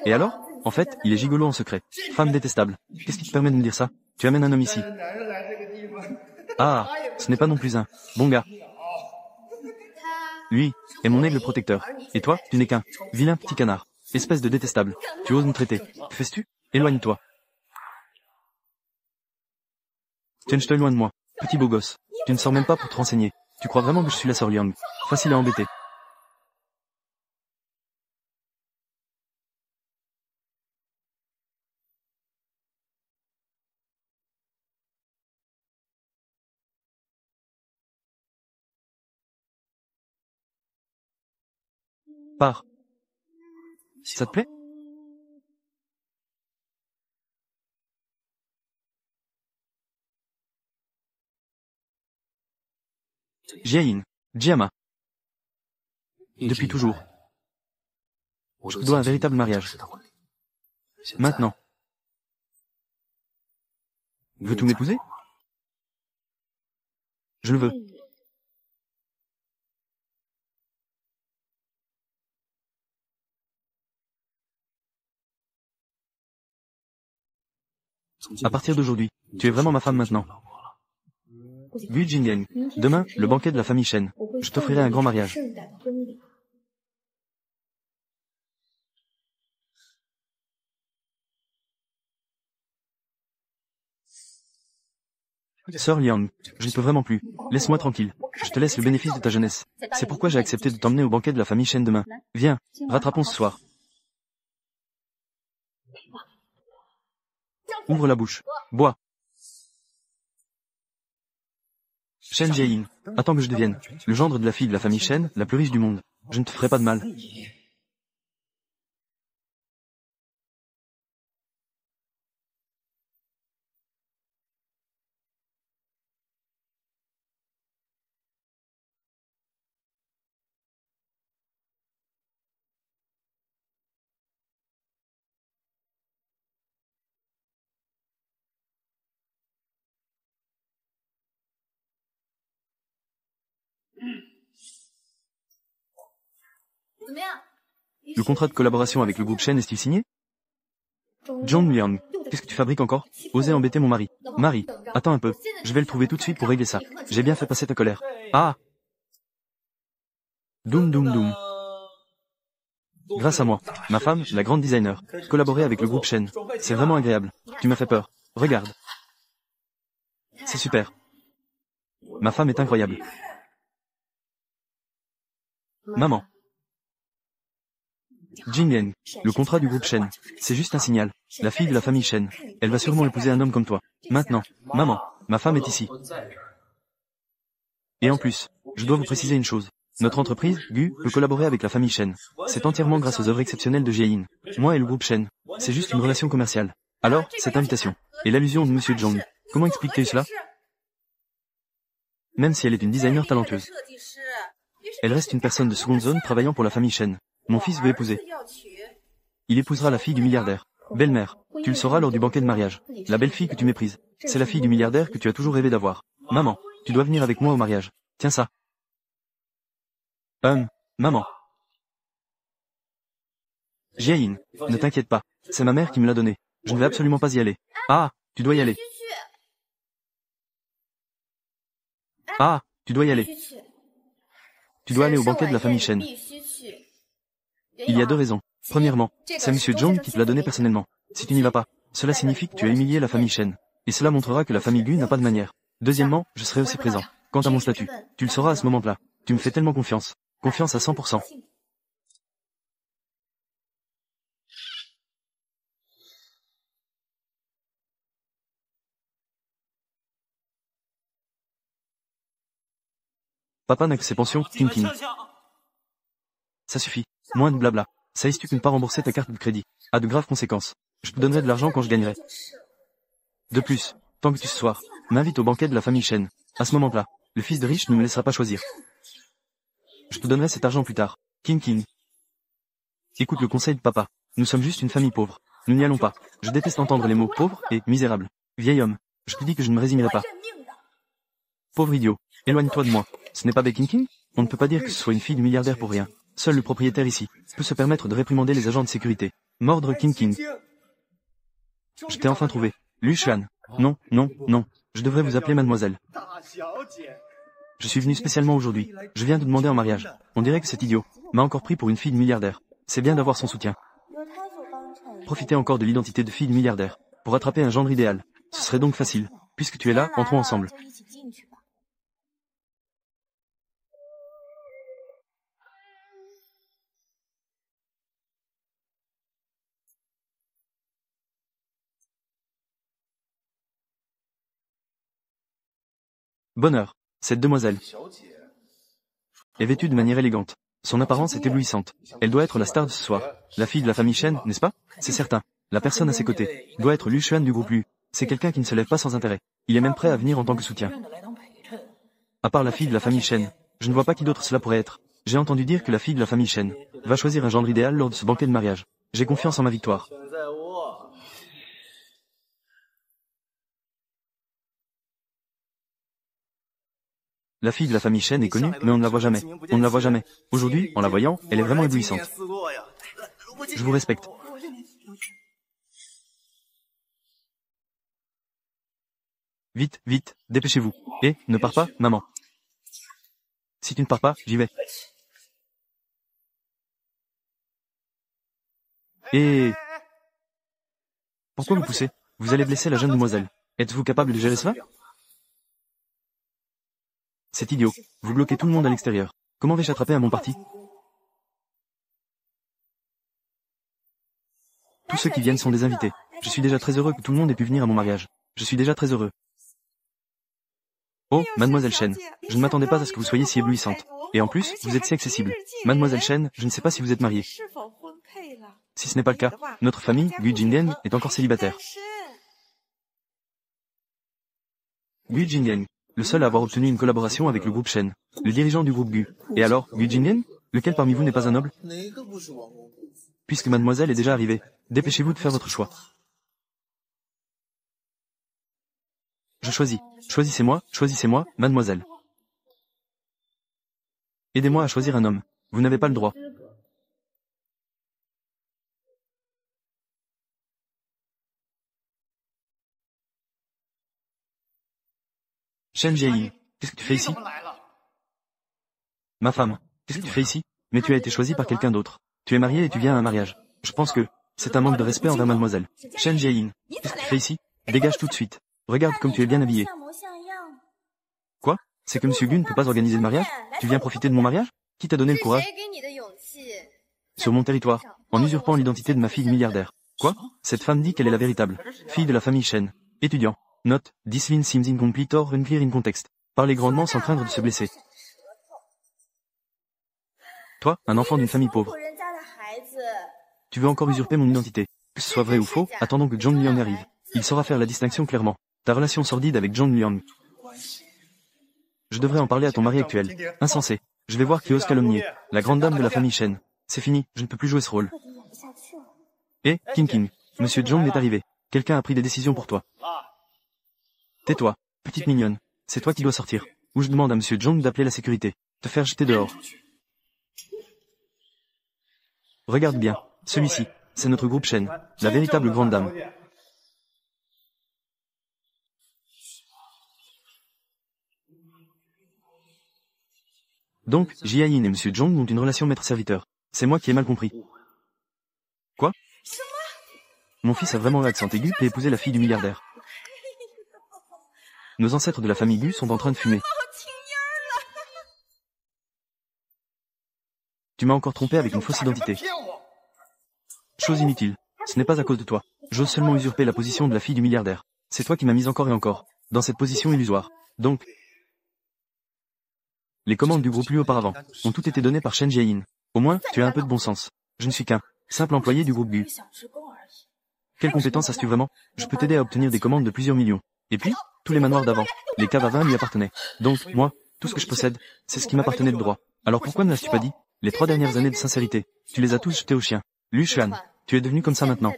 Et alors? En fait, il est gigolo en secret. Femme détestable. Qu'est-ce qui te permet de me dire ça? Tu amènes un homme ici. Ah, ce n'est pas non plus un bon gars. Lui est mon aigle protecteur. Et toi, tu n'es qu'un vilain petit canard. Espèce de détestable. Tu oses me traiter. Que fais-tu? Éloigne-toi. Tiens-toi loin de moi. Petit beau gosse. Tu ne sors même pas pour te renseigner. Tu crois vraiment que je suis la sœur Liang? Facile à embêter. Pars. Ça te plaît? Jiayin. Jiama. Depuis toujours. Je te dois un véritable mariage. Maintenant. Veux-tu m'épouser? Je le veux. À partir d'aujourd'hui, tu es vraiment ma femme maintenant. Gu Jingeng. Demain, le banquet de la famille Shen. Je t'offrirai un grand mariage. Sœur Liang, je ne peux vraiment plus. Laisse-moi tranquille. Je te laisse le bénéfice de ta jeunesse. C'est pourquoi j'ai accepté de t'emmener au banquet de la famille Shen demain. Viens, rattrapons ce soir. Ouvre la bouche. Bois. Shen Jieyin, attends que je devienne le gendre de la fille de la famille Shen, la plus riche du monde. Je ne te ferai pas de mal. Le contrat de collaboration avec le groupe Shen est-il signé? Zhong Liang, qu'est-ce que tu fabriques encore? Osez embêter mon mari. Marie, attends un peu. Je vais le trouver tout de suite pour régler ça. J'ai bien fait passer ta colère. Ah! Doum doum doum. Grâce à moi, ma femme, la grande designer, collaborer avec le groupe Shen. C'est vraiment agréable. Tu m'as fait peur. Regarde. C'est super. Ma femme est incroyable. Maman. Jingliang, le contrat du groupe Shen. C'est juste un signal. La fille de la famille Shen. Elle va sûrement épouser un homme comme toi. Maintenant, maman, ma femme est ici. Et en plus, je dois vous préciser une chose. Notre entreprise, Gu, peut collaborer avec la famille Shen. C'est entièrement grâce aux œuvres exceptionnelles de Jieyin. Moi et le groupe Shen. C'est juste une relation commerciale. Alors, cette invitation. Et l'allusion de Monsieur Zhong. Comment expliques-tu cela? Même si elle est une designer talentueuse. Elle reste une personne de seconde zone travaillant pour la famille Shen. Mon fils veut épouser. Il épousera la fille du milliardaire. Belle-mère, tu le sauras lors du banquet de mariage. La belle-fille que tu méprises. C'est la fille du milliardaire que tu as toujours rêvé d'avoir. Maman, tu dois venir avec moi au mariage. Tiens ça. Maman. Jiayin, ne t'inquiète pas. C'est ma mère qui me l'a donné. Je ne vais absolument pas y aller. Ah, tu dois y aller. Ah, tu dois y aller. Tu dois aller au banquet de la famille Shen. Il y a deux raisons. Premièrement, c'est Monsieur Zhong qui te l'a donné personnellement. Si tu n'y vas pas, cela signifie que tu as humilié la famille Shen. Et cela montrera que la famille Gu n'a pas de manière. Deuxièmement, je serai aussi présent. Quant à mon statut, tu le sauras à ce moment-là. Tu me fais tellement confiance. Confiance à 100%. Papa n'a que ses pensions, King. Ça suffit. Moins de blabla. Sais-tu que ne pas rembourser ta carte de crédit a de graves conséquences. Je te donnerai de l'argent quand je gagnerai. De plus, tant que tu ce soir, m'invite au banquet de la famille Shen. À ce moment-là, le fils de riche ne me laissera pas choisir. Je te donnerai cet argent plus tard. King. Écoute le conseil de papa. Nous sommes juste une famille pauvre. Nous n'y allons pas. Je déteste entendre les mots pauvre et misérable. Vieil homme, je te dis que je ne me résignerai pas. Pauvre idiot, éloigne-toi de moi. Ce n'est pas King? On ne peut pas dire que ce soit une fille du milliardaire pour rien. Seul le propriétaire ici peut se permettre de réprimander les agents de sécurité. Mordre King. Je t'ai enfin trouvé. Lu Xuan. Non. Je devrais vous appeler mademoiselle. Je suis venu spécialement aujourd'hui. Je viens de demander en mariage. On dirait que cet idiot m'a encore pris pour une fille de milliardaire. C'est bien d'avoir son soutien. Profitez encore de l'identité de fille de milliardaire pour attraper un gendre idéal. Ce serait donc facile. Puisque tu es là, entrons ensemble. Bonheur. Cette demoiselle est vêtue de manière élégante. Son apparence est éblouissante. Elle doit être la star de ce soir. La fille de la famille Shen, n'est-ce pas? C'est certain. La personne à ses côtés doit être Lu Xuan du groupe Lu. C'est quelqu'un qui ne se lève pas sans intérêt. Il est même prêt à venir en tant que soutien. À part la fille de la famille Shen, je ne vois pas qui d'autre cela pourrait être. J'ai entendu dire que la fille de la famille Shen va choisir un gendre idéal lors de ce banquet de mariage. J'ai confiance en ma victoire. La fille de la famille Shen est connue, mais on ne la voit jamais. On ne la voit jamais. Aujourd'hui, en la voyant, elle est vraiment éblouissante. Je vous respecte. Vite, dépêchez-vous. Et, ne pars pas, maman. Si tu ne pars pas, j'y vais. Et... Pourquoi vous poussez? Vous allez blesser la jeune demoiselle. Êtes-vous capable de gérer cela? C'est idiot. Vous bloquez tout le monde à l'extérieur. Comment vais-je attraper à mon parti? Tous ceux qui viennent sont des invités. Je suis déjà très heureux que tout le monde ait pu venir à mon mariage. Je suis déjà très heureux. Oh, mademoiselle Shen, je ne m'attendais pas à ce que vous soyez si éblouissante. Et en plus, vous êtes si accessible. Mademoiselle Shen, je ne sais pas si vous êtes mariée. Si ce n'est pas le cas, notre famille, Gu Jinggen, est encore célibataire. Gu Jinggen, le seul à avoir obtenu une collaboration avec le groupe Shen, le dirigeant du groupe Gu. Et alors, Gu Jinggen, lequel parmi vous n'est pas un noble? Puisque mademoiselle est déjà arrivée, dépêchez-vous de faire votre choix. Je choisis. Choisissez-moi, mademoiselle. Aidez-moi à choisir un homme. Vous n'avez pas le droit. Shen Jiayin, qu'est-ce que tu fais ici? Ma femme, qu'est-ce que tu fais ici? Mais tu as été choisi par quelqu'un d'autre. Tu es marié et tu viens à un mariage. Je pense que c'est un manque de respect envers mademoiselle. Shen Jiayin, qu'est-ce que tu fais ici? Dégage tout de suite. Regarde comme tu es bien habillé. Quoi? C'est que Monsieur Gu ne peut pas organiser le mariage? Tu viens profiter de mon mariage? Qui t'a donné le courage? Sur mon territoire, en usurpant l'identité de ma fille milliardaire. Quoi? Cette femme dit qu'elle est la véritable fille de la famille Shen. Étudiant. Note, this line seems incomplete or unclear in context. Parlez grandement sans craindre de se blesser. Toi, un enfant d'une famille pauvre. Tu veux encore usurper mon identité. Que ce soit vrai ou faux, attendons que Zhong Liang arrive. Il saura faire la distinction clairement. Ta relation sordide avec Zhong Liang. Je devrais en parler à ton mari actuel. Insensé. Je vais voir qui ose calomnier. La grande dame de la famille Shen. C'est fini, je ne peux plus jouer ce rôle. Eh, King, Monsieur Zhong est arrivé. Quelqu'un a pris des décisions pour toi. Tais-toi, petite mignonne. C'est toi qui dois sortir. Ou je demande à Monsieur Zhong d'appeler la sécurité. Te faire jeter dehors. Regarde bien, celui-ci, c'est notre groupe Shen, la véritable grande dame. Donc, Jiayin et Monsieur Zhong ont une relation maître-serviteur. C'est moi qui ai mal compris. Quoi? Mon fils a vraiment l'accent aigu et épousé la fille du milliardaire. Nos ancêtres de la famille Gu sont en train de fumer. Tu m'as encore trompé avec une fausse identité. Chose inutile. Ce n'est pas à cause de toi. J'ose seulement usurper la position de la fille du milliardaire. C'est toi qui m'as mise encore et encore dans cette position illusoire. Donc, les commandes du groupe Lu auparavant ont toutes été données par Shen Jiayin. Au moins, tu as un peu de bon sens. Je ne suis qu'un simple employé du groupe Gu. Quelles compétences as-tu vraiment? Je peux t'aider à obtenir des commandes de plusieurs millions. Et puis, tous les manoirs d'avant, les caves à vin lui appartenaient. Donc, moi, tout ce que je possède, c'est ce qui m'appartenait de droit. Alors pourquoi ne l'as-tu pas dit? Les 3 dernières années de sincérité, tu les as tous jetés au chien. Lu Xuan, tu es devenu comme ça maintenant.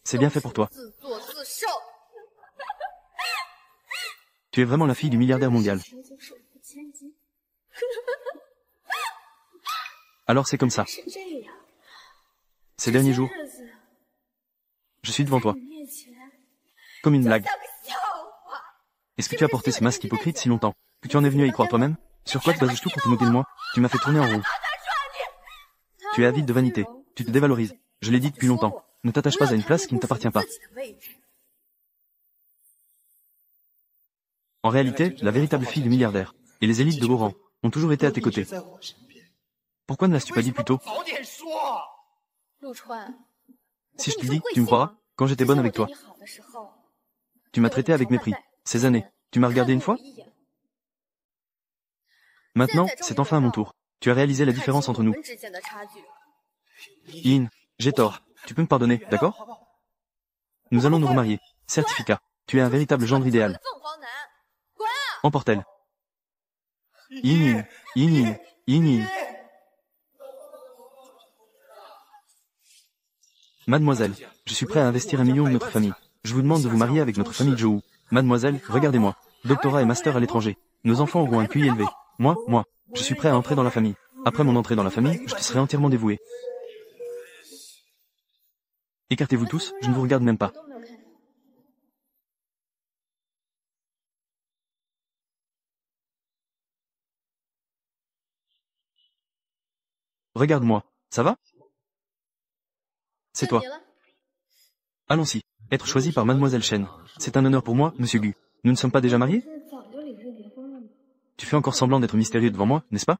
C'est bien fait pour toi. Tu es vraiment la fille du milliardaire mondial. Alors c'est comme ça. Ces derniers jours, je suis devant toi. Comme une blague. Est-ce que tu as porté ce masque hypocrite si longtemps, que tu en es venu à y croire toi-même? Sur quoi te bases-tu pour te moquer de moi? Tu m'as fait tourner en rond. Tu es avide de vanité. Tu te dévalorises. Je l'ai dit depuis longtemps. Ne t'attache pas à une place qui ne t'appartient pas. En réalité, la véritable fille du milliardaire et les élites de haut rang ont toujours été à tes côtés. Pourquoi ne l'as-tu pas dit plus tôt? Si je te dis, tu me croiras, quand j'étais bonne avec toi. Tu m'as traité avec mépris. Ces années, tu m'as regardé une fois? Maintenant, c'est enfin à mon tour. Tu as réalisé la différence entre nous. Yin, j'ai tort. Tu peux me pardonner, d'accord? Nous allons nous remarier. Certificat. Tu es un véritable gendre idéal. Emporte-elle. Yin, Yin, Yin. Mademoiselle, je suis prêt à investir 1 million de notre famille. Je vous demande de vous marier avec notre famille Zhou. Mademoiselle, regardez-moi. Doctorat et master à l'étranger. Nos enfants auront un QI élevé. Moi, je suis prêt à entrer dans la famille. Après mon entrée dans la famille, je te serai entièrement dévoué. Écartez-vous tous, je ne vous regarde même pas. Regarde-moi, ça va? C'est toi. Allons-y. Être choisi par Mademoiselle Shen. C'est un honneur pour moi, Monsieur Gu. Nous ne sommes pas déjà mariés? Tu fais encore semblant d'être mystérieux devant moi, n'est-ce pas?